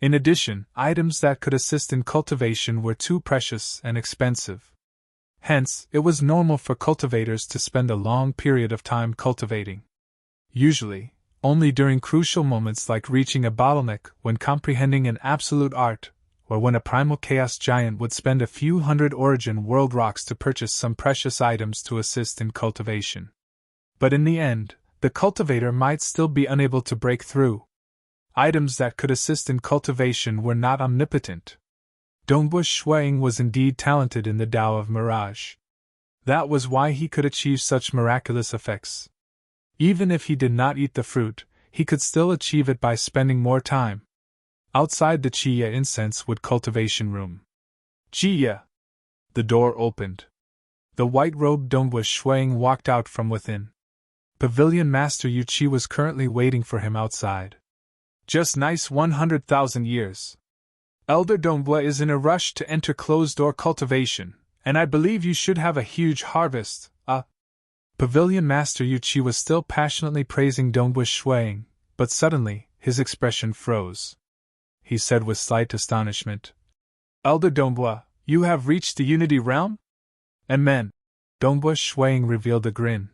In addition, items that could assist in cultivation were too precious and expensive. Hence, it was normal for cultivators to spend a long period of time cultivating. Usually, only during crucial moments like reaching a bottleneck when comprehending an absolute art, or when a primal chaos giant would spend a few hundred origin world rocks to purchase some precious items to assist in cultivation. But in the end, the cultivator might still be unable to break through. Items that could assist in cultivation were not omnipotent. Dongbus Shuang was indeed talented in the Tao of Mirage. That was why he could achieve such miraculous effects. Even if he did not eat the fruit, he could still achieve it by spending more time. Outside the Chiya incense wood cultivation room. Chiya! The door opened. The white-robed Dongbus Shuang walked out from within. Pavilion Master Yu Qi was currently waiting for him outside. Just nice 100,000 years. Elder Dongbua is in a rush to enter closed-door cultivation, and I believe you should have a huge harvest, Pavilion Master Yu Qi was still passionately praising Dongbus Shuang, but suddenly, his expression froze. He said with slight astonishment, Elder Dongbua, you have reached the Unity Realm? Amen. Dongbus Shuang revealed a grin.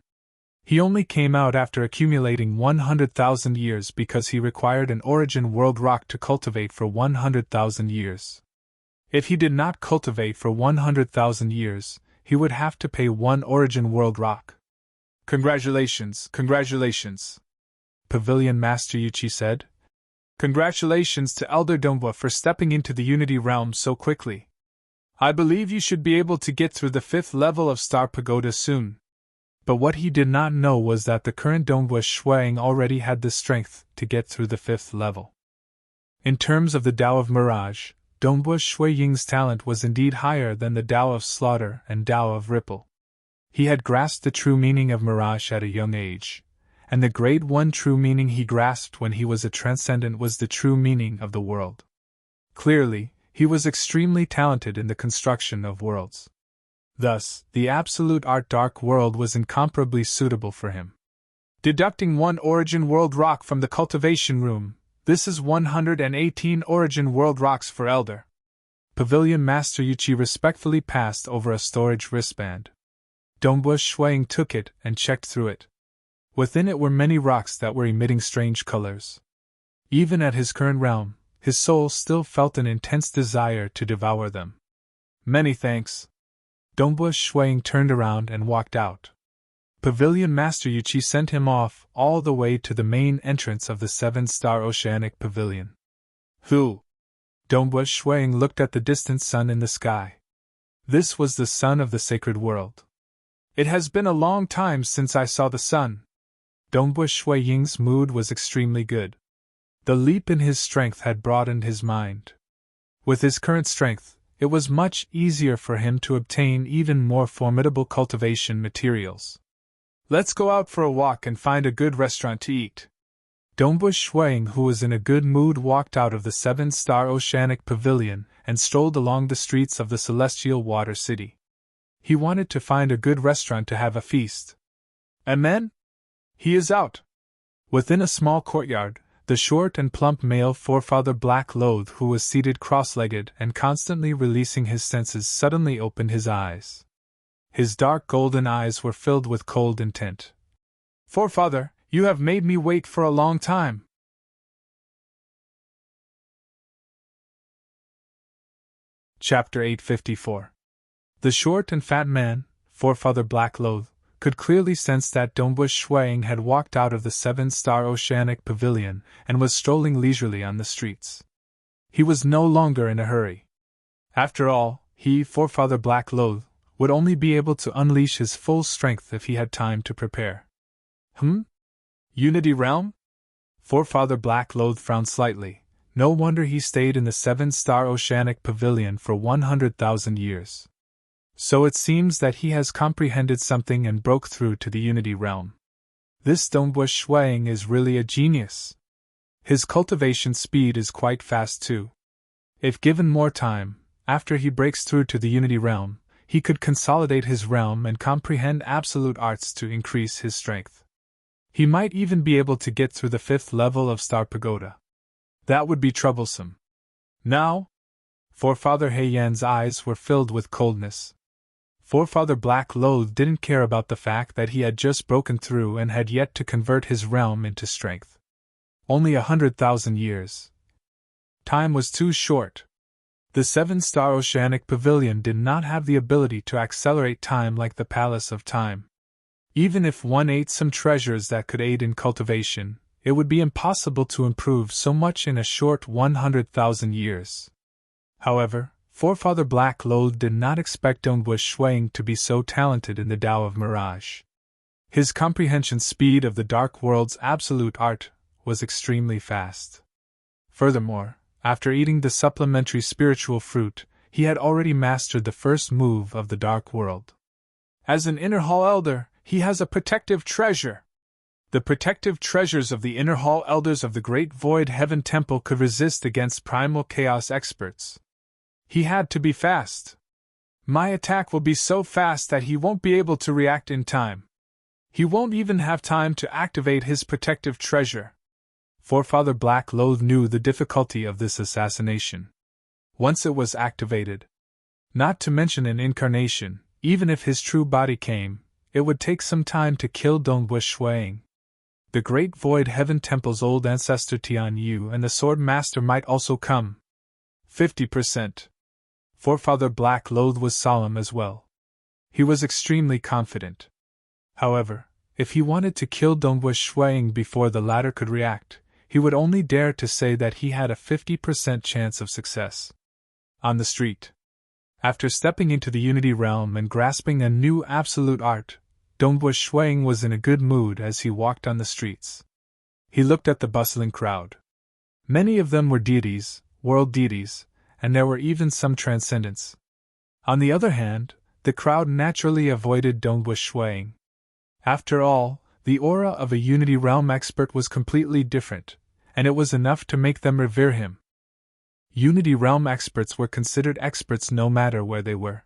He only came out after accumulating 100,000 years because he required an origin world rock to cultivate for 100,000 years. If he did not cultivate for 100,000 years, he would have to pay 1 origin world rock. Congratulations, congratulations, Pavilion Master Yu Qi said. Congratulations to Elder Dongbua for stepping into the Unity Realm so quickly. I believe you should be able to get through the 5th level of Star Pagoda soon. But what he did not know was that the current Dongbus Shuang already had the strength to get through the 5th level. In terms of the Tao of Mirage, Dongbus Shuiying's talent was indeed higher than the Tao of Slaughter and Tao of Ripple. He had grasped the true meaning of Mirage at a young age, and the Grade 1 true meaning he grasped when he was a transcendent was the true meaning of the world. Clearly, he was extremely talented in the construction of worlds. Thus, the Absolute Art Dark World was incomparably suitable for him. Deducting 1 Origin World Rock from the cultivation room, this is 118 Origin World Rocks for Elder. Pavilion Master Yu Qi respectfully passed over a storage wristband. Dongbus Shuang took it and checked through it. Within it were many rocks that were emitting strange colors. Even at his current realm, his soul still felt an intense desire to devour them. Many thanks. Dongbus Shuang turned around and walked out. Pavilion Master Yu Qi sent him off all the way to the main entrance of the 7-star Oceanic Pavilion. Who? Dongbus Shuang looked at the distant sun in the sky. This was the sun of the sacred world. It has been a long time since I saw the sun. Dongbus Shuiying's mood was extremely good. The leap in his strength had broadened his mind. With his current strength, it was much easier for him to obtain even more formidable cultivation materials. Let's go out for a walk and find a good restaurant to eat. Dombush Shuang, who was in a good mood, walked out of the 7-star Oceanic Pavilion and strolled along the streets of the celestial water city. He wanted to find a good restaurant to have a feast. Amen? He is out. Within a small courtyard, the short and plump male forefather Black Loth, who was seated cross-legged and constantly releasing his senses, suddenly opened his eyes. His dark golden eyes were filled with cold intent. Forefather, you have made me wait for a long time. Chapter 854. The short and fat man, forefather Black Loth, could clearly sense that Dombush Shuang had walked out of the 7-star Oceanic Pavilion and was strolling leisurely on the streets. He was no longer in a hurry. After all, he, forefather Black Loth, would only be able to unleash his full strength if he had time to prepare. Unity Realm? Forefather Black Loth frowned slightly. No wonder he stayed in the 7-star Oceanic Pavilion for 100,000 years. So it seems that he has comprehended something and broke through to the Unity Realm. This Dombush Shuang is really a genius. His cultivation speed is quite fast too. If given more time, after he breaks through to the Unity Realm, he could consolidate his realm and comprehend absolute arts to increase his strength. He might even be able to get through the 5th level of Star Pagoda. That would be troublesome. Now? Forefather Heiyan's eyes were filled with coldness. Forefather Black Loth didn't care about the fact that he had just broken through and had yet to convert his realm into strength. Only 100,000 years. Time was too short. The 7-star Oceanic Pavilion did not have the ability to accelerate time like the Palace of Time. Even if one ate some treasures that could aid in cultivation, it would be impossible to improve so much in a short 100,000 years. However, forefather Black Loth did not expect Dombush Shuang to be so talented in the Tao of Mirage. His comprehension speed of the Dark World's absolute art was extremely fast. Furthermore, after eating the supplementary spiritual fruit, he had already mastered the first move of the Dark World. As an Inner Hall Elder, he has a protective treasure. The protective treasures of the Inner Hall Elders of the Great Void Heaven Temple could resist against Primal Chaos experts. He had to be fast. My attack will be so fast that he won't be able to react in time. He won't even have time to activate his protective treasure. Forefather Black Loth knew the difficulty of this assassination. Once it was activated, not to mention an incarnation, even if his true body came, it would take some time to kill Dombush Shuang. The Great Void Heaven Temple's old ancestor Tian Yu and the Sword Master might also come. 50%. Forefather Black Loth was solemn as well. He was extremely confident. However, if he wanted to kill Dombush Shuang before the latter could react, he would only dare to say that he had a 50% chance of success. On the street. After stepping into the Unity Realm and grasping a new absolute art, Dombush Shuang was in a good mood as he walked on the streets. He looked at the bustling crowd. Many of them were deities, world deities, and there were even some transcendents. On the other hand, the crowd naturally avoided Dombush Shuang. After all, the aura of a Unity Realm expert was completely different, and it was enough to make them revere him. Unity Realm experts were considered experts no matter where they were.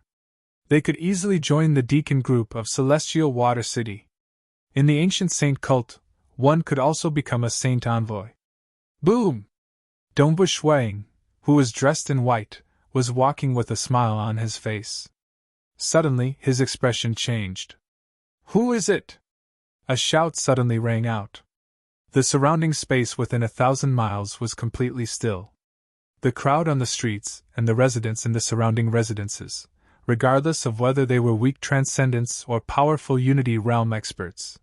They could easily join the deacon group of Celestial Water City. In the ancient saint cult, one could also become a saint envoy. Boom! Dombush Shuang, who was dressed in white, was walking with a smile on his face. Suddenly, his expression changed. Who is it? A shout suddenly rang out. The surrounding space within 1,000 miles was completely still. The crowd on the streets and the residents in the surrounding residences, regardless of whether they were weak transcendents or powerful Unity Realm experts.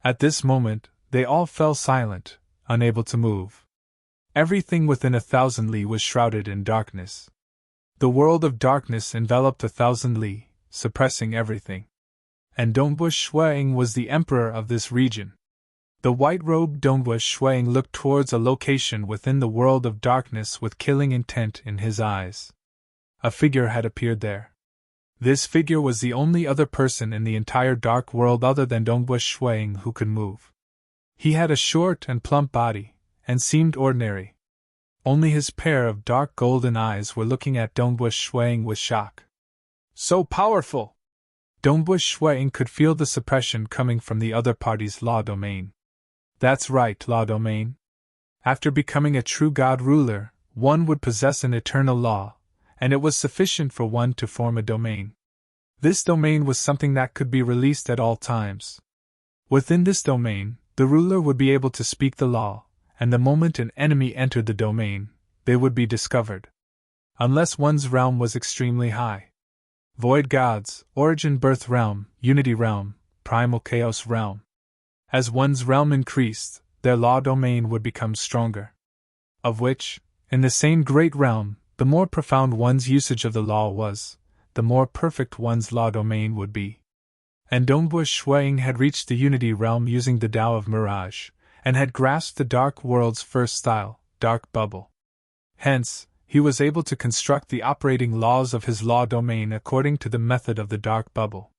At this moment, they all fell silent, unable to move. Everything within 1,000 li was shrouded in darkness. The world of darkness enveloped 1,000 li, suppressing everything. And Dombush Shuang was the emperor of this region. The white-robed Dombush Shuang looked towards a location within the world of darkness with killing intent in his eyes. A figure had appeared there. This figure was the only other person in the entire dark world other than Dongbu Shuang who could move. He had a short and plump body, and seemed ordinary. Only his pair of dark golden eyes were looking at Dongbu Shuang with shock. So powerful! Dongbu Shuang could feel the suppression coming from the other party's law domain. That's right, law domain. After becoming a true god ruler, one would possess an eternal law, and it was sufficient for one to form a domain. This domain was something that could be released at all times. Within this domain, the ruler would be able to speak the law, and the moment an enemy entered the domain, they would be discovered. Unless one's realm was extremely high. Void gods, origin birth realm, unity realm, primal chaos realm. As one's realm increased, their law domain would become stronger. Of which, in the same great realm, the more profound one's usage of the law was, the more perfect one's law domain would be. And Dongbu Shuang had reached the unity realm using the Tao of Mirage, and had grasped the dark world's first style, dark bubble. Hence, he was able to construct the operating laws of his law domain according to the method of the dark bubble.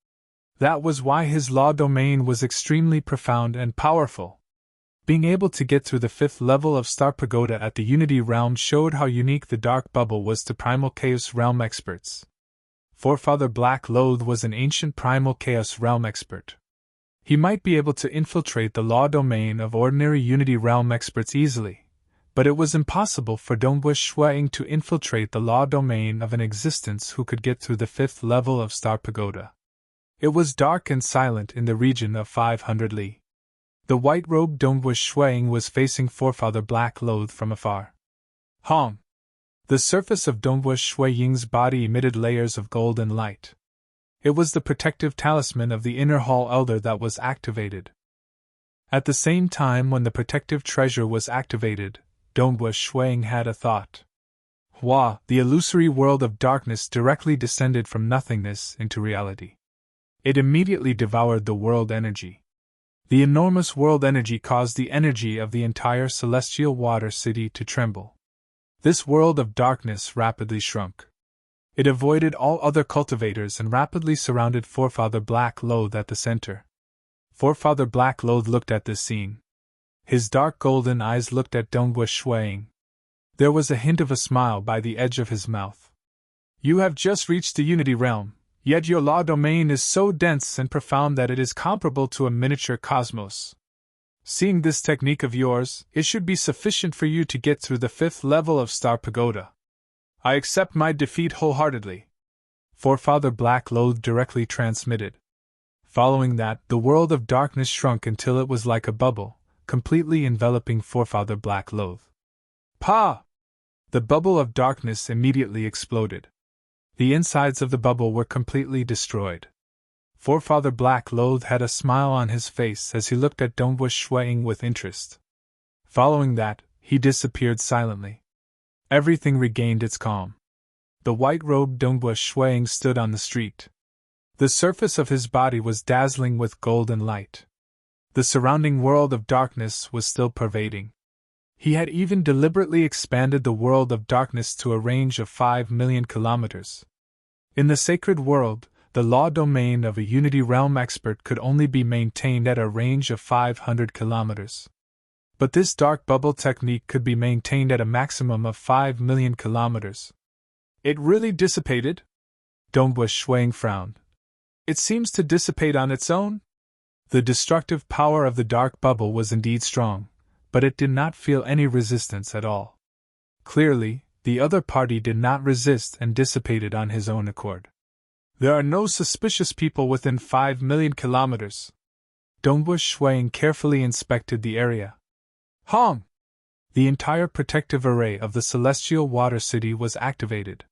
That was why his law domain was extremely profound and powerful. Being able to get through the 5th level of Star Pagoda at the Unity realm showed how unique the dark bubble was to Primal Chaos realm experts. Forefather Black Loath was an ancient Primal Chaos realm expert. He might be able to infiltrate the law domain of ordinary Unity realm experts easily, but it was impossible for Dongbu Shuang to infiltrate the law domain of an existence who could get through the 5th level of Star Pagoda. It was dark and silent in the region of 500 li. The white-robed Dongbu Shuang was facing Forefather Black Loath from afar. Hong! The surface of Dongbu Shuang's body emitted layers of golden light. It was the protective talisman of the Inner Hall Elder that was activated. At the same time when the protective treasure was activated, Dongbu Shuang had a thought. Hua, the illusory world of darkness directly descended from nothingness into reality. It immediately devoured the world energy. The enormous world energy caused the energy of the entire celestial water city to tremble. This world of darkness rapidly shrunk. It avoided all other cultivators and rapidly surrounded Forefather Black Loath at the center. Forefather Black Loath looked at this scene. His dark golden eyes looked at Dongbu Shuang. There was a hint of a smile by the edge of his mouth. You have just reached the Unity realm. Yet your law domain is so dense and profound that it is comparable to a miniature cosmos. Seeing this technique of yours, it should be sufficient for you to get through the 5th level of Star Pagoda. I accept my defeat wholeheartedly. Forefather Black Loath directly transmitted. Following that, the world of darkness shrunk until it was like a bubble, completely enveloping Forefather Black Loath. Pa! The bubble of darkness immediately exploded. The insides of the bubble were completely destroyed. Forefather Black Loath had a smile on his face as he looked at Dongbu Shuang with interest. Following that, he disappeared silently. Everything regained its calm. The white-robed Dongbu Shuang stood on the street. The surface of his body was dazzling with golden light. The surrounding world of darkness was still pervading. He had even deliberately expanded the world of darkness to a range of 5 million kilometers. In the sacred world, the law domain of a Unity realm expert could only be maintained at a range of 500 kilometers. But this dark bubble technique could be maintained at a maximum of 5 million kilometers. It really dissipated? Dongbu Shuang frowned. It seems to dissipate on its own? The destructive power of the dark bubble was indeed strong, but it did not feel any resistance at all. Clearly, the other party did not resist and dissipated on his own accord. There are no suspicious people within 5 million kilometers. Dongbu Shuang carefully inspected the area. Hong! The entire protective array of the celestial water city was activated.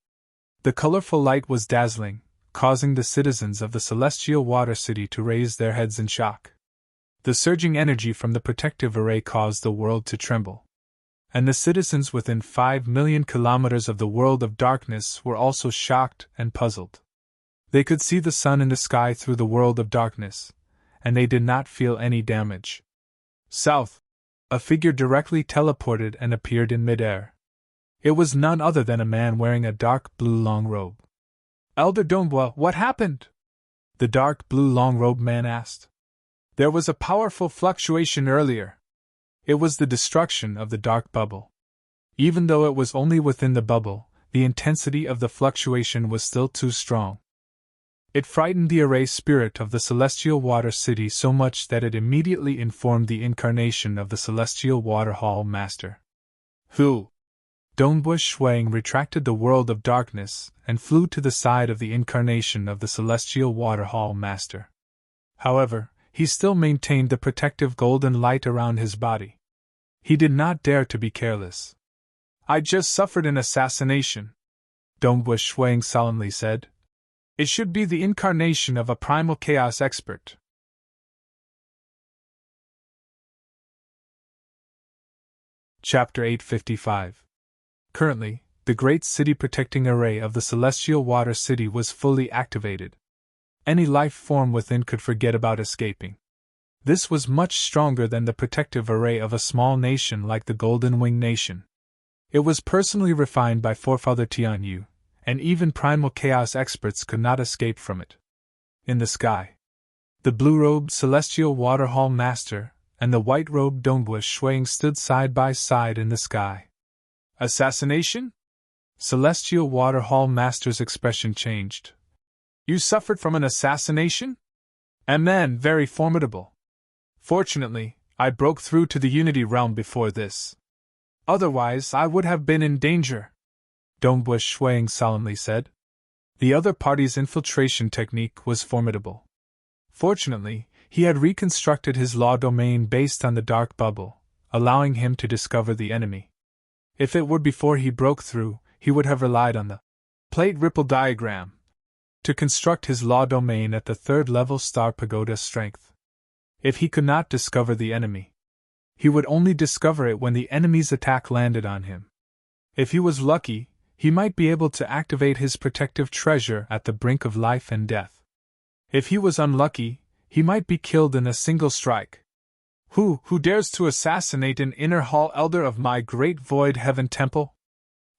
The colorful light was dazzling, causing the citizens of the celestial water city to raise their heads in shock. The surging energy from the protective array caused the world to tremble. And the citizens within 5 million kilometers of the world of darkness were also shocked and puzzled. They could see the sun in the sky through the world of darkness, and they did not feel any damage. South! A figure directly teleported and appeared in midair. It was none other than a man wearing a dark blue long robe. Elder Donghua, what happened? The dark blue long-robed man asked. There was a powerful fluctuation earlier. It was the destruction of the dark bubble. Even though it was only within the bubble, the intensity of the fluctuation was still too strong. It frightened the array spirit of the Celestial Water City so much that it immediately informed the incarnation of the Celestial Water Hall Master. Who? Donghua Shuang retracted the world of darkness and flew to the side of the incarnation of the Celestial Water Hall Master. However, he still maintained the protective golden light around his body. He did not dare to be careless. I just suffered an assassination, Donghua Shuang solemnly said. It should be the incarnation of a primal chaos expert. Chapter 855. Currently, the great city protecting array of the Celestial Water City was fully activated. Any life form within could forget about escaping. This was much stronger than the protective array of a small nation like the Golden Wing Nation. It was personally refined by Forefather Tianyu, and even primal chaos experts could not escape from it. In the sky, the blue-robed Celestial Water Hall Master and the white-robed Donghua Shuang stood side by side in the sky. Assassination? Celestial Water Hall Master's expression changed. You suffered from an assassination? And then very formidable. Fortunately, I broke through to the Unity Realm before this. Otherwise, I would have been in danger, Donghua Shuang solemnly said. The other party's infiltration technique was formidable. Fortunately, he had reconstructed his law domain based on the dark bubble, allowing him to discover the enemy. If it were before he broke through, he would have relied on the plate ripple diagram to construct his law domain at the third-level star pagoda strength. If he could not discover the enemy, he would only discover it when the enemy's attack landed on him. If he was lucky, he might be able to activate his protective treasure at the brink of life and death. If he was unlucky, he might be killed in a single strike. Who dares to assassinate an inner hall elder of my great void heaven temple?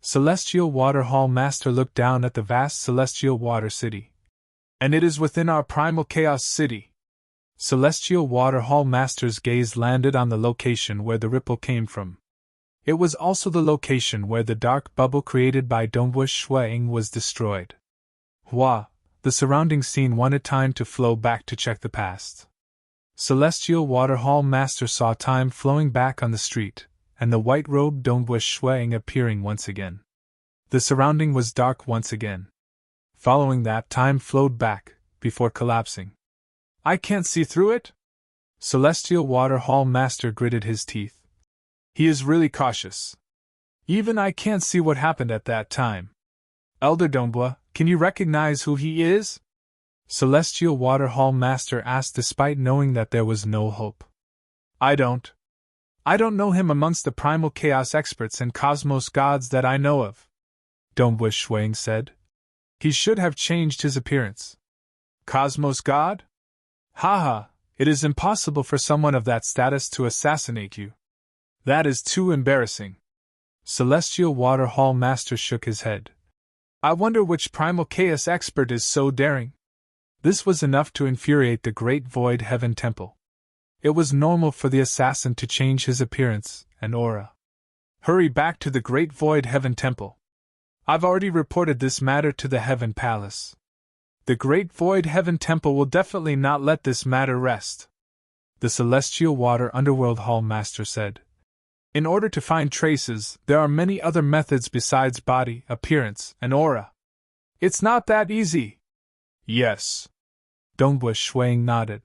Celestial Water Hall Master looked down at the vast Celestial Water City. And it is within our primal chaos city. Celestial Water Hall Master's gaze landed on the location where the ripple came from. It was also the location where the dark bubble created by Donghua Shuang was destroyed. Hua, the surrounding scene wanted time to flow back to check the past. Celestial Water Hall Master saw time flowing back on the street, and the white-robed Donghua Shuang appearing once again. The surrounding was dark once again. Following that, time flowed back, before collapsing. I can't see through it? Celestial Water Hall Master gritted his teeth. He is really cautious. Even I can't see what happened at that time. Elder Donghua, can you recognize who he is? Celestial Water Hall Master asked despite knowing that there was no hope. I don't know him amongst the primal chaos experts and cosmos gods that I know of, Donghua Shuang said. He should have changed his appearance. Cosmos god? Haha, it is impossible for someone of that status to assassinate you. That is too embarrassing. Celestial Water Hall Master shook his head. I wonder which primal chaos expert is so daring. This was enough to infuriate the Great Void Heaven Temple. It was normal for the assassin to change his appearance and aura. Hurry back to the Great Void Heaven Temple. I've already reported this matter to the Heaven Palace. The Great Void Heaven Temple will definitely not let this matter rest, the Celestial Water Underworld Hall Master said. In order to find traces, there are many other methods besides body, appearance, and aura. It's not that easy. Yes. Donghua Shuang nodded.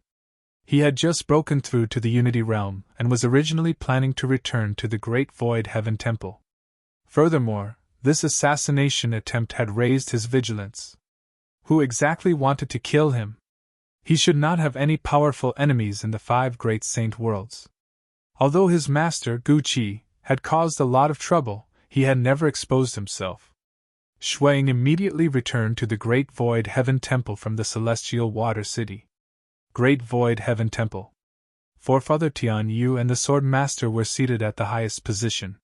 He had just broken through to the Unity Realm and was originally planning to return to the Great Void Heaven Temple. Furthermore, this assassination attempt had raised his vigilance. Who exactly wanted to kill him? He should not have any powerful enemies in the 5 great saint worlds. Although his master, Gu Qi, had caused a lot of trouble, he had never exposed himself. Shuang immediately returned to the Great Void Heaven Temple from the Celestial Water City. Great Void Heaven Temple. Forefather Tianyu and the Sword Master were seated at the highest position.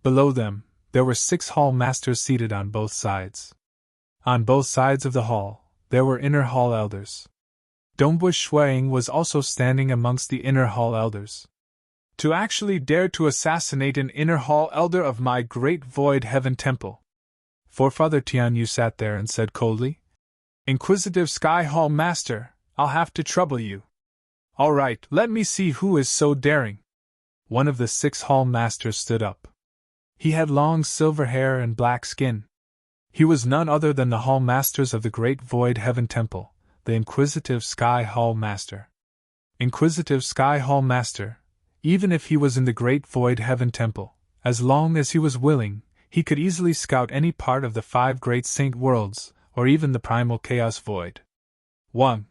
Below them, there were 6 Hall Masters seated on both sides. On both sides of the hall, there were inner hall elders. Dongbush Shuang was also standing amongst the inner hall elders. To actually dare to assassinate an inner hall elder of my great void heaven temple. Forefather Tianyu sat there and said coldly, "Inquisitive Sky Hall Master, I'll have to trouble you." "All right, let me see who is so daring." One of the 6 hall masters stood up. He had long silver hair and black skin. He was none other than the hall masters of the great void heaven temple, the Inquisitive Sky Hall Master. Inquisitive Sky Hall Master, even if he was in the great void heaven temple, as long as he was willing, he could easily scout any part of the 5 great saint worlds, or even the primal chaos void. 1.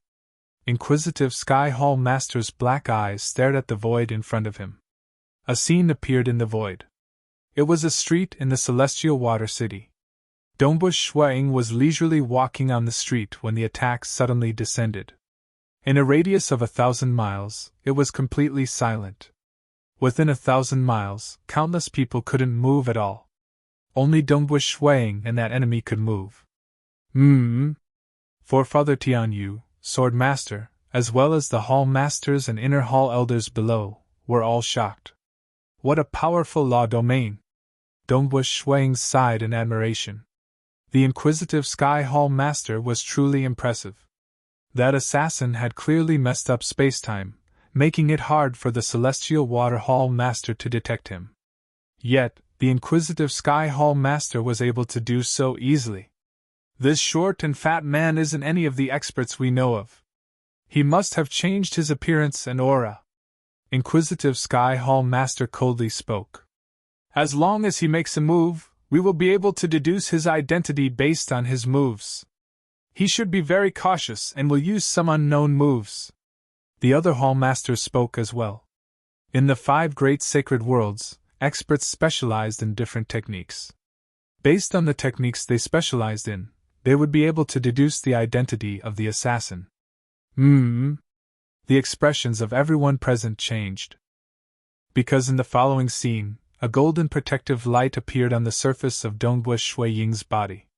Inquisitive Sky Hall Master's black eyes stared at the void in front of him. A scene appeared in the void. It was a street in the celestial water city. Dongbush Shuang was leisurely walking on the street when the attack suddenly descended. In a radius of 1,000 miles, it was completely silent. Within 1,000 miles, countless people couldn't move at all. Only Dongbush Shuang and that enemy could move. Forefather Tianyu, Sword Master, as well as the hall masters and inner hall elders below, were all shocked. What a powerful law domain! Dongbush Shuang sighed in admiration. The Inquisitive Sky Hall Master was truly impressive. That assassin had clearly messed up spacetime, making it hard for the Celestial Water Hall Master to detect him. Yet, the Inquisitive Sky Hall Master was able to do so easily. This short and fat man isn't any of the experts we know of. He must have changed his appearance and aura. Inquisitive Sky Hall Master coldly spoke. As long as he makes a move, we will be able to deduce his identity based on his moves. He should be very cautious and will use some unknown moves. The other hall masters spoke as well. In the 5 great sacred worlds, experts specialized in different techniques. Based on the techniques they specialized in, they would be able to deduce the identity of the assassin. The expressions of everyone present changed. Because in the following scene, a golden protective light appeared on the surface of Dongbush Shui Ying's body.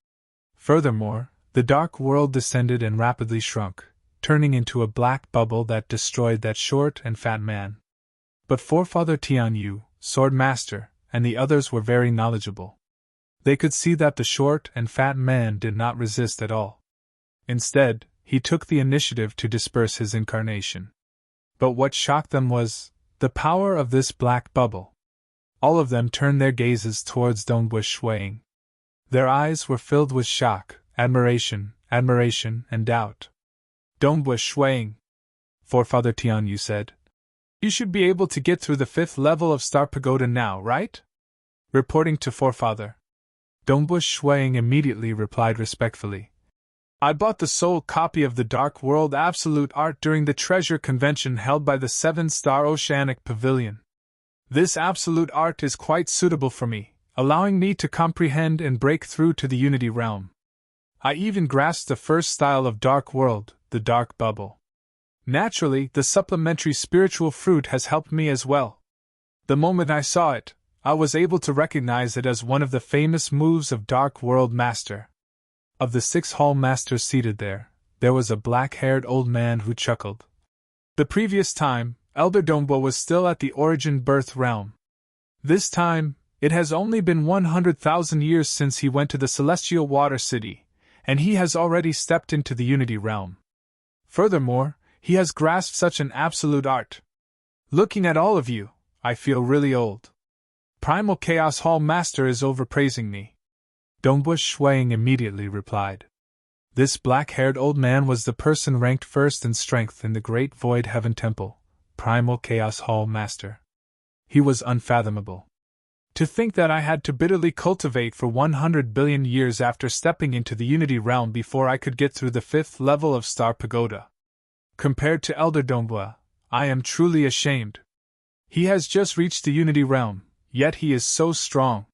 Furthermore, the dark world descended and rapidly shrunk, turning into a black bubble that destroyed that short and fat man. But Forefather Tianyu, Sword Master, and the others were very knowledgeable. They could see that the short and fat man did not resist at all. Instead, he took the initiative to disperse his incarnation. But what shocked them was the power of this black bubble. All of them turned their gazes towards Dongbush Shuang. Their eyes were filled with shock, admiration, and doubt. Dongbush Shuang, Forefather Tianyu said. You should be able to get through the 5th level of Star Pagoda now, right? Reporting to Forefather. Dongbush Shuang immediately replied respectfully. I bought the sole copy of the Dark World Absolute Art during the treasure convention held by the 7-Star Oceanic Pavilion. This Absolute Art is quite suitable for me, allowing me to comprehend and break through to the Unity Realm. I even grasped the first style of Dark World, the Dark Bubble. Naturally, the supplementary spiritual fruit has helped me as well. The moment I saw it, I was able to recognize it as one of the famous moves of Dark World Master. Of the 6 hall masters seated there was a black-haired old man who chuckled. The previous time, Elder Dongbo was still at the origin birth realm. This time, it has only been 100,000 years since he went to the Celestial Water City, and he has already stepped into the Unity Realm. Furthermore, he has grasped such an absolute art. Looking at all of you, I feel really old. Primal Chaos Hall Master is overpraising me. Dongbush Shuang immediately replied. This black-haired old man was the person ranked first in strength in the Great Void Heaven Temple, Primal Chaos Hall Master. He was unfathomable. To think that I had to bitterly cultivate for 100 billion years after stepping into the Unity Realm before I could get through the 5th level of Star Pagoda. Compared to Elder Dongbua, I am truly ashamed. He has just reached the Unity Realm, yet he is so strong.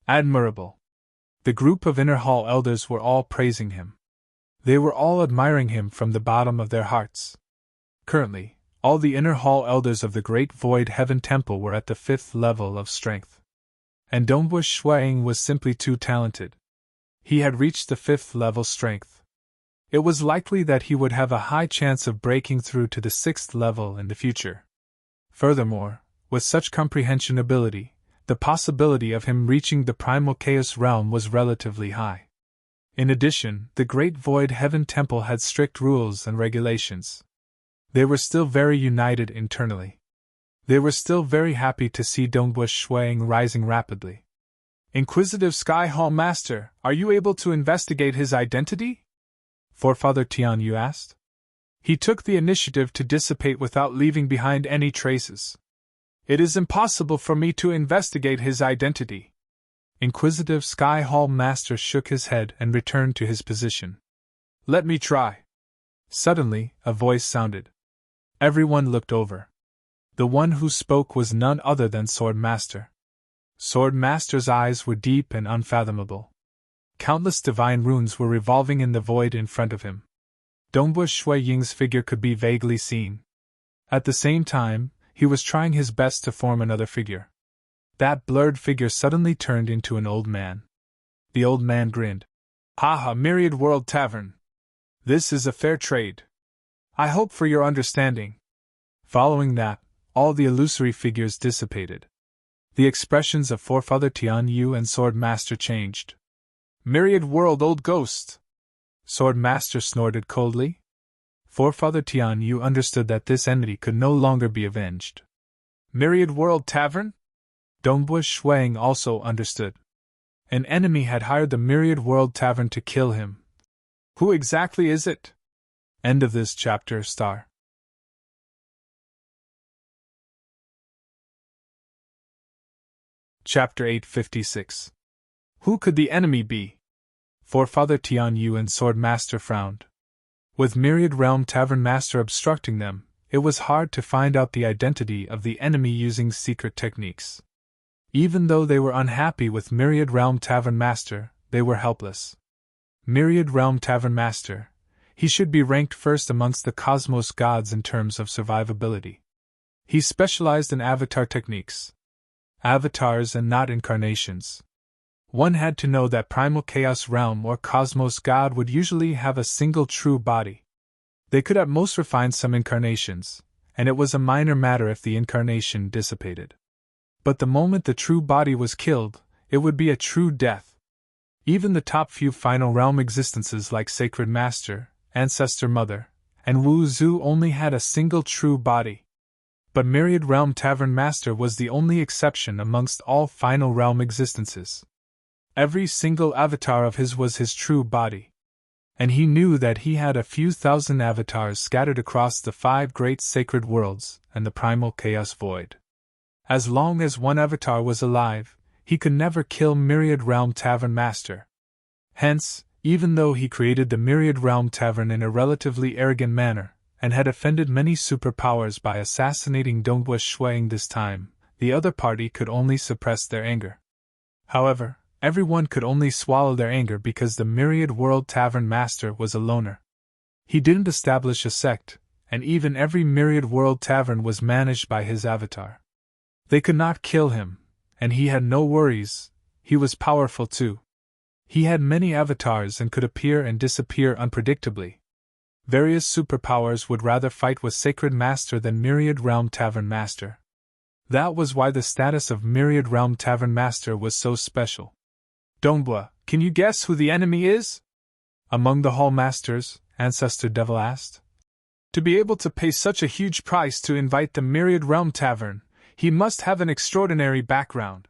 Admirable. The group of Inner Hall elders were all praising him. They were all admiring him from the bottom of their hearts. Currently, all the Inner Hall elders of the Great Void Heaven Temple were at the 5th level of strength. And Dongbush Shuang was simply too talented. He had reached the 5th level strength. It was likely that he would have a high chance of breaking through to the 6th level in the future. Furthermore, with such comprehension ability, the possibility of him reaching the primal chaos realm was relatively high. In addition, the Great Void Heaven Temple had strict rules and regulations. They were still very united internally. They were still very happy to see Dongbush Shuang rising rapidly. Inquisitive Sky Hall Master, are you able to investigate his identity? Forefather Tian Yu asked. He took the initiative to dissipate without leaving behind any traces. It is impossible for me to investigate his identity. Inquisitive Sky Hall Master shook his head and returned to his position. Let me try. Suddenly, a voice sounded. Everyone looked over. The one who spoke was none other than Sword Master. Sword Master's eyes were deep and unfathomable. Countless divine runes were revolving in the void in front of him. Dongbush Shui Ying's figure could be vaguely seen. At the same time, he was trying his best to form another figure. That blurred figure suddenly turned into an old man. The old man grinned. Haha, Myriad World Tavern. This is a fair trade. I hope for your understanding. Following that, all the illusory figures dissipated. The expressions of Forefather Tian Yu and Sword Master changed. Myriad World Old Ghost! Sword Master snorted coldly. Forefather Tian Yu understood that this enmity could no longer be avenged. Myriad World Tavern? Dongbush Shuang also understood. An enemy had hired the Myriad World Tavern to kill him. Who exactly is it? End of this chapter. Chapter 856. Who could the enemy be? Forefather Tian Yu and Sword Master frowned. With Myriad Realm Tavern Master obstructing them, it was hard to find out the identity of the enemy using secret techniques. Even though they were unhappy with Myriad Realm Tavern Master, they were helpless. Myriad Realm Tavern Master, he should be ranked first amongst the cosmos gods in terms of survivability. He specialized in avatar techniques. Avatars and not incarnations. One had to know that primal chaos realm or cosmos god would usually have a single true body. They could at most refine some incarnations, and it was a minor matter if the incarnation dissipated. But the moment the true body was killed, it would be a true death. Even the top few final realm existences like Sacred Master, Ancestor Mother, and Wu Zhu only had a single true body. But Myriad Realm Tavern Master was the only exception amongst all final realm existences. Every single avatar of his was his true body. And he knew that he had a few thousand avatars scattered across the 5 great sacred worlds and the primal chaos void. As long as one avatar was alive, he could never kill Myriad Realm Tavern Master. Hence, even though he created the Myriad Realm Tavern in a relatively arrogant manner, and had offended many superpowers by assassinating Dongbush Shuang this time, the other party could only suppress their anger. However, everyone could only swallow their anger because the Myriad World Tavern Master was a loner. He didn't establish a sect, and even every Myriad World Tavern was managed by his avatar. They could not kill him, and he had no worries. He was powerful too. He had many avatars and could appear and disappear unpredictably. Various superpowers would rather fight with Sacred Master than Myriad Realm Tavern Master. That was why the status of Myriad Realm Tavern Master was so special. Dongbua, can you guess who the enemy is? Among the Hall Masters, Ancestor Devil asked. To be able to pay such a huge price to invite the Myriad Realm Tavern, he must have an extraordinary background.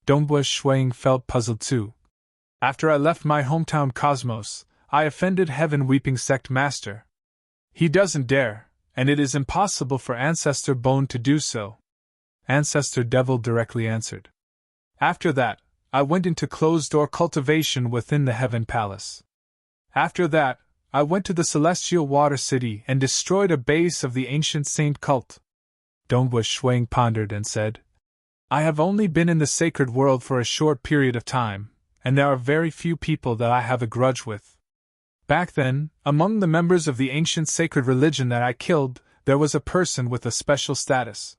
Dongbua Shuang felt puzzled too. After I left my hometown Cosmos, I offended Heaven Weeping Sect Master. He doesn't dare, and it is impossible for Ancestor Bone to do so. Ancestor Devil directly answered. After that, I went into closed-door cultivation within the Heaven Palace. After that, I went to the Celestial Water City and destroyed a base of the ancient saint cult. Dongbua Shuang pondered and said, I have only been in the sacred world for a short period of time, and there are very few people that I have a grudge with. Back then, among the members of the ancient sacred religion that I killed, there was a person with a special status.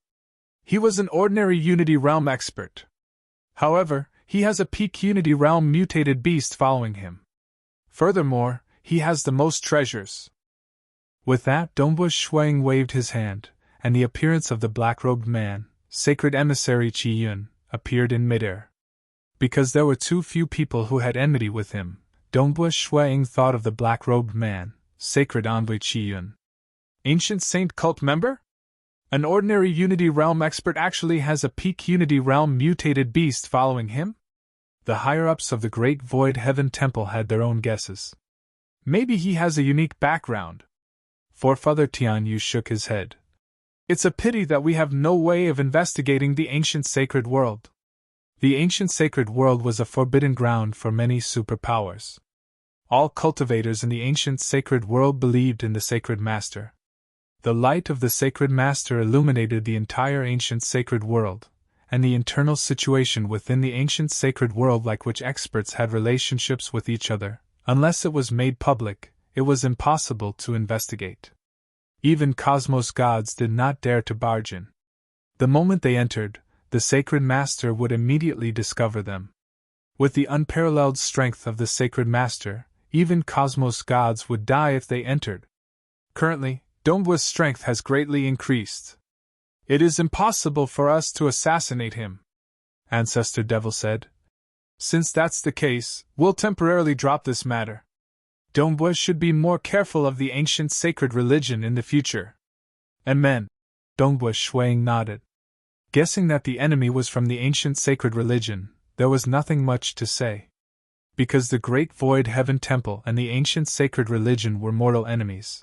He was an ordinary Unity Realm expert. However, he has a peak Unity Realm mutated beast following him. Furthermore, he has the most treasures. With that, Dombush Shuang waved his hand, and the appearance of the black-robed man, sacred emissary Qi Yun, appeared in midair. Because there were too few people who had enmity with him, Dombush Shuang thought of the black-robed man, sacred envoy Qi Yun. Ancient Saint cult member? An ordinary Unity Realm expert actually has a peak Unity Realm mutated beast following him? The higher-ups of the Great Void Heaven Temple had their own guesses. Maybe he has a unique background. Forefather Tianyu shook his head. It's a pity that we have no way of investigating the ancient sacred world. The ancient sacred world was a forbidden ground for many superpowers. All cultivators in the ancient sacred world believed in the sacred master. The light of the sacred master illuminated the entire ancient sacred world, and the internal situation within the ancient sacred world, like which experts had relationships with each other. Unless it was made public, it was impossible to investigate. Even cosmos gods did not dare to barge in. The moment they entered, the sacred master would immediately discover them. With the unparalleled strength of the sacred master, even cosmos gods would die if they entered. Currently, Dombu's strength has greatly increased. It is impossible for us to assassinate him, Ancestor Devil said. Since that's the case, we'll temporarily drop this matter. Dombu should be more careful of the ancient sacred religion in the future. And men. Dombu Shuang nodded. Guessing that the enemy was from the ancient sacred religion, there was nothing much to say. Because the Great Void Heaven Temple and the ancient sacred religion were mortal enemies.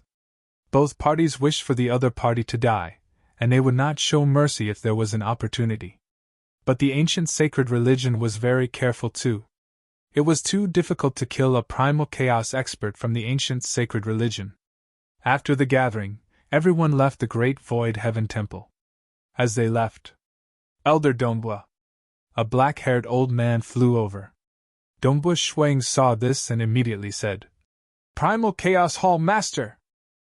Both parties wished for the other party to die, and they would not show mercy if there was an opportunity. But the ancient sacred religion was very careful too. It was too difficult to kill a primal chaos expert from the ancient sacred religion. After the gathering, everyone left the Great Void Heaven Temple. As they left, Elder Dombu, a black-haired old man, flew over. Dombu Shuang saw this and immediately said, "Primal Chaos Hall Master!"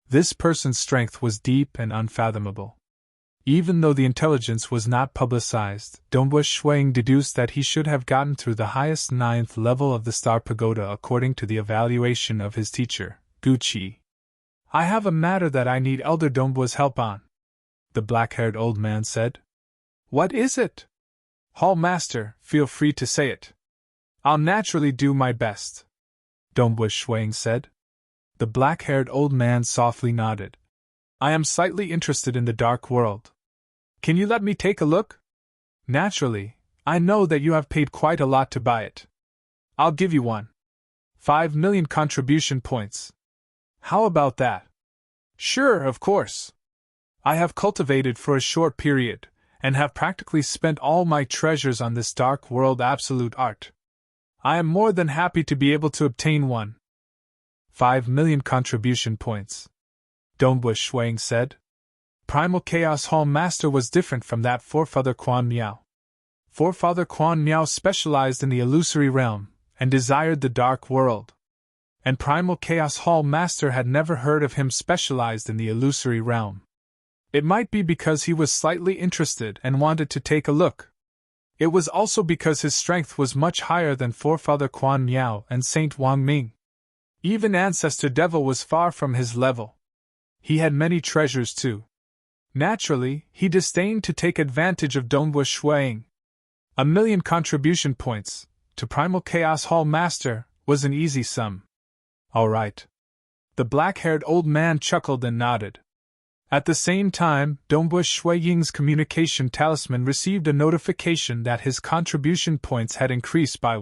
This person's strength was deep and unfathomable. Even though the intelligence was not publicized, Dombu Shuang deduced that he should have gotten through the highest 9th level of the Star Pagoda according to the evaluation of his teacher, Gu Qi. "I have a matter that I need Elder Dombu's help on," the black-haired old man said. "What is it?" "Hall Master, feel free to say it. I'll naturally do my best," Dombu Shuang said. The black-haired old man softly nodded. "I am slightly interested in the dark world. Can you let me take a look?" "Naturally, I know that you have paid quite a lot to buy it. I'll give you 5 million contribution points. How about that?" "Sure, of course. I have cultivated for a short period, and have practically spent all my treasures on this dark world absolute art. I am more than happy to be able to obtain 5 million contribution points," Dombu Shuang said. Primal Chaos Hall Master was different from that Forefather Quan Miao. Forefather Quan Miao specialized in the illusory realm, and desired the dark world. And Primal Chaos Hall Master had never heard of him specialized in the illusory realm. It might be because he was slightly interested and wanted to take a look. It was also because his strength was much higher than Forefather Quan Miao and Saint Wang Ming. Even Ancestor Devil was far from his level. He had many treasures too. Naturally, he disdained to take advantage of Dombu Shuang. 1 million contribution points, to Primal Chaos Hall Master, was an easy sum. All right. The black-haired old man chuckled and nodded. At the same time, Dombu Shuang's communication talisman received a notification that his contribution points had increased by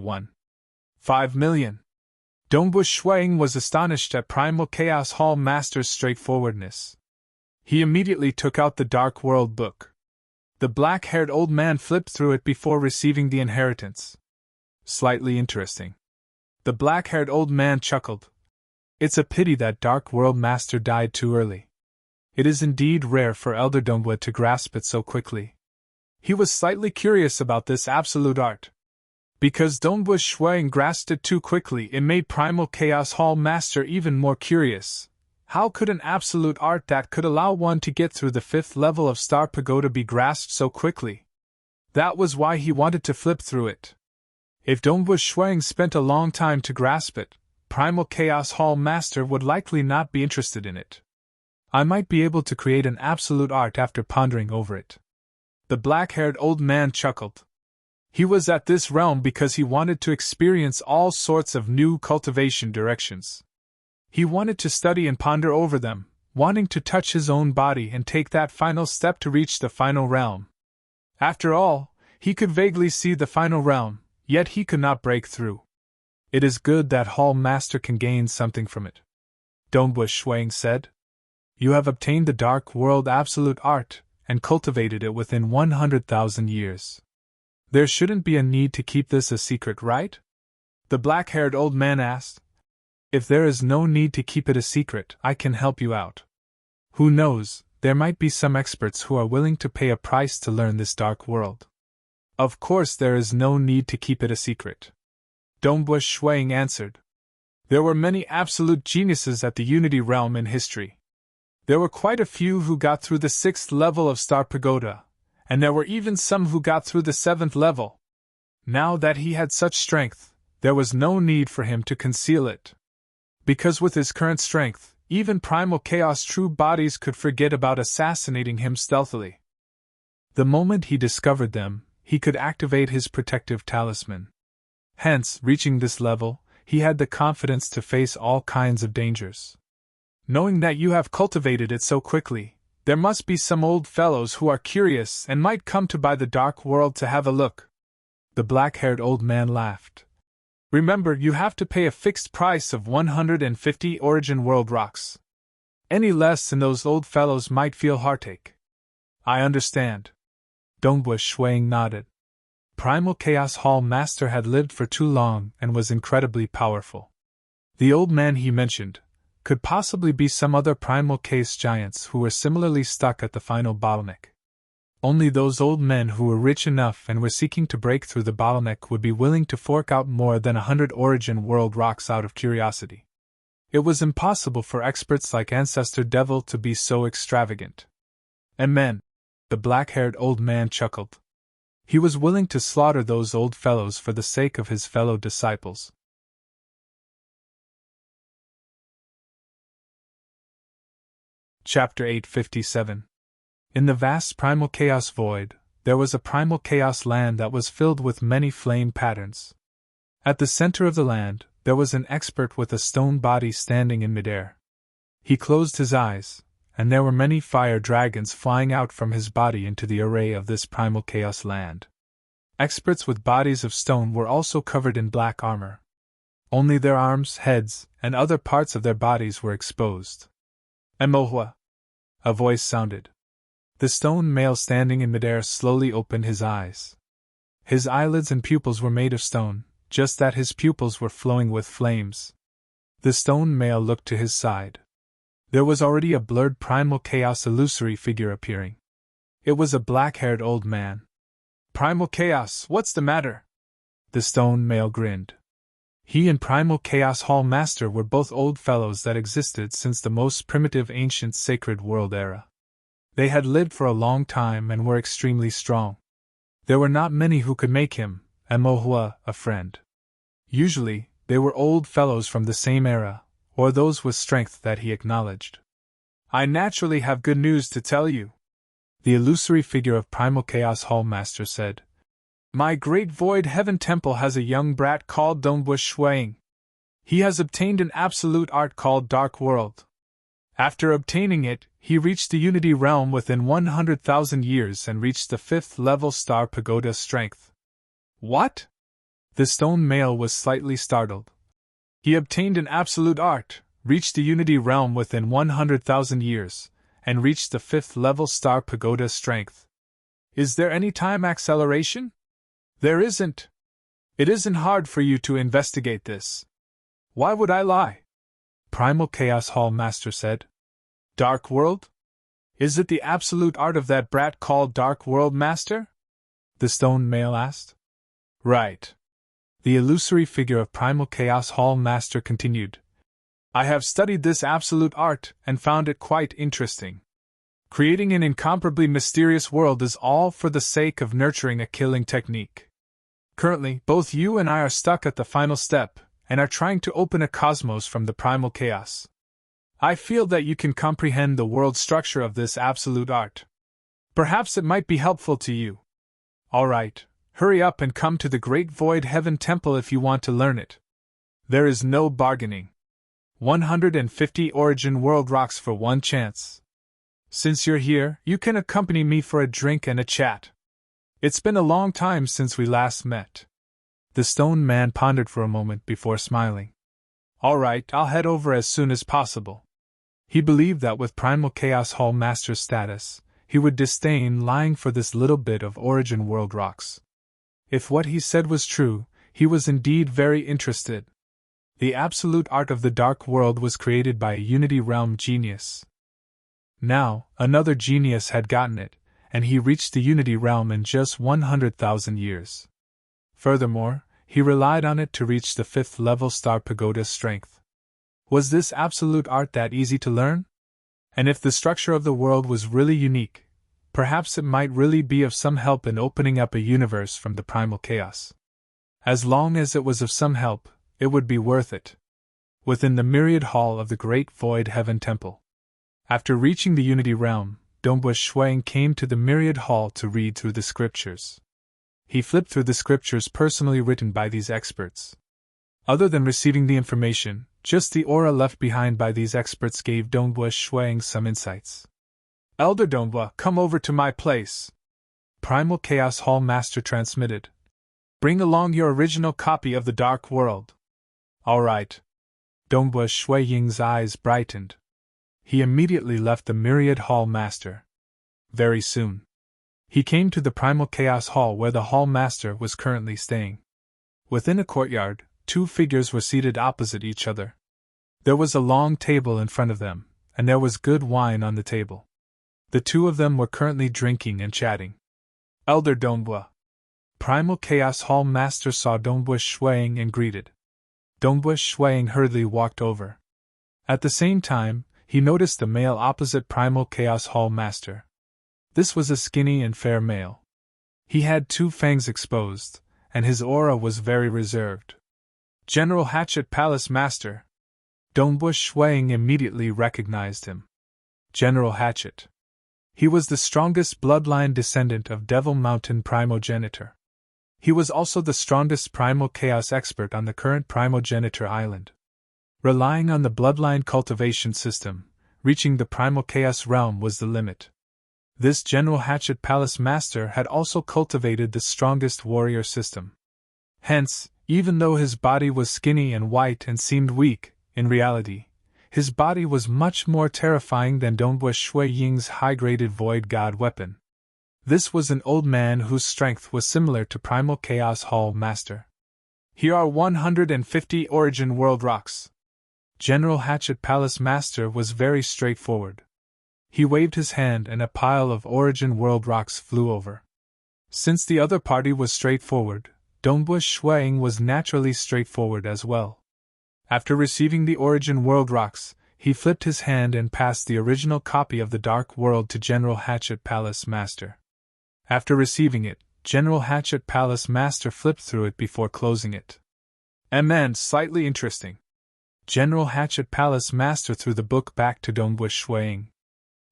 5 million. Dombu Shuang was astonished at Primal Chaos Hall Master's straightforwardness. He immediately took out the Dark World book. The black-haired old man flipped through it before receiving the inheritance. Slightly interesting. The black-haired old man chuckled. It's a pity that Dark World Master died too early. It is indeed rare for Elder Dombu to grasp it so quickly. He was slightly curious about this absolute art. Because Dombu Shuang grasped it too quickly, it made Primal Chaos Hall Master even more curious. How could an absolute art that could allow one to get through the 5th level of Star Pagoda be grasped so quickly? That was why he wanted to flip through it. If Dongbu Shuang spent a long time to grasp it, Primal Chaos Hall Master would likely not be interested in it. I might be able to create an absolute art after pondering over it. The black-haired old man chuckled. He was at this realm because he wanted to experience all sorts of new cultivation directions. He wanted to study and ponder over them, wanting to touch his own body and take that final step to reach the final realm. After all, he could vaguely see the final realm, yet he could not break through. It is good that Hall Master can gain something from it, Dongbu Shuang said. You have obtained the Dark World Absolute Art and cultivated it within 100,000 years. There shouldn't be a need to keep this a secret, right? The black-haired old man asked. If there is no need to keep it a secret, I can help you out. Who knows, there might be some experts who are willing to pay a price to learn this dark world. Of course there is no need to keep it a secret, Dongbu Shuang answered. There were many absolute geniuses at the Unity Realm in history. There were quite a few who got through the 6th level of Star Pagoda, and there were even some who got through the 7th level. Now that he had such strength, there was no need for him to conceal it. Because with his current strength, even Primal Chaos true bodies could forget about assassinating him stealthily. The moment he discovered them, he could activate his protective talisman. Hence, reaching this level, he had the confidence to face all kinds of dangers. Knowing that you have cultivated it so quickly, there must be some old fellows who are curious and might come to buy the Dark World to have a look. The black-haired old man laughed. Remember, you have to pay a fixed price of 150 Origin World rocks. Any less and those old fellows might feel heartache. I understand. Dongbu Shuang nodded. Primal Chaos Hall Master had lived for too long and was incredibly powerful. The old man he mentioned could possibly be some other Primal Chaos giants who were similarly stuck at the final bottleneck. Only those old men who were rich enough and were seeking to break through the bottleneck would be willing to fork out more than 100 Origin World rocks out of curiosity. It was impossible for experts like Ancestor Devil to be so extravagant. Amen. The black-haired old man chuckled. He was willing to slaughter those old fellows for the sake of his fellow disciples. Chapter 857. In the vast Primal Chaos Void, there was a Primal Chaos land that was filled with many flame patterns. At the center of the land, there was an expert with a stone body standing in midair. He closed his eyes, and there were many fire dragons flying out from his body into the array of this Primal Chaos land. Experts with bodies of stone were also covered in black armor. Only their arms, heads, and other parts of their bodies were exposed. Emohua! A voice sounded. The stone male standing in midair slowly opened his eyes. His eyelids and pupils were made of stone, just that his pupils were flowing with flames. The stone male looked to his side. There was already a blurred Primal Chaos illusory figure appearing. It was a black-haired old man. Primal Chaos, what's the matter? The stone male grinned. He and Primal Chaos Hall Master were both old fellows that existed since the most primitive ancient sacred world era. They had lived for a long time and were extremely strong. There were not many who could make him, Emohua, a friend. Usually, they were old fellows from the same era, or those with strength that he acknowledged. I naturally have good news to tell you, the illusory figure of Primal Chaos Hall Master said. My great Void Heaven Temple has a young brat called Dongbu Shuang. He has obtained an absolute art called Dark World. After obtaining it, he reached the Unity Realm within 100,000 years and reached the 5th level Star Pagoda strength. What? The stone male was slightly startled. He obtained an absolute art, reached the Unity Realm within 100,000 years, and reached the 5th level Star Pagoda strength. Is there any time acceleration? There isn't. It isn't hard for you to investigate this. Why would I lie? Primal Chaos Hall Master said. Dark World? Is it the absolute art of that brat called Dark World Master? The stone male asked. Right. The illusory figure of Primal Chaos Hall Master continued. I have studied this absolute art and found it quite interesting. Creating an incomparably mysterious world is all for the sake of nurturing a killing technique. Currently, both you and I are stuck at the final step, and are trying to open a cosmos from the primal chaos. I feel that you can comprehend the world structure of this absolute art. Perhaps it might be helpful to you. Alright, hurry up and come to the Great Void Heaven Temple if you want to learn it. There is no bargaining. 150 Origin World Rocks for one chance. Since you're here, you can accompany me for a drink and a chat. It's been a long time since we last met. The stone man pondered for a moment before smiling. Alright, I'll head over as soon as possible. He believed that with Primal Chaos Hall Master status, he would disdain lying for this little bit of Origin World Rocks. If what he said was true, he was indeed very interested. The absolute art of the Dark World was created by a Unity Realm genius. Now, another genius had gotten it, and he reached the Unity Realm in just 100,000 years. Furthermore, he relied on it to reach the 5th level Star Pagoda strength. Was this absolute art that easy to learn? And if the structure of the world was really unique, perhaps it might really be of some help in opening up a universe from the primal chaos. As long as it was of some help, it would be worth it. Within the myriad hall of the Great Void Heaven Temple. After reaching the Unity Realm, Dongbua Shuang came to the myriad hall to read through the scriptures. He flipped through the scriptures personally written by these experts. Other than receiving the information, just the aura left behind by these experts gave Dongbua Shuang some insights. Elder Dongbua, come over to my place. Primal Chaos Hall Master transmitted. Bring along your original copy of the Dark World. All right. Dongbua Shuang's eyes brightened. He immediately left the Myriad Hall Master. Very soon, he came to the Primal Chaos Hall where the Hall Master was currently staying. Within a courtyard, 2 figures were seated opposite each other. There was a long table in front of them, and there was good wine on the table. The 2 of them were currently drinking and chatting. Elder Dongbua. Primal Chaos Hall Master saw Dongbua Shuang and greeted. Dongbua Shuang hurriedly walked over. At the same time, he noticed the male opposite Primal Chaos Hall Master. This was a skinny and fair male. He had 2 fangs exposed, and his aura was very reserved. General Hatchet Palace Master. Dongbua Shuang immediately recognized him. General Hatchet. He was the strongest bloodline descendant of Devil Mountain Primogenitor. He was also the strongest Primal Chaos expert on the current Primogenitor Island. Relying on the bloodline cultivation system, reaching the Primal Chaos realm was the limit. This General Hatchet Palace Master had also cultivated the strongest warrior system. Hence, even though his body was skinny and white and seemed weak, in reality, his body was much more terrifying than Dongbua Shuang's high-graded Void God weapon. This was an old man whose strength was similar to Primal Chaos Hall Master. Here are 150 Origin World Rocks. General Hatchet Palace Master was very straightforward. He waved his hand and a pile of Origin World Rocks flew over. Since the other party was straightforward, Dongbua Shuang was naturally straightforward as well. After receiving the Origin World Rocks, he flipped his hand and passed the original copy of the Dark World to General Hatchet Palace Master. After receiving it, General Hatchet Palace Master flipped through it before closing it. Slightly interesting. General Hatchet Palace Master threw the book back to Dongbua Shuang.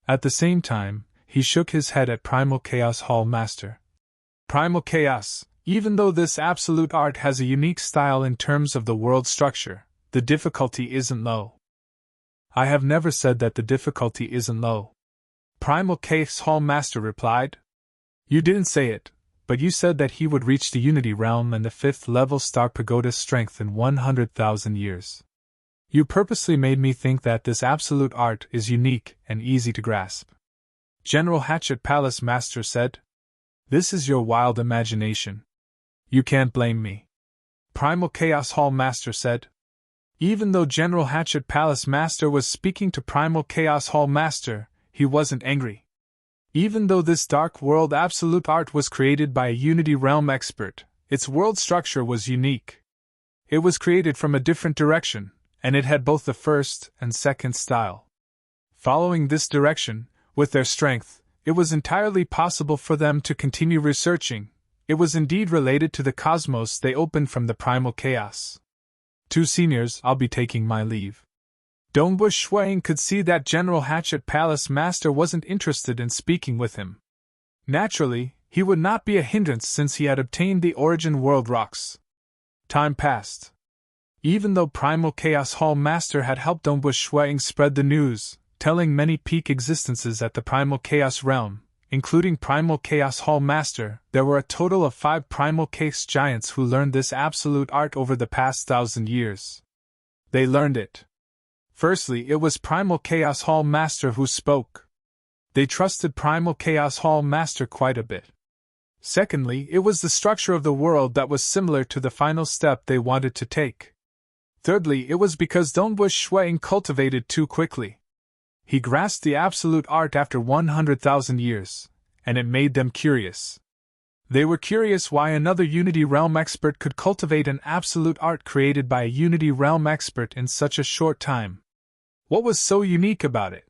At the same time, he shook his head at Primal Chaos Hall Master. Primal Chaos, even though this absolute art has a unique style in terms of the world structure, the difficulty isn't low. I have never said that the difficulty isn't low. Primal Chaos Hall Master replied. You didn't say it, but you said that he would reach the Unity Realm and the 5th level Star Pagoda strength in 100,000 years. You purposely made me think that this absolute art is unique and easy to grasp. General Hatchet Palace Master said. This is your wild imagination. You can't blame me. Primal Chaos Hall Master said. Even though General Hatchet Palace Master was speaking to Primal Chaos Hall Master, he wasn't angry. Even though this Dark World absolute art was created by a Unity Realm expert, its world structure was unique. It was created from a different direction, and it had both the first and second style. Following this direction, with their strength, it was entirely possible for them to continue researching, It was indeed related to the cosmos they opened from the primal chaos. Two seniors, I'll be taking my leave. Dongbu Shuang could see that General Hatchet Palace Master wasn't interested in speaking with him. Naturally, he would not be a hindrance since he had obtained the Origin World Rocks. Time passed. Even though Primal Chaos Hall Master had helped Dongbu Shuang spread the news, telling many peak existences at the Primal Chaos Realm, including Primal Chaos Hall Master, there were a total of 5 Primal Chaos Giants who learned this absolute art over the past 1,000 years. They learned it. Firstly, it was Primal Chaos Hall Master who spoke. They trusted Primal Chaos Hall Master quite a bit. Secondly, it was the structure of the world that was similar to the final step they wanted to take. Thirdly, it was because Dongbu Shuang cultivated too quickly. He grasped the absolute art after 100,000 years, and it made them curious. They were curious why another Unity Realm expert could cultivate an absolute art created by a Unity Realm expert in such a short time. What was so unique about it?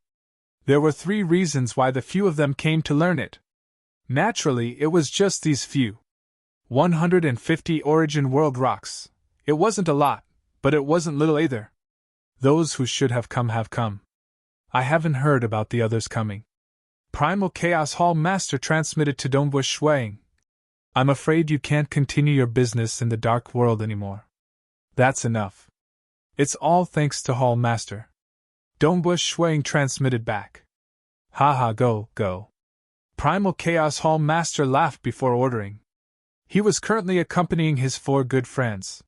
There were 3 reasons why the few of them came to learn it. Naturally, it was just these few. 150 Origin World Rocks. It wasn't a lot, but it wasn't little either. Those who should have come have come. I haven't heard about the others coming. Primal Chaos Hall Master transmitted to Dongbu Shuang. I'm afraid you can't continue your business in the dark world anymore. That's enough. It's all thanks to Hall Master. Dongbu Shuang transmitted back. Haha, go. Primal Chaos Hall Master laughed before ordering. He was currently accompanying his 4 good friends.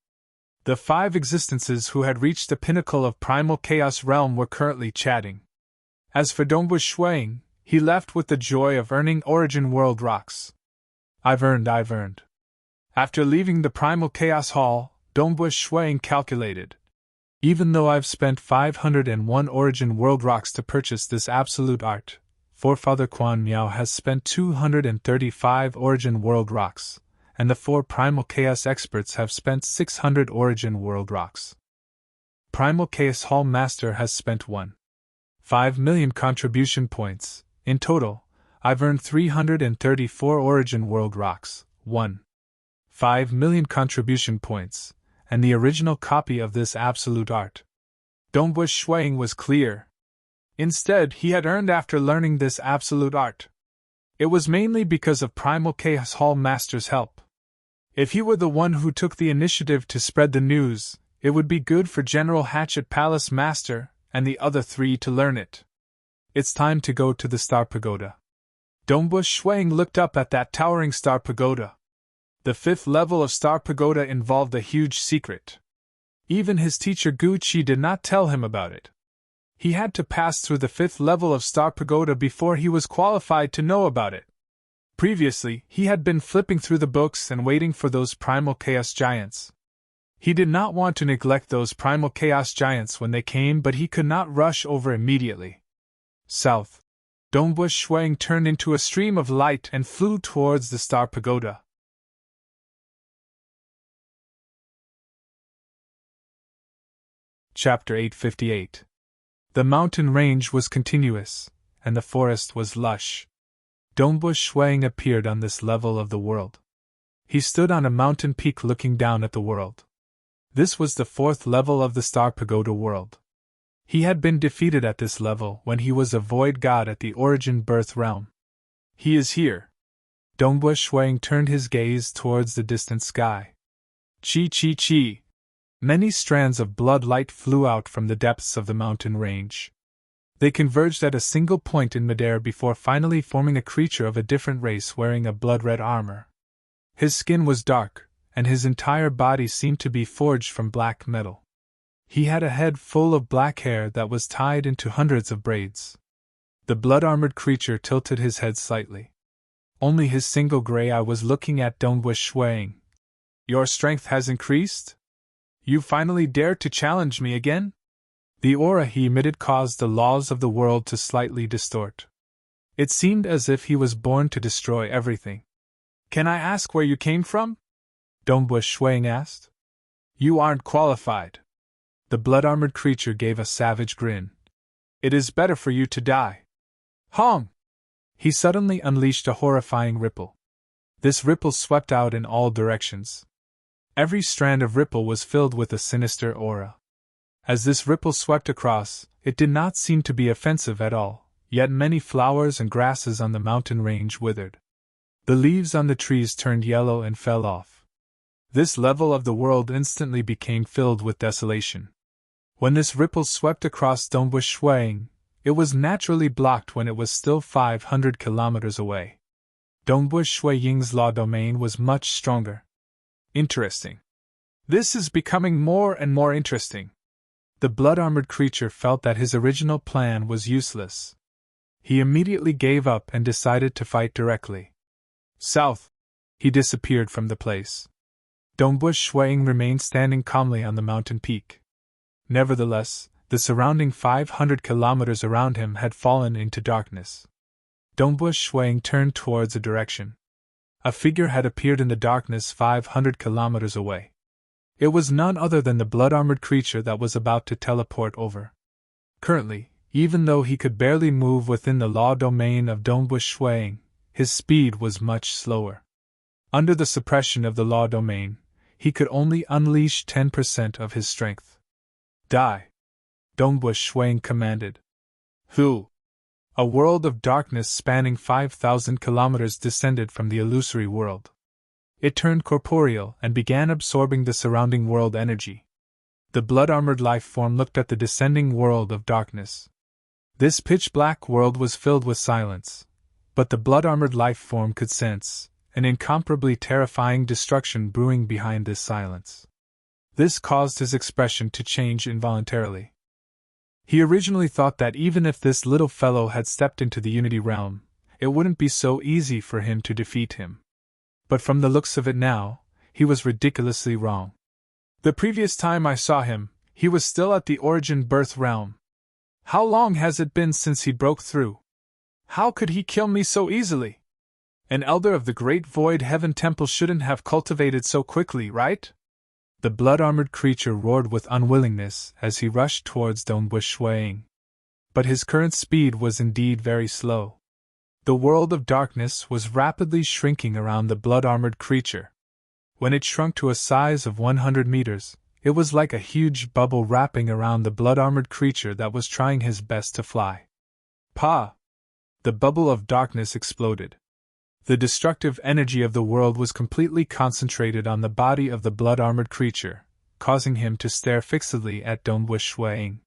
The 5 existences who had reached the pinnacle of Primal Chaos Realm were currently chatting. As for Dongbu Shuang, he left with the joy of earning Origin World Rocks. I've earned. After leaving the Primal Chaos Hall, Dongbu Shuang calculated. Even though I've spent 501 Origin World Rocks to purchase this absolute art, Forefather Quan Miao has spent 235 Origin World Rocks, and the 4 Primal Chaos experts have spent 600 Origin World Rocks. Primal Chaos Hall Master has spent 1.5 million contribution points. In total, I've earned 334 Origin World Rocks, 1.5 million contribution points, and the original copy of this absolute art. Dongbu Shuang was clear. Instead, he had earned after learning this absolute art. It was mainly because of Primal Chaos Hall Master's help. If he were the one who took the initiative to spread the news, it would be good for General Hatchet Palace Master and the other 3 to learn it. It's time to go to the Star Pagoda. Dongbu Shuang looked up at that towering Star Pagoda. The 5th level of Star Pagoda involved a huge secret. Even his teacher Gu Qi did not tell him about it. He had to pass through the 5th level of Star Pagoda before he was qualified to know about it. Previously, he had been flipping through the books and waiting for those Primal Chaos Giants. He did not want to neglect those Primal Chaos Giants when they came, but he could not rush over immediately. South. Dongbu Shuang turned into a stream of light and flew towards the Star Pagoda. Chapter 858. The mountain range was continuous, and the forest was lush. Dongbu Shuang appeared on this level of the world. He stood on a mountain peak looking down at the world. This was the 4th level of the Star Pagoda world. He had been defeated at this level when he was a void god at the Origin Birth Realm. He is here. Dongbu Shuang turned his gaze towards the distant sky. Chi. Many strands of blood light flew out from the depths of the mountain range. They converged at a single point in midair before finally forming a creature of a different race wearing a blood-red armor. His skin was dark, and his entire body seemed to be forged from black metal. He had a head full of black hair that was tied into hundreds of braids. The blood-armored creature tilted his head slightly. Only his single gray eye was looking at Dongbu Shuang. Your strength has increased? You finally dared to challenge me again? The aura he emitted caused the laws of the world to slightly distort. It seemed as if he was born to destroy everything. Can I ask where you came from? Dongbu Shuang asked. You aren't qualified. The blood-armored creature gave a savage grin. It is better for you to die. Hong! He suddenly unleashed a horrifying ripple. This ripple swept out in all directions. Every strand of ripple was filled with a sinister aura. As this ripple swept across, it did not seem to be offensive at all, yet many flowers and grasses on the mountain range withered. The leaves on the trees turned yellow and fell off. This level of the world instantly became filled with desolation. When this ripple swept across Dongbu Shuiying, it was naturally blocked when it was still 500 kilometers away. Dongbu Shuiying's law domain was much stronger. Interesting. This is becoming more and more interesting. The blood-armored creature felt that his original plan was useless. He immediately gave up and decided to fight directly. South. He disappeared from the place. Dongbu Shuiying remained standing calmly on the mountain peak. Nevertheless, the surrounding 500 kilometers around him had fallen into darkness. Dongbu Shuiying turned towards a direction. A figure had appeared in the darkness 500 kilometers away. It was none other than the blood-armored creature that was about to teleport over. Currently, even though he could barely move within the law domain of Dongbu Shuiying, his speed was much slower. Under the suppression of the law domain, he could only unleash 10% of his strength. Die! Dongbu Shuiying commanded. Who? A world of darkness spanning 5,000 kilometers descended from the illusory world. It turned corporeal and began absorbing the surrounding world energy. The blood-armored life form looked at the descending world of darkness. This pitch-black world was filled with silence, but the blood-armored life form could sense an incomparably terrifying destruction brewing behind this silence. This caused his expression to change involuntarily. He originally thought that even if this little fellow had stepped into the Unity realm, it wouldn't be so easy for him to defeat him. But from the looks of it now, he was ridiculously wrong. The previous time I saw him, he was still at the origin birth realm. How long has it been since he broke through? How could he kill me so easily? An elder of the Great Void Heaven Temple shouldn't have cultivated so quickly, right? The blood-armored creature roared with unwillingness as he rushed towards Dongbu Shuiying. But his current speed was indeed very slow. The world of darkness was rapidly shrinking around the blood-armored creature. When it shrunk to a size of 100 meters, it was like a huge bubble wrapping around the blood-armored creature that was trying his best to fly. Pa! The bubble of darkness exploded. The destructive energy of the world was completely concentrated on the body of the blood-armored creature, causing him to stare fixedly at Dongbu Shuiying.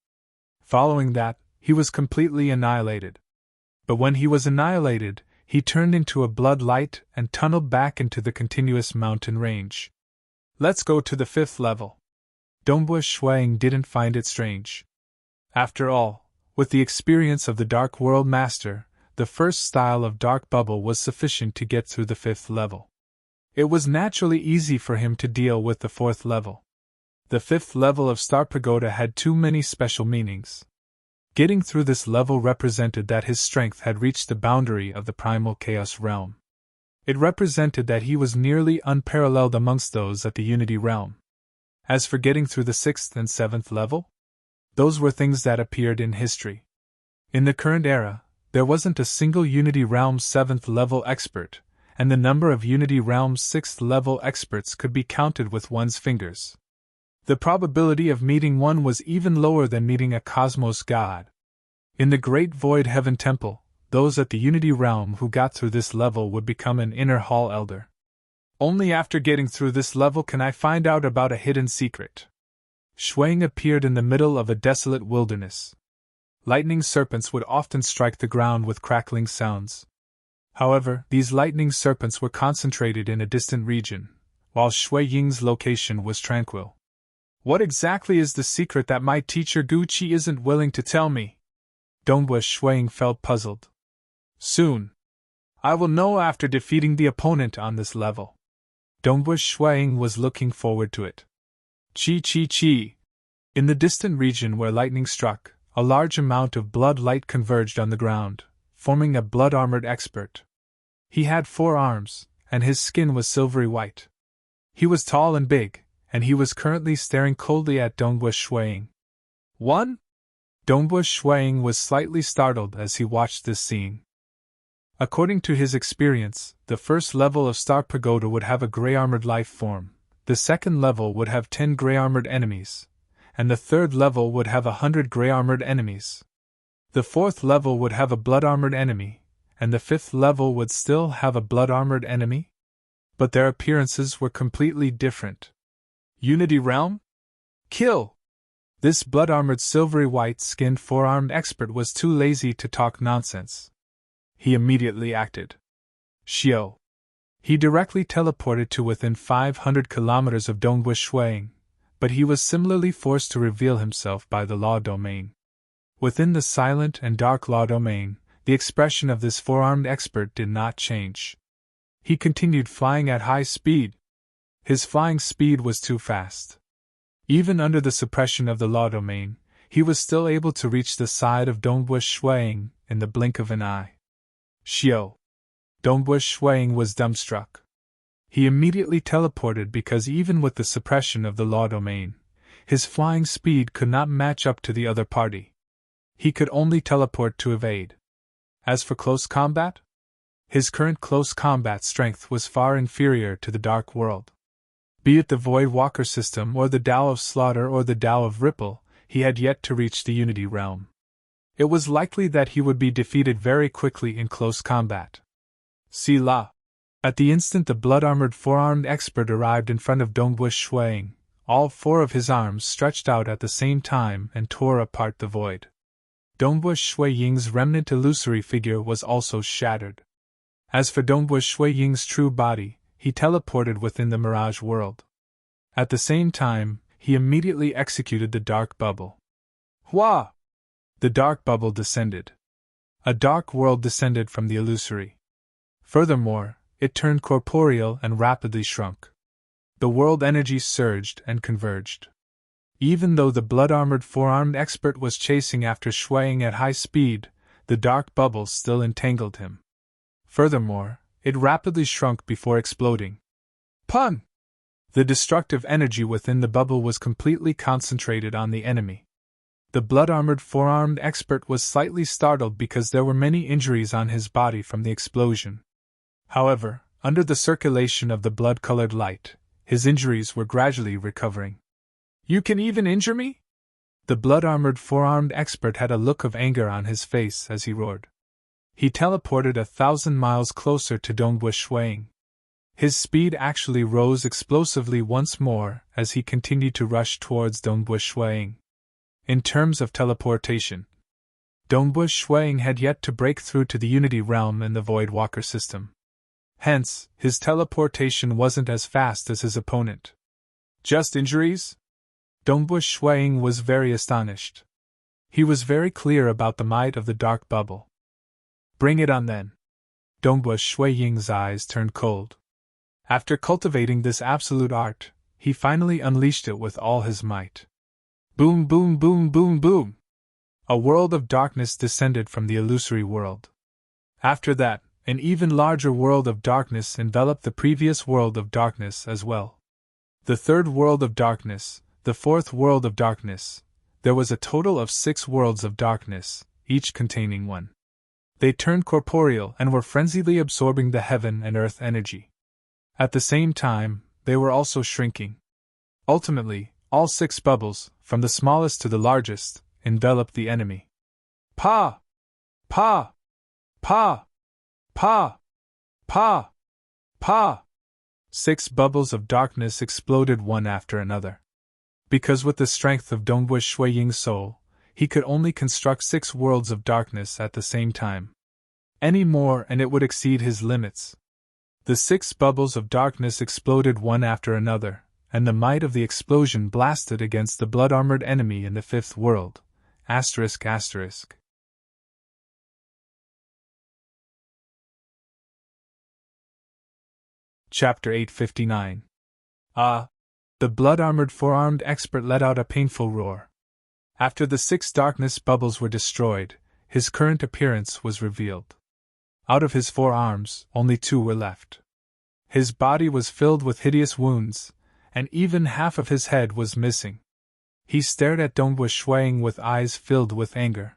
Following that, he was completely annihilated. But when he was annihilated, he turned into a blood light and tunneled back into the continuous mountain range. Let's go to the 5th level. Dongbu Shuiying didn't find it strange. After all, with the experience of the Dark World Master, the first style of dark bubble was sufficient to get through the 5th level. It was naturally easy for him to deal with the 4th level. The 5th level of Star Pagoda had too many special meanings. Getting through this level represented that his strength had reached the boundary of the primal chaos realm. It represented that he was nearly unparalleled amongst those at the Unity realm. As for getting through the 6th and 7th level, those were things that appeared in history. In the current era, there wasn't a single Unity Realm 7th level expert, and the number of Unity Realm 6th level experts could be counted with one's fingers. The probability of meeting one was even lower than meeting a cosmos god. In the Great Void Heaven Temple, those at the Unity Realm who got through this level would become an Inner Hall Elder. Only after getting through this level can I find out about a hidden secret. Shuiying appeared in the middle of a desolate wilderness. Lightning serpents would often strike the ground with crackling sounds. However, these lightning serpents were concentrated in a distant region, while Shuiying's location was tranquil. What exactly is the secret that my teacher Guqi isn't willing to tell me? Dongbu Shuiying felt puzzled. Soon. I will know after defeating the opponent on this level. Dongbu Shuiying was looking forward to it. Chi. In the distant region where lightning struck, a large amount of blood light converged on the ground, forming a blood-armored expert. He had 4 arms, and his skin was silvery white. He was tall and big, and he was currently staring coldly at Dongbu Shuiying. One? Dongbu Shuiying was slightly startled as he watched this scene. According to his experience, the first level of Star Pagoda would have a gray-armored life form, the second level would have 10 gray-armored enemies, and the third level would have 100 gray-armored enemies. The fourth level would have a blood-armored enemy, and the fifth level would still have a blood-armored enemy? But their appearances were completely different. Unity Realm? Kill! This blood-armored silvery white-skinned four-armed expert was too lazy to talk nonsense. He immediately acted. Xiao. He directly teleported to within 500 kilometers of Dongwu Shuang, but he was similarly forced to reveal himself by the law domain. Within the silent and dark law domain, the expression of this four-armed expert did not change. He continued flying at high speed. His flying speed was too fast. Even under the suppression of the law domain, he was still able to reach the side of Dongwu Shuang in the blink of an eye. Xiao. Dongwu Shuang was dumbstruck. He immediately teleported because even with the suppression of the law domain, his flying speed could not match up to the other party. He could only teleport to evade. As for close combat? His current close combat strength was far inferior to the Dark World. Be it the Void Walker system or the Tao of Slaughter or the Tao of Ripple, he had yet to reach the Unity Realm. It was likely that he would be defeated very quickly in close combat. See la. At the instant the blood-armored four-armed expert arrived in front of Dongwu Shuang, all four of his arms stretched out at the same time and tore apart the void. Dongwu Shuang's remnant illusory figure was also shattered. As for Dongwu Shuang's true body, he teleported within the Mirage world. At the same time, he immediately executed the dark bubble. Hua! The dark bubble descended. A dark world descended from the illusory. Furthermore, it turned corporeal and rapidly shrunk. The world energy surged and converged. Even though the blood-armored four-armed expert was chasing after Shuang at high speed, the dark bubble still entangled him. Furthermore, it rapidly shrunk before exploding. Pun! The destructive energy within the bubble was completely concentrated on the enemy. The blood-armored four-armed expert was slightly startled because there were many injuries on his body from the explosion. However, under the circulation of the blood-colored light, his injuries were gradually recovering. You can even injure me? The blood-armored four-armed expert had a look of anger on his face as he roared. He teleported 1,000 miles closer to Dongwu Shuang. His speed actually rose explosively once more as he continued to rush towards Dongwu Shuang. In terms of teleportation, Dongwu Shuang had yet to break through to the Unity Realm in the Void Walker system. Hence, his teleportation wasn't as fast as his opponent. Just injuries? Dongwu Shuang was very astonished. He was very clear about the might of the dark bubble. Bring it on then. Dongwu Shuang's eyes turned cold. After cultivating this absolute art, he finally unleashed it with all his might. Boom, boom, boom, boom, boom! A world of darkness descended from the illusory world. After that, an even larger world of darkness enveloped the previous world of darkness as well. The third world of darkness, the fourth world of darkness. There was a total of 6 worlds of darkness, each containing one. They turned corporeal and were frenziedly absorbing the heaven and earth energy. At the same time, they were also shrinking. Ultimately, all 6 bubbles, from the smallest to the largest, enveloped the enemy. Pa! Pa! Pa! Pa! Pa! Pa! 6 bubbles of darkness exploded one after another. Because with the strength of Dongwu Shuang's soul, he could only construct 6 worlds of darkness at the same time. Any more and it would exceed his limits. The 6 bubbles of darkness exploded one after another, and the might of the explosion blasted against the blood-armored enemy in the 5th world. Asterisk asterisk. Chapter 859. The blood-armored four-armed expert let out a painful roar. After the 6 darkness bubbles were destroyed, his current appearance was revealed. Out of his 4 arms, only 2 were left. His body was filled with hideous wounds, and even half of his head was missing. He stared at Dongwu Shuang with eyes filled with anger.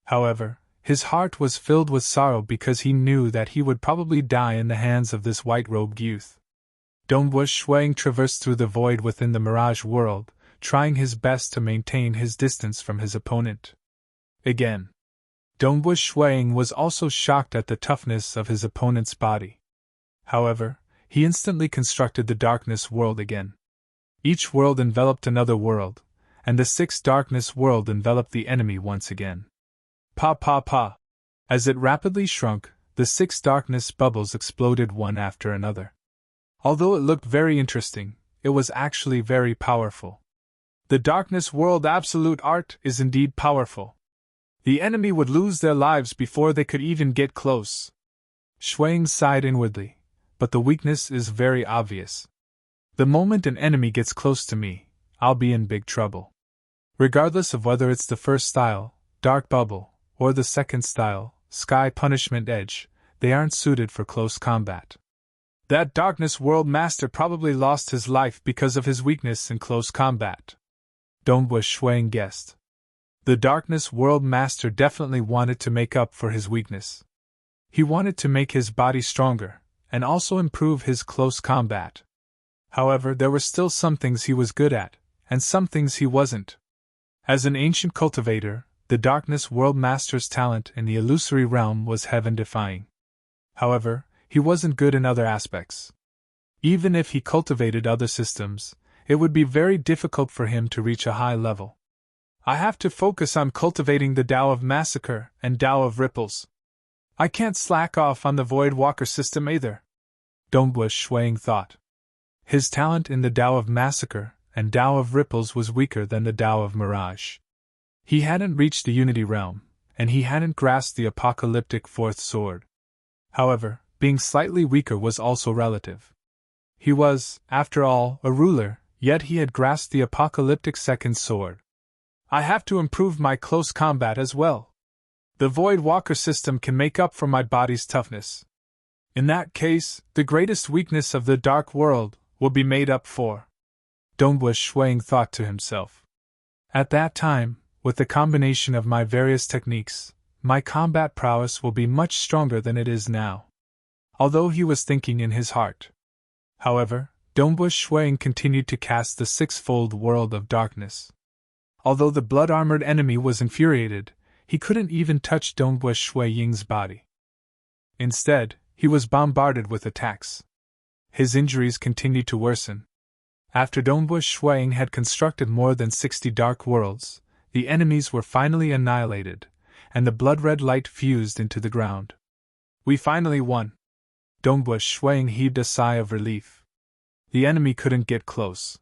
However, his heart was filled with sorrow because he knew that he would probably die in the hands of this white-robed youth. Dongwu Shuang traversed through the void within the mirage world, trying his best to maintain his distance from his opponent. Again, Dongwu Shuang was also shocked at the toughness of his opponent's body. However, he instantly constructed the darkness world again. Each world enveloped another world, and the sixth darkness world enveloped the enemy once again. Pa pa pa! As it rapidly shrunk, the six darkness bubbles exploded one after another. Although it looked very interesting, it was actually very powerful. The darkness world absolute art is indeed powerful. The enemy would lose their lives before they could even get close. Shuang sighed inwardly, but the weakness is very obvious. The moment an enemy gets close to me, I'll be in big trouble. Regardless of whether it's the first style, Dark Bubble, or the second style, Sky Punishment Edge, they aren't suited for close combat. That Darkness World Master probably lost his life because of his weakness in close combat. Dongwu Shuang guessed. The Darkness World Master definitely wanted to make up for his weakness. He wanted to make his body stronger, and also improve his close combat. However, there were still some things he was good at, and some things he wasn't. As an ancient cultivator, the Darkness World Master's talent in the illusory realm was heaven-defying. However, he wasn't good in other aspects. Even if he cultivated other systems, it would be very difficult for him to reach a high level. I have to focus on cultivating the Tao of Massacre and Tao of Ripples. I can't slack off on the Void Walker system either, Dongwu Shuang thought. His talent in the Tao of Massacre and Tao of Ripples was weaker than the Tao of Mirage. He hadn't reached the Unity Realm, and he hadn't grasped the apocalyptic Fourth Sword. However, being slightly weaker was also relative. He was, after all, a ruler, yet he had grasped the apocalyptic Second Sword. I have to improve my close combat as well. The Void Walker system can make up for my body's toughness. In that case, the greatest weakness of the Dark World will be made up for, Dongwu Shuang thought to himself. At that time, with the combination of my various techniques, my combat prowess will be much stronger than it is now. Although he was thinking in his heart. However, Dongwu Shuang continued to cast the sixfold world of darkness. Although the blood-armored enemy was infuriated, he couldn't even touch Dongwu Ying's body. Instead, he was bombarded with attacks. His injuries continued to worsen. After Dongwu Shuang had constructed more than 60 dark worlds, the enemies were finally annihilated, and the blood-red light fused into the ground. We finally won. Dongwu Shuang heaved a sigh of relief. The enemy couldn't get close.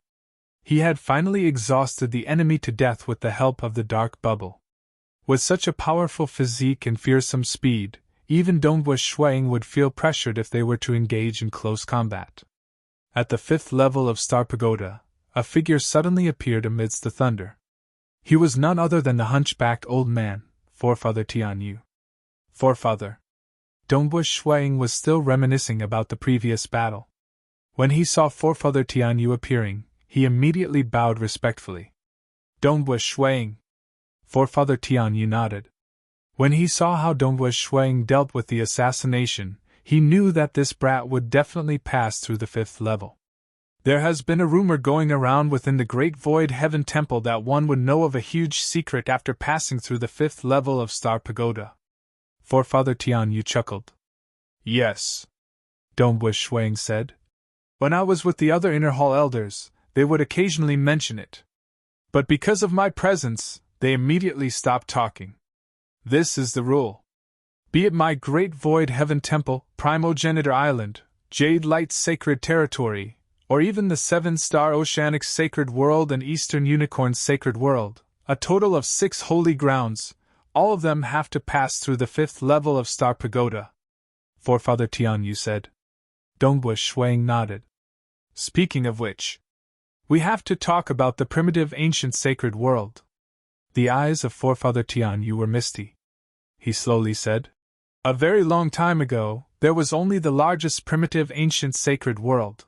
He had finally exhausted the enemy to death with the help of the dark bubble. With such a powerful physique and fearsome speed, even Dongwu Shuang would feel pressured if they were to engage in close combat. At the 5th level of Star Pagoda, a figure suddenly appeared amidst the thunder. He was none other than the hunchbacked old man, Forefather Tianyu. Forefather. Dongwu Shuang was still reminiscing about the previous battle. When he saw Forefather Tianyu appearing, he immediately bowed respectfully. Dongwu Shuang. Forefather Tianyu nodded. When he saw how Dongwu Shuang dealt with the assassination, he knew that this brat would definitely pass through the 5th level. There has been a rumor going around within the Great Void Heaven Temple that one would know of a huge secret after passing through the 5th level of Star Pagoda. Forefather Tianyu chuckled. Yes, Dongwu Shuang said. When I was with the other Inner Hall elders, they would occasionally mention it. But because of my presence, they immediately stopped talking. This is the rule. Be it my Great Void Heaven Temple, Primogenitor Island, Jade Light Sacred Territory, or even the 7-star Oceanic Sacred World and Eastern Unicorn Sacred World, a total of 6 holy grounds, all of them have to pass through the 5th level of Star Pagoda, Forefather Tianyu said. Dongwu Shuang nodded. Speaking of which, we have to talk about the primitive ancient sacred world. The eyes of Forefather Tianyu were misty. He slowly said, A very long time ago, there was only the largest primitive ancient sacred world.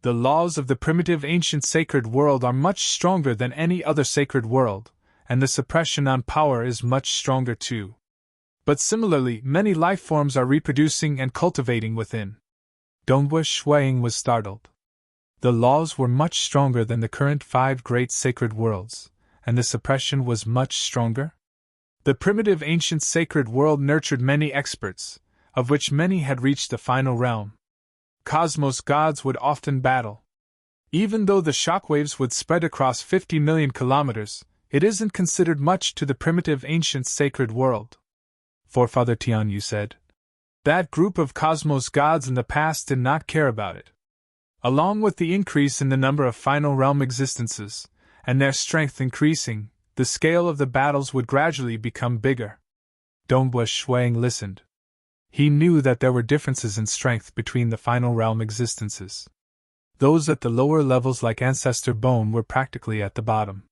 The laws of the primitive ancient sacred world are much stronger than any other sacred world, and the suppression on power is much stronger too. But similarly, many life forms are reproducing and cultivating within. Dongwu Shuiying was startled. The laws were much stronger than the current 5 great sacred worlds, and the suppression was much stronger. The primitive ancient sacred world nurtured many experts, of which many had reached the final realm. Cosmos gods would often battle. Even though the shockwaves would spread across 50 million kilometers, it isn't considered much to the primitive ancient sacred world. Forefather Tianyu said. That group of cosmos gods in the past did not care about it. Along with the increase in the number of final realm existences, and their strength increasing, the scale of the battles would gradually become bigger. Dongwu Shuiying listened. He knew that there were differences in strength between the final realm existences. Those at the lower levels like Ancestor Bone were practically at the bottom.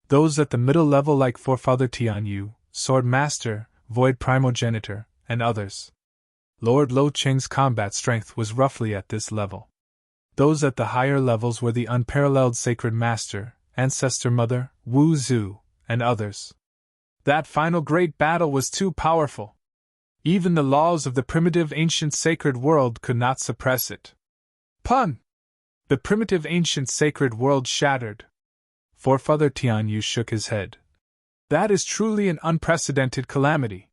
Those at the middle level like Forefather Tianyu, Sword Master, Void Primogenitor, and others. Lord Lo Cheng's combat strength was roughly at this level. Those at the higher levels were the unparalleled Sacred Master, Ancestor Mother, Wu Zhu, and others. That final great battle was too powerful. Even the laws of the primitive ancient sacred world could not suppress it. Pun! The primitive ancient sacred world shattered. Forefather Tianyu shook his head. That is truly an unprecedented calamity.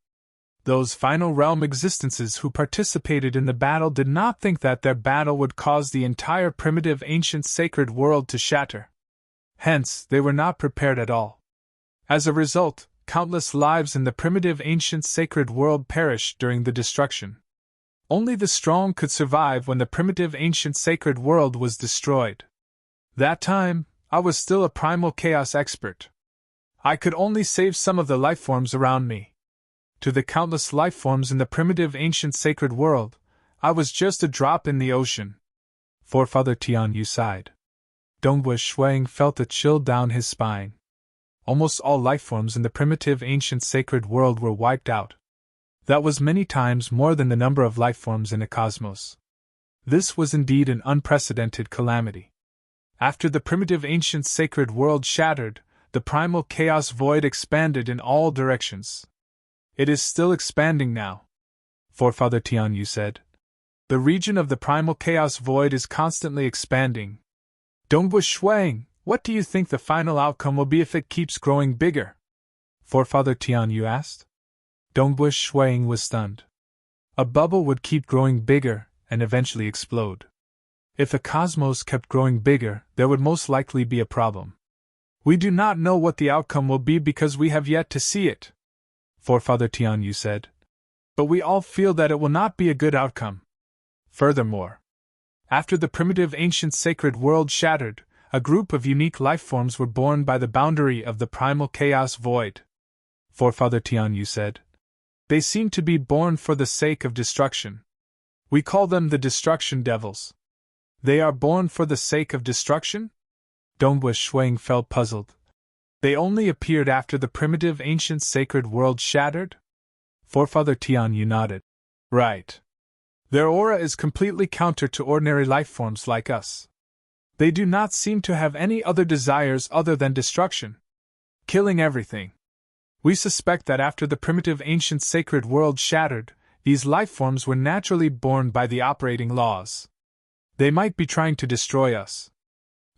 Those final realm existences who participated in the battle did not think that their battle would cause the entire primitive ancient sacred world to shatter. Hence, they were not prepared at all. As a result, countless lives in the primitive ancient sacred world perished during the destruction. Only the strong could survive when the primitive ancient sacred world was destroyed. That time, I was still a primal chaos expert. I could only save some of the lifeforms around me. To the countless lifeforms in the primitive ancient sacred world, I was just a drop in the ocean. Forefather Tianyu sighed. Dongwu Shuiying felt a chill down his spine. Almost all lifeforms in the primitive ancient sacred world were wiped out. That was many times more than the number of lifeforms in the cosmos. This was indeed an unprecedented calamity. After the primitive ancient sacred world shattered, the primal chaos void expanded in all directions. It is still expanding now, Forefather Tianyu said. The region of the primal chaos void is constantly expanding. Dongwu Shuiying, what do you think the final outcome will be if it keeps growing bigger? Forefather Tianyu asked. Dongwu Shuiying was stunned. A bubble would keep growing bigger and eventually explode. If the cosmos kept growing bigger, there would most likely be a problem. We do not know what the outcome will be because we have yet to see it, Forefather Tianyu said. But we all feel that it will not be a good outcome. Furthermore, after the primitive ancient sacred world shattered, a group of unique lifeforms were born by the boundary of the primal chaos void, Forefather Tianyu said. They seem to be born for the sake of destruction. We call them the destruction devils. They are born for the sake of destruction? Dongwu Shuiying felt puzzled. They only appeared after the primitive ancient sacred world shattered? Forefather Tianyu nodded. Right. Their aura is completely counter to ordinary lifeforms like us. They do not seem to have any other desires other than destruction. Killing everything. We suspect that after the primitive ancient sacred world shattered, these lifeforms were naturally born by the operating laws. They might be trying to destroy us.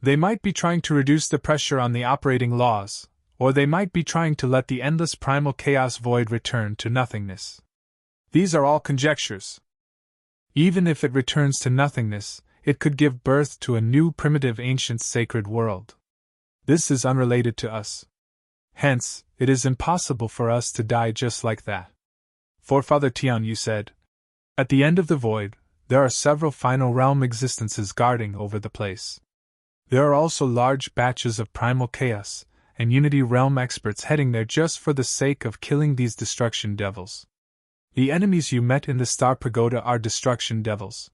They might be trying to reduce the pressure on the operating laws, or they might be trying to let the endless primal chaos void return to nothingness. These are all conjectures. Even if it returns to nothingness, it could give birth to a new primitive ancient sacred world. This is unrelated to us. Hence, it is impossible for us to die just like that. Forefather Tianyu said. At the end of the void, there are several final realm existences guarding over the place. There are also large batches of primal chaos and unity realm experts heading there just for the sake of killing these destruction devils. The enemies you met in the Star Pagoda are destruction devils.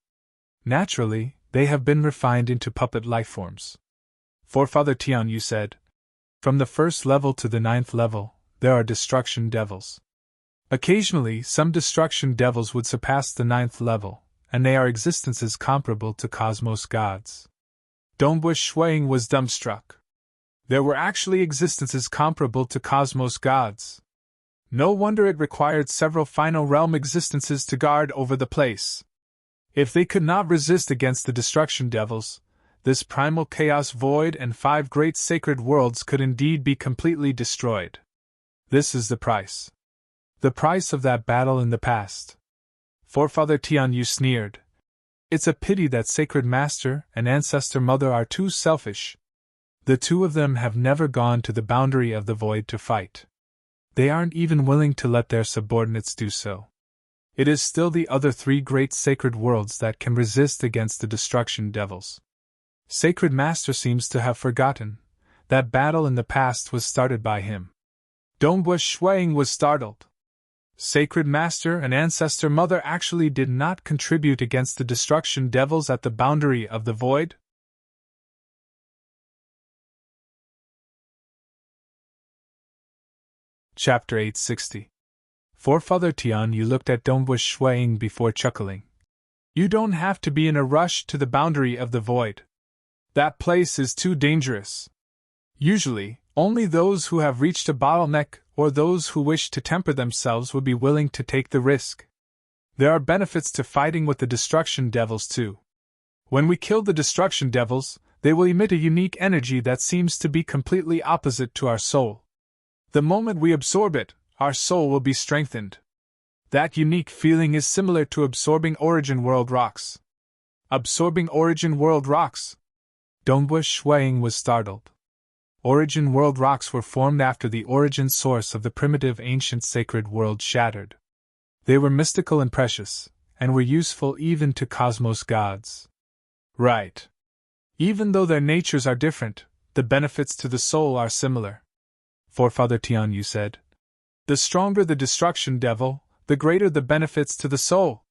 Naturally, they have been refined into puppet lifeforms. Forefather Tianyu said. From the 1st level to the 9th level, there are destruction devils. Occasionally, some destruction devils would surpass the 9th level, and they are existences comparable to cosmos gods. Dongwu Shuiying was dumbstruck. There were actually existences comparable to cosmos gods. No wonder it required several final realm existences to guard over the place. If they could not resist against the destruction devils, this primal chaos void and 5 great sacred worlds could indeed be completely destroyed. This is the price. The price of that battle in the past. Forefather Tianyu sneered. It's a pity that Sacred Master and Ancestor Mother are too selfish. The two of them have never gone to the boundary of the void to fight. They aren't even willing to let their subordinates do so. It is still the other 3 great sacred worlds that can resist against the destruction devils. Sacred Master seems to have forgotten. That battle in the past was started by him. Dongbua Shuang was startled. Sacred Master and Ancestor Mother actually did not contribute against the destruction devils at the boundary of the void? Chapter 860. Forefather Tianyu looked at Dongbua Shuang before chuckling. You don't have to be in a rush to the boundary of the void. That place is too dangerous. Usually, only those who have reached a bottleneck or those who wish to temper themselves would be willing to take the risk. There are benefits to fighting with the destruction devils too. When we kill the destruction devils, they will emit a unique energy that seems to be completely opposite to our soul. The moment we absorb it, our soul will be strengthened. That unique feeling is similar to absorbing Origin World rocks. Absorbing Origin World rocks? Dongbua Shuang was startled. Origin World rocks were formed after the origin source of the primitive ancient sacred world shattered. They were mystical and precious, and were useful even to cosmos gods. Right. Even though their natures are different, the benefits to the soul are similar. Forefather Tianyu said. The stronger the destruction devil, the greater the benefits to the soul.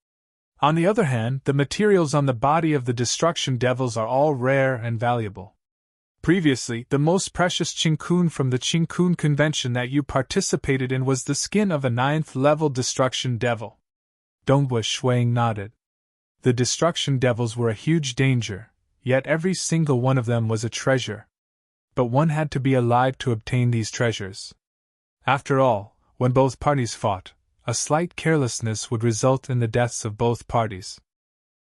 On the other hand, the materials on the body of the destruction devils are all rare and valuable. Previously, the most precious Qingkun from the Qingkun convention that you participated in was the skin of a 9th-level destruction devil. Dongbua Shuang nodded. The destruction devils were a huge danger, yet every single one of them was a treasure. But one had to be alive to obtain these treasures. After all, when both parties fought, a slight carelessness would result in the deaths of both parties.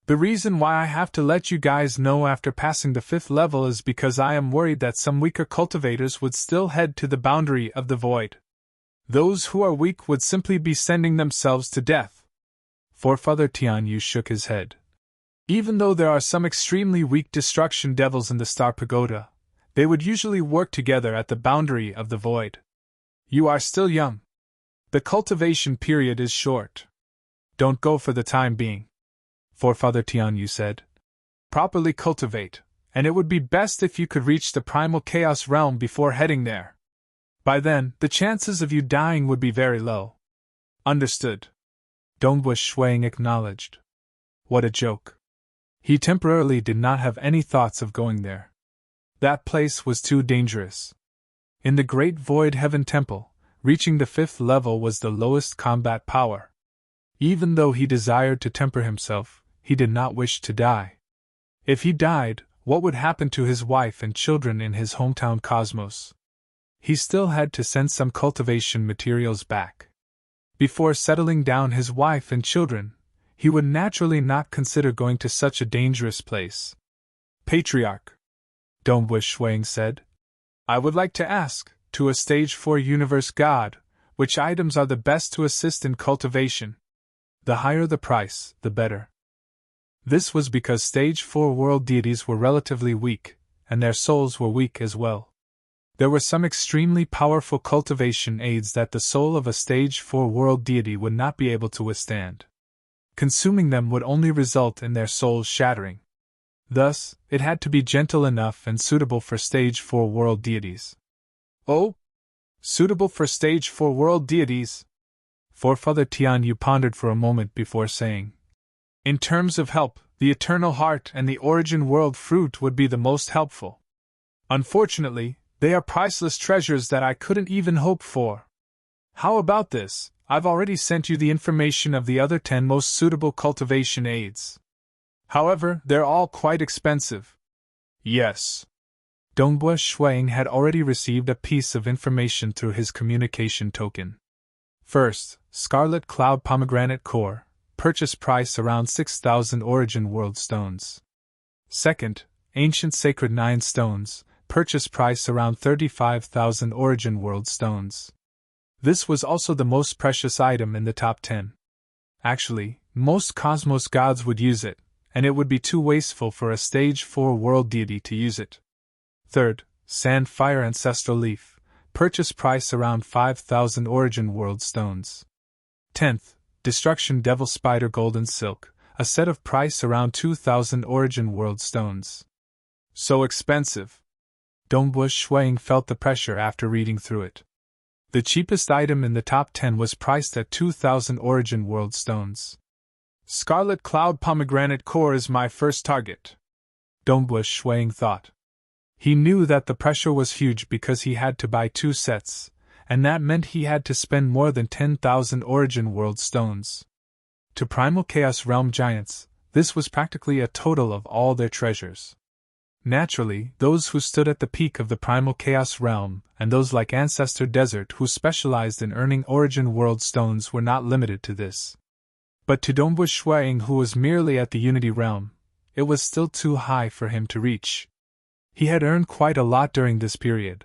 The reason why I have to let you guys know after passing the 5th level is because I am worried that some weaker cultivators would still head to the boundary of the void. Those who are weak would simply be sending themselves to death. Forefather Tianyu shook his head. Even though there are some extremely weak destruction devils in the Star Pagoda, they would usually work together at the boundary of the void. You are still young. The cultivation period is short. Don't go for the time being. Forefather Tianyu said. Properly cultivate, and it would be best if you could reach the primal chaos realm before heading there. By then, the chances of you dying would be very low. Understood. Dongbua Shuang acknowledged. What a joke. He temporarily did not have any thoughts of going there. That place was too dangerous. In the Great Void Heaven Temple, reaching the 5th level was the lowest combat power. Even though he desired to temper himself, he did not wish to die. If he died, what would happen to his wife and children in his hometown cosmos? He still had to send some cultivation materials back. Before settling down his wife and children, he would naturally not consider going to such a dangerous place. Patriarch, Dongbua Shuang said, I would like to ask, to a Stage 4 universe god, which items are the best to assist in cultivation? The higher the price, the better. This was because Stage 4 world deities were relatively weak, and their souls were weak as well. There were some extremely powerful cultivation aids that the soul of a Stage 4 world deity would not be able to withstand. Consuming them would only result in their souls shattering. Thus, it had to be gentle enough and suitable for Stage 4 world deities. Oh? Suitable for Stage 4 world deities? Forefather Tianyu pondered for a moment before saying. In terms of help, the Eternal Heart and the Origin World Fruit would be the most helpful. Unfortunately, they are priceless treasures that I couldn't even hope for. How about this? I've already sent you the information of the other 10 most suitable cultivation aids. However, they're all quite expensive. Yes. Dongbua Shuang had already received a piece of information through his communication token. First, Scarlet Cloud Pomegranate Core, purchase price around 6,000 Origin World Stones. Second, Ancient Sacred 9 Stones, purchase price around 35,000 Origin World Stones. This was also the most precious item in the top 10. Actually, most cosmos gods would use it, and it would be too wasteful for a stage 4 world deity to use it. Third, Sand Fire Ancestral Leaf, purchase price around 5,000 Origin World Stones. 10th, Destruction Devil Spider Golden Silk, a set of price around 2,000 Origin World Stones. So expensive. Dongbush Shuang felt the pressure after reading through it. The cheapest item in the top 10 was priced at 2,000 Origin World Stones. Scarlet Cloud Pomegranate Core is my first target, Dongbush Shuang thought. He knew that the pressure was huge because he had to buy 2 sets, and that meant he had to spend more than 10,000 Origin World Stones. To Primal Chaos Realm giants, this was practically a total of all their treasures. Naturally, those who stood at the peak of the Primal Chaos Realm, and those like Ancestor Desert who specialized in earning Origin World Stones were not limited to this. But to Dongbush Shuang, who was merely at the Unity Realm, it was still too high for him to reach. He had earned quite a lot during this period,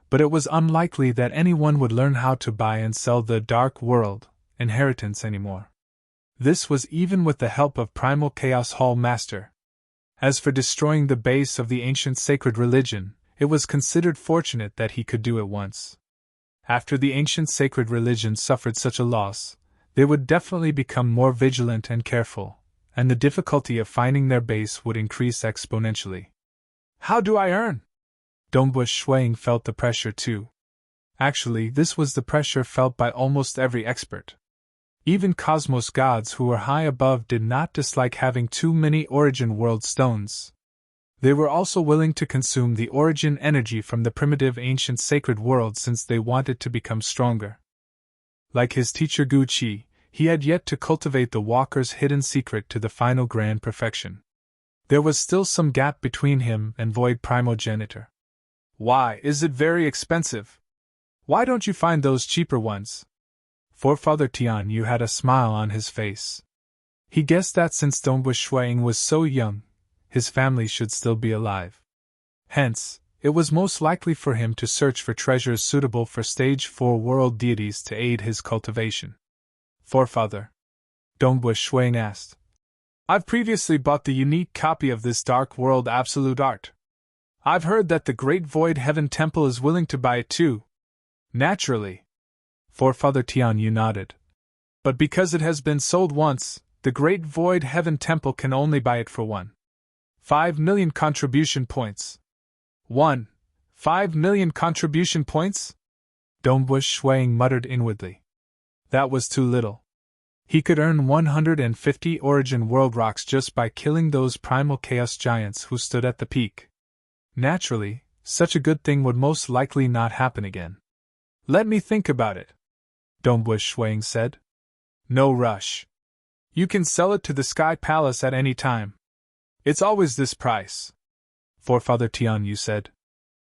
but it was unlikely that anyone would learn how to buy and sell the Dark World inheritance anymore. This was even with the help of Primal Chaos Hall Master. As for destroying the base of the ancient sacred religion, it was considered fortunate that he could do it once. After the ancient sacred religion suffered such a loss, they would definitely become more vigilant and careful, and the difficulty of finding their base would increase exponentially. How do I earn? Dongbush Shuang felt the pressure too. Actually, this was the pressure felt by almost every expert. Even cosmos gods who were high above did not dislike having too many Origin World Stones. They were also willing to consume the origin energy from the primitive ancient sacred world since they wanted to become stronger. Like his teacher Gu Qi, he had yet to cultivate the Walker's hidden secret to the final grand perfection. There was still some gap between him and Void Primogenitor. Why is it very expensive? Why don't you find those cheaper ones? Forefather Tianyu had a smile on his face. He guessed that since Dongbush Shuang was so young, his family should still be alive. Hence, it was most likely for him to search for treasures suitable for Stage 4 world deities to aid his cultivation. Forefather, Dongbush Shuang asked, I've previously bought the unique copy of this Dark World Absolute Art. I've heard that the Great Void Heaven Temple is willing to buy it too. Naturally. Forefather Tianyu nodded. But because it has been sold once, the Great Void Heaven Temple can only buy it for 1.5 million contribution points. 1.5 million contribution points? Dongbush Shuang muttered inwardly. That was too little. He could earn 150 Origin World Rocks just by killing those Primal Chaos Giants who stood at the peak. Naturally, such a good thing would most likely not happen again. Let me think about it, Dongbush Shuang said. No rush. You can sell it to the Sky Palace at any time. It's always this price, Forefather Tianyu said.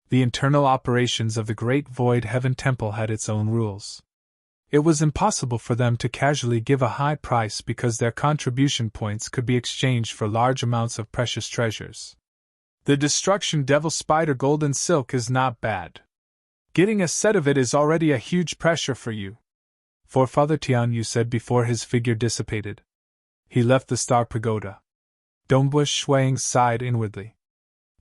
The internal operations of the Great Void Heaven Temple had its own rules. It was impossible for them to casually give a high price because their contribution points could be exchanged for large amounts of precious treasures. The Destruction Devil Spider Golden Silk is not bad. Getting a set of it is already a huge pressure for you, Forefather Tianyu said before his figure dissipated. He left the Star Pagoda. Dongbush Shuang sighed inwardly.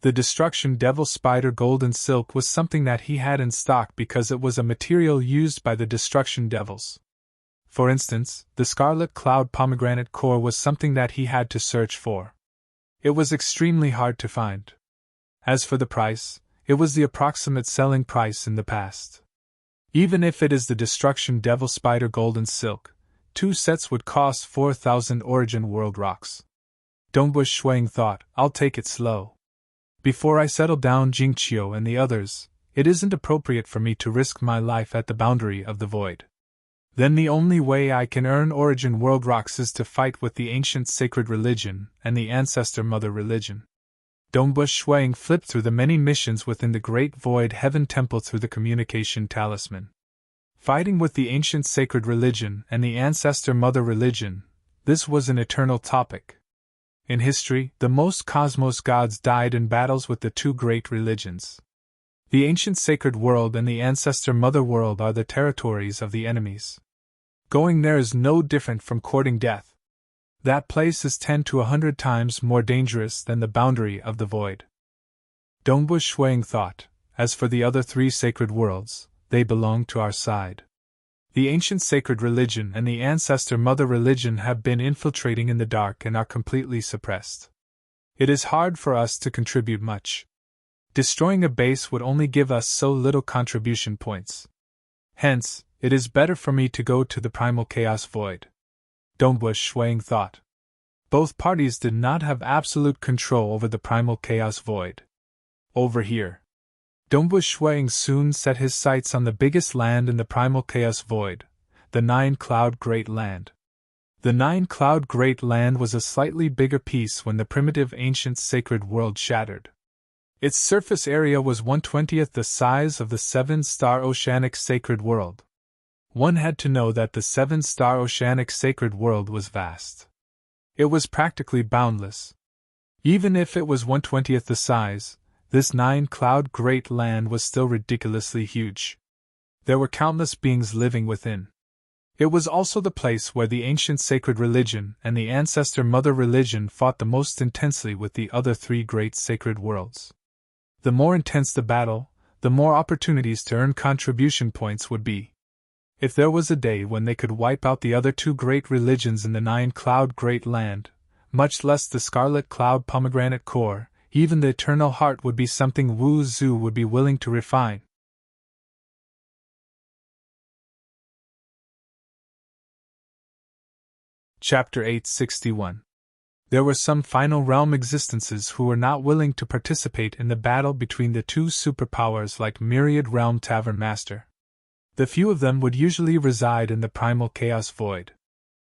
The Destruction Devil Spider Golden Silk was something that he had in stock because it was a material used by the Destruction Devils. For instance, the Scarlet Cloud Pomegranate Core was something that he had to search for. It was extremely hard to find. As for the price, it was the approximate selling price in the past. Even if it is the Destruction Devil Spider Golden Silk, 2 sets would cost 4,000 Origin World Rocks. Dongbush Shuang thought, I'll take it slow. Before I settle down Jingqiu and the others, it isn't appropriate for me to risk my life at the boundary of the void. Then the only way I can earn Origin World Rocks is to fight with the ancient sacred religion and the ancestor mother religion. Dongbush Shuang flipped through the many missions within the Great Void Heaven Temple through the communication talisman. Fighting with the ancient sacred religion and the ancestor mother religion, this was an eternal topic. In history, the most cosmos gods died in battles with the two great religions. The ancient sacred world and the ancestor mother world are the territories of the enemies. Going there is no different from courting death. That place is 10 to 100 times more dangerous than the boundary of the void. Dongbu Shuang thought, as for the other three sacred worlds, they belong to our side. The ancient sacred religion and the ancestor mother religion have been infiltrating in the dark and are completely suppressed. It is hard for us to contribute much. Destroying a base would only give us so little contribution points. Hence, it is better for me to go to the primal chaos void. Dongbu Shuang thought. Both parties did not have absolute control over the primal chaos void. Over here. Dongbu Shuang soon set his sights on the biggest land in the primal chaos void, the Nine-Cloud Great Land. The Nine-Cloud Great Land was a slightly bigger piece when the primitive ancient sacred world shattered. Its surface area was 1/20th the size of the seven-star oceanic sacred world. One had to know that the seven-star oceanic sacred world was vast. It was practically boundless. Even if it was 1/20th the size, this Nine-Cloud Great Land was still ridiculously huge. There were countless beings living within. It was also the place where the ancient sacred religion and the ancestor mother religion fought the most intensely with the other three great sacred worlds. The more intense the battle, the more opportunities to earn contribution points would be. If there was a day when they could wipe out the other two great religions in the Nine-Cloud Great Land, much less the Scarlet Cloud Pomegranate Core, even the Eternal Heart would be something Wu Zhu would be willing to refine. Chapter 861. There were some final realm existences who were not willing to participate in the battle between the two superpowers like Myriad Realm Tavern Master. The few of them would usually reside in the primal chaos void.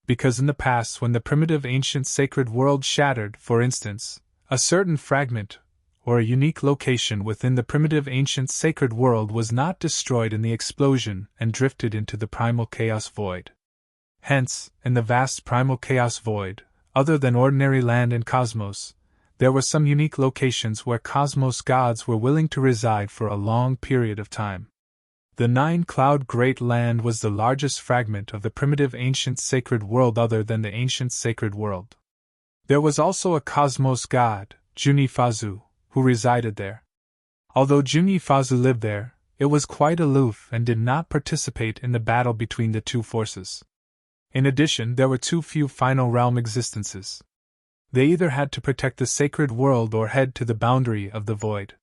Because in the past when the primitive ancient sacred world shattered, for instance, a certain fragment, or a unique location within the primitive ancient sacred world was not destroyed in the explosion and drifted into the primal chaos void. Hence, in the vast primal chaos void, other than ordinary land and cosmos, there were some unique locations where cosmos gods were willing to reside for a long period of time. The Nine-Cloud Great Land was the largest fragment of the primitive ancient sacred world other than the ancient sacred world. There was also a cosmos god, Junifazu, who resided there. Although Junifazu lived there, it was quite aloof and did not participate in the battle between the two forces. In addition, there were too few final realm existences. They either had to protect the sacred world or head to the boundary of the void.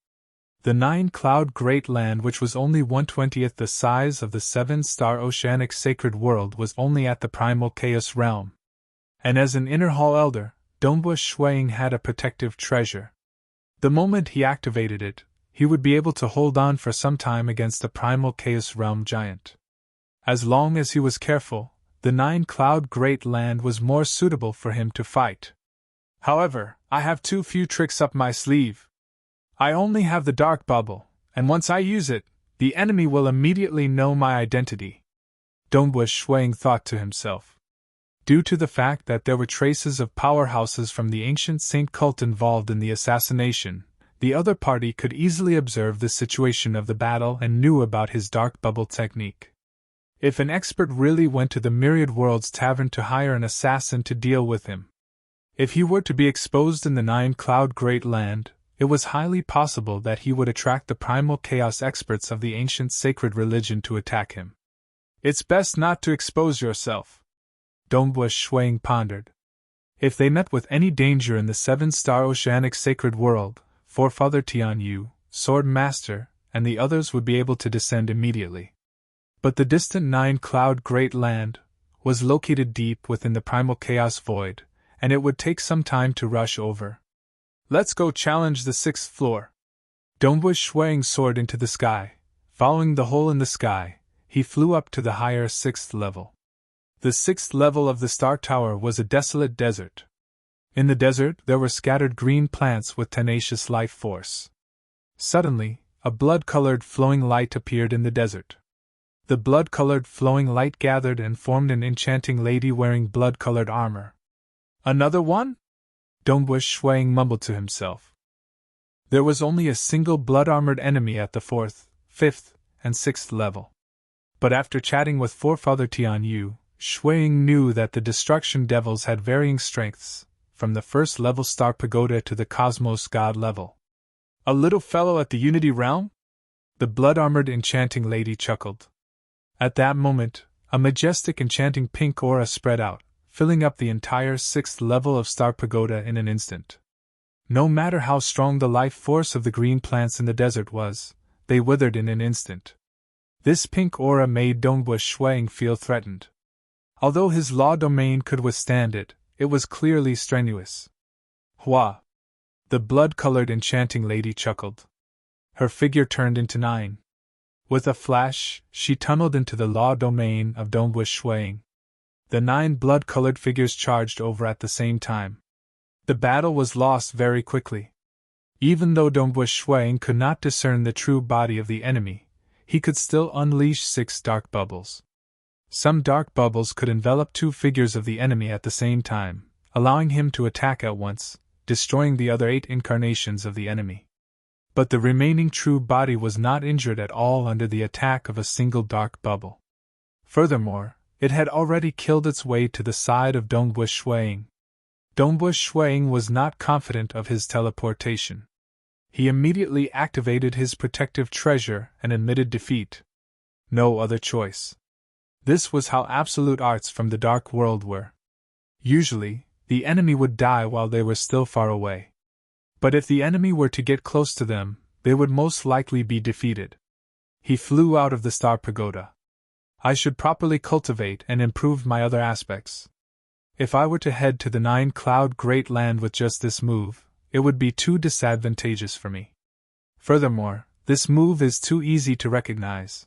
The Nine-Cloud Great Land, which was only 1/20th the size of the seven-star oceanic sacred world, was only at the primal chaos realm. And as an inner hall elder, Dongbu Shuang had a protective treasure. The moment he activated it, he would be able to hold on for some time against the primal chaos realm giant. As long as he was careful, the Nine-Cloud Great Land was more suitable for him to fight. However, I have too few tricks up my sleeve. I only have the dark bubble, and once I use it, the enemy will immediately know my identity. Dongbu Shuang thought to himself. Due to the fact that there were traces of powerhouses from the ancient saint cult involved in the assassination, the other party could easily observe the situation of the battle and knew about his dark bubble technique. If an expert really went to the Myriad Worlds Tavern to hire an assassin to deal with him, if he were to be exposed in the Nine-Cloud Great Land, it was highly possible that he would attract the primal chaos experts of the ancient sacred religion to attack him. It's best not to expose yourself, Dongbu Shuang pondered. If they met with any danger in the seven-star oceanic sacred world, Forefather Tianyu, Sword Master, and the others would be able to descend immediately. But the distant Nine-Cloud Great Land was located deep within the primal chaos void, and it would take some time to rush over. Let's go challenge the 6th floor. Dongbu Shuang soared into the sky. Following the hole in the sky, he flew up to the higher 6th level. The 6th level of the Star Tower was a desolate desert. In the desert there were scattered green plants with tenacious life force. Suddenly, a blood-colored flowing light appeared in the desert. The blood-colored flowing light gathered and formed an enchanting lady wearing blood-colored armor. Another one? Dongbush Shuang mumbled to himself. There was only a single blood-armored enemy at the 4th, 5th, and 6th level. But after chatting with Forefather Tianyu, Shuang knew that the Destruction Devils had varying strengths, from the 1st level Star Pagoda to the Cosmos God level. A little fellow at the Unity Realm? The blood-armored enchanting lady chuckled. At that moment, a majestic enchanting pink aura spread out, filling up the entire 6th level of Star Pagoda in an instant. No matter how strong the life force of the green plants in the desert was, they withered in an instant. This pink aura made Dongbush Shuang feel threatened. Although his law domain could withstand it, it was clearly strenuous. Hua! The blood-colored enchanting lady chuckled. Her figure turned into 9. With a flash, she tunneled into the law domain of Dongbush Shuang. The 9 blood-colored figures charged over at the same time. The battle was lost very quickly. Even though Dongbush Shuang could not discern the true body of the enemy, he could still unleash 6 dark bubbles. Some dark bubbles could envelop 2 figures of the enemy at the same time, allowing him to attack at once, destroying the other 8 incarnations of the enemy. But the remaining true body was not injured at all under the attack of a single dark bubble. Furthermore, it had already killed its way to the side of Dongbush Shuang. Dongbush Shuang was not confident of his teleportation. He immediately activated his protective treasure and admitted defeat. No other choice. This was how absolute arts from the dark world were. Usually, the enemy would die while they were still far away. But if the enemy were to get close to them, they would most likely be defeated. He flew out of the Star Pagoda. I should properly cultivate and improve my other aspects. If I were to head to the 9-cloud Great Land with just this move, it would be too disadvantageous for me. Furthermore, this move is too easy to recognize.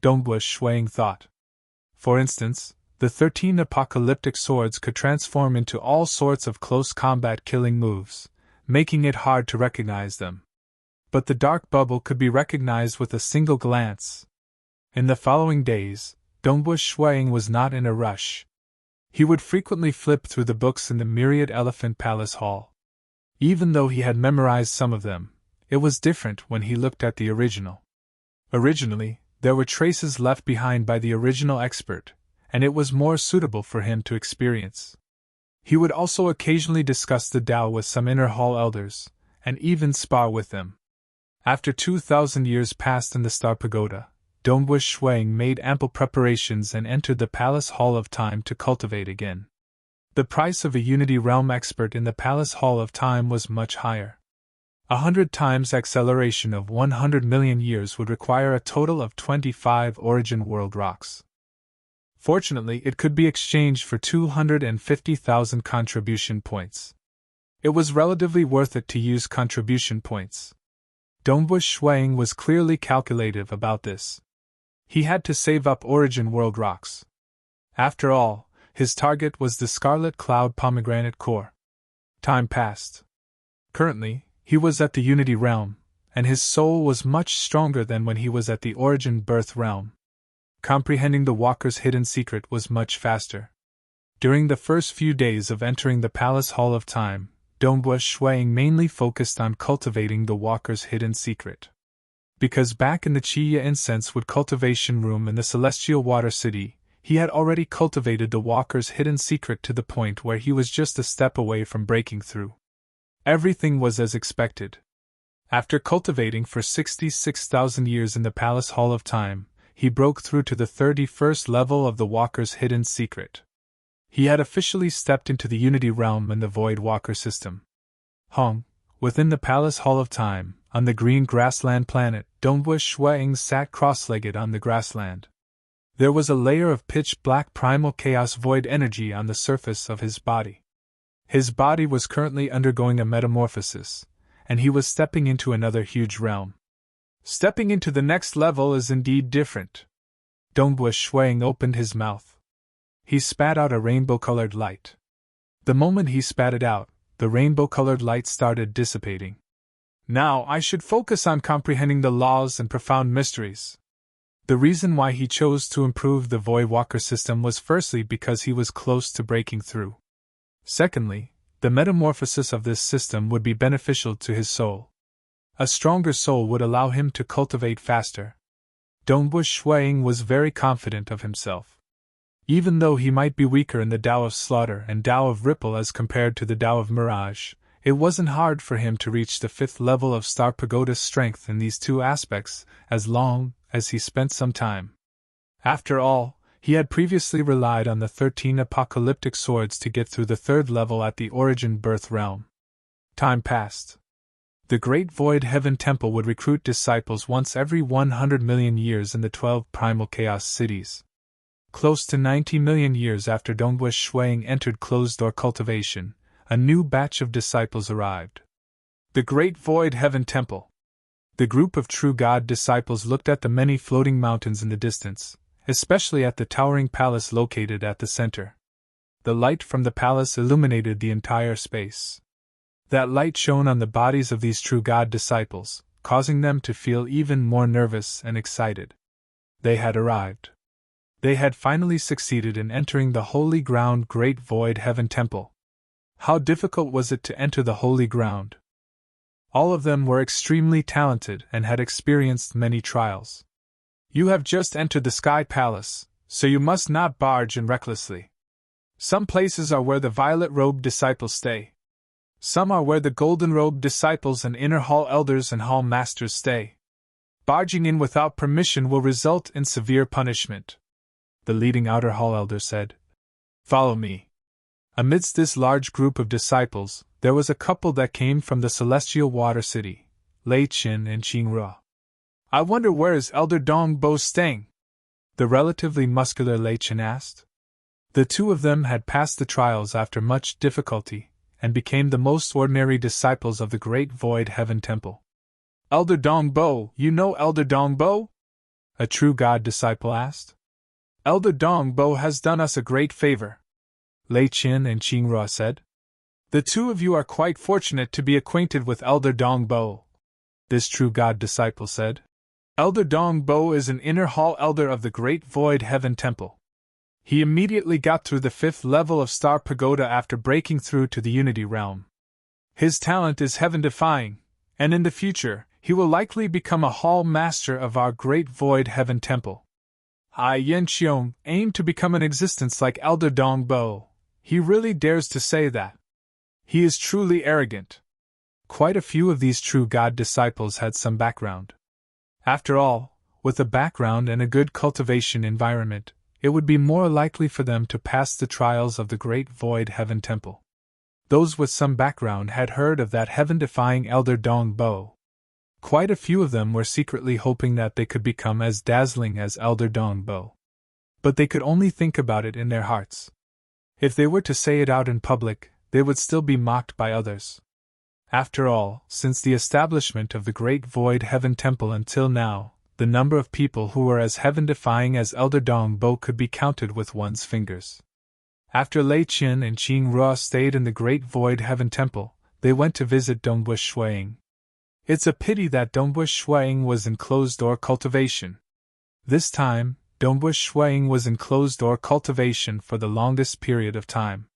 Dongbush Shuang thought. For instance, the 13 apocalyptic swords could transform into all sorts of close combat killing moves, making it hard to recognize them. But the dark bubble could be recognized with a single glance. In the following days, Dongbush Shuang was not in a rush. He would frequently flip through the books in the Myriad Elephant Palace Hall. Even though he had memorized some of them, it was different when he looked at the original. Originally, there were traces left behind by the original expert, and it was more suitable for him to experience. He would also occasionally discuss the Tao with some inner hall elders, and even spar with them. After 2,000 years passed in the Star Pagoda, Dongbush Shuang made ample preparations and entered the Palace Hall of Time to cultivate again. The price of a Unity Realm expert in the Palace Hall of Time was much higher. 100 times acceleration of 100 million years would require a total of 25 Origin World rocks. Fortunately, it could be exchanged for 250,000 contribution points. It was relatively worth it to use contribution points. Dongbush Shuang was clearly calculative about this. He had to save up Origin World rocks. After all, his target was the Scarlet Cloud Pomegranate Core. Time passed. Currently, he was at the Unity Realm, and his soul was much stronger than when he was at the Origin Birth Realm. Comprehending the Walker's hidden secret was much faster. During the first few days of entering the Palace Hall of Time, Dongbush Shuang mainly focused on cultivating the Walker's hidden secret. Because back in the Chiya Incense Wood cultivation room in the Celestial Water City, he had already cultivated the Walker's hidden secret to the point where he was just a step away from breaking through. Everything was as expected. After cultivating for 66,000 years in the Palace Hall of Time, he broke through to the 31st level of the Walker's hidden secret. He had officially stepped into the Unity Realm in the Void Walker system. Within the Palace Hall of Time, on the green grassland planet, Dongbush Shuang sat cross-legged on the grassland. There was a layer of pitch-black primal chaos void energy on the surface of his body. His body was currently undergoing a metamorphosis, and he was stepping into another huge realm. Stepping into the next level is indeed different. Dongbush Shuang opened his mouth. He spat out a rainbow-colored light. The moment he spat it out, the rainbow-colored light started dissipating. Now I should focus on comprehending the laws and profound mysteries. The reason why he chose to improve the Void Walker system was firstly because he was close to breaking through. Secondly, the metamorphosis of this system would be beneficial to his soul. A stronger soul would allow him to cultivate faster. Dongbu Shuiying was very confident of himself. Even though he might be weaker in the Tao of Slaughter and Tao of Ripple as compared to the Tao of Mirage, it wasn't hard for him to reach the 5th level of Star Pagoda's strength in these two aspects, as long as he spent some time. After all, he had previously relied on the 13 apocalyptic swords to get through the 3rd level at the Origin Birth Realm. Time passed. The Great Void Heaven Temple would recruit disciples once every 100 million years in the 12 primal chaos cities. Close to 90 million years after Dongbu Shuiying entered closed-door cultivation, a new batch of disciples arrived. The Great Void Heaven Temple. The group of true God disciples looked at the many floating mountains in the distance, especially at the towering palace located at the center. The light from the palace illuminated the entire space. That light shone on the bodies of these true God disciples, causing them to feel even more nervous and excited. They had arrived. They had finally succeeded in entering the holy ground Great Void Heaven Temple. How difficult was it to enter the holy ground? All of them were extremely talented and had experienced many trials. You have just entered the Sky Palace, so you must not barge in recklessly. Some places are where the violet-robed disciples stay. Some are where the golden-robed disciples and inner hall elders and hall masters stay. Barging in without permission will result in severe punishment. The leading outer hall elder said, "Follow me." Amidst this large group of disciples, there was a couple that came from the celestial water city, Lei Qin and Qing Re. "I wonder where is Elder Dongbo staying?" the relatively muscular Lei Qin asked. The two of them had passed the trials after much difficulty, and became the most ordinary disciples of the Great Void Heaven Temple. "Elder Dongbo, you know Elder Dongbo?" a true God disciple asked. "Elder Dongbo has done us a great favor," Lei Qin and Qing Re said. "The two of you are quite fortunate to be acquainted with Elder Dongbo," this true God disciple said. "Elder Dongbo is an inner hall elder of the Great Void Heaven Temple. He immediately got through the 5th level of Star Pagoda after breaking through to the Unity Realm. His talent is heaven-defying, and in the future, he will likely become a hall master of our Great Void Heaven Temple. I Yen Xiong aim to become an existence like Elder Dongbo. He really dares to say that. He is truly arrogant." Quite a few of these true God disciples had some background. After all, with a background and a good cultivation environment, it would be more likely for them to pass the trials of the Great Void Heaven Temple. Those with some background had heard of that heaven-defying Elder Dongbo. Quite a few of them were secretly hoping that they could become as dazzling as Elder Dongbo. But they could only think about it in their hearts. If they were to say it out in public, they would still be mocked by others. After all, since the establishment of the Great Void Heaven Temple until now, the number of people who were as heaven-defying as Elder Dongbo could be counted with one's fingers. After Lei Qin and Qing Re stayed in the Great Void Heaven Temple, they went to visit Dongbu Shuiying. It's a pity that Dongbu Shuiying was in closed-door cultivation. This time, Dongbu Shuiying was in closed-door cultivation for the longest period of time.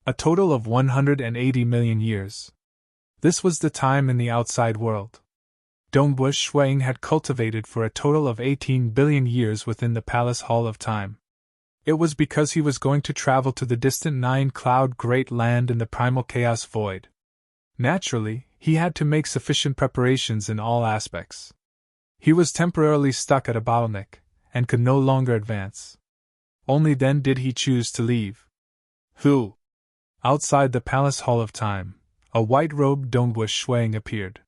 A total of 180 million years. This was the time in the outside world. Dongbu Shuiying had cultivated for a total of 18 billion years within the Palace Hall of Time. It was because he was going to travel to the distant Nine-Cloud Great Land in the Primal Chaos Void. Naturally, he had to make sufficient preparations in all aspects. He was temporarily stuck at a bottleneck, and could no longer advance. Only then did he choose to leave. Who? Outside the Palace Hall of Time, a white-robed Dongbu Shuiying appeared.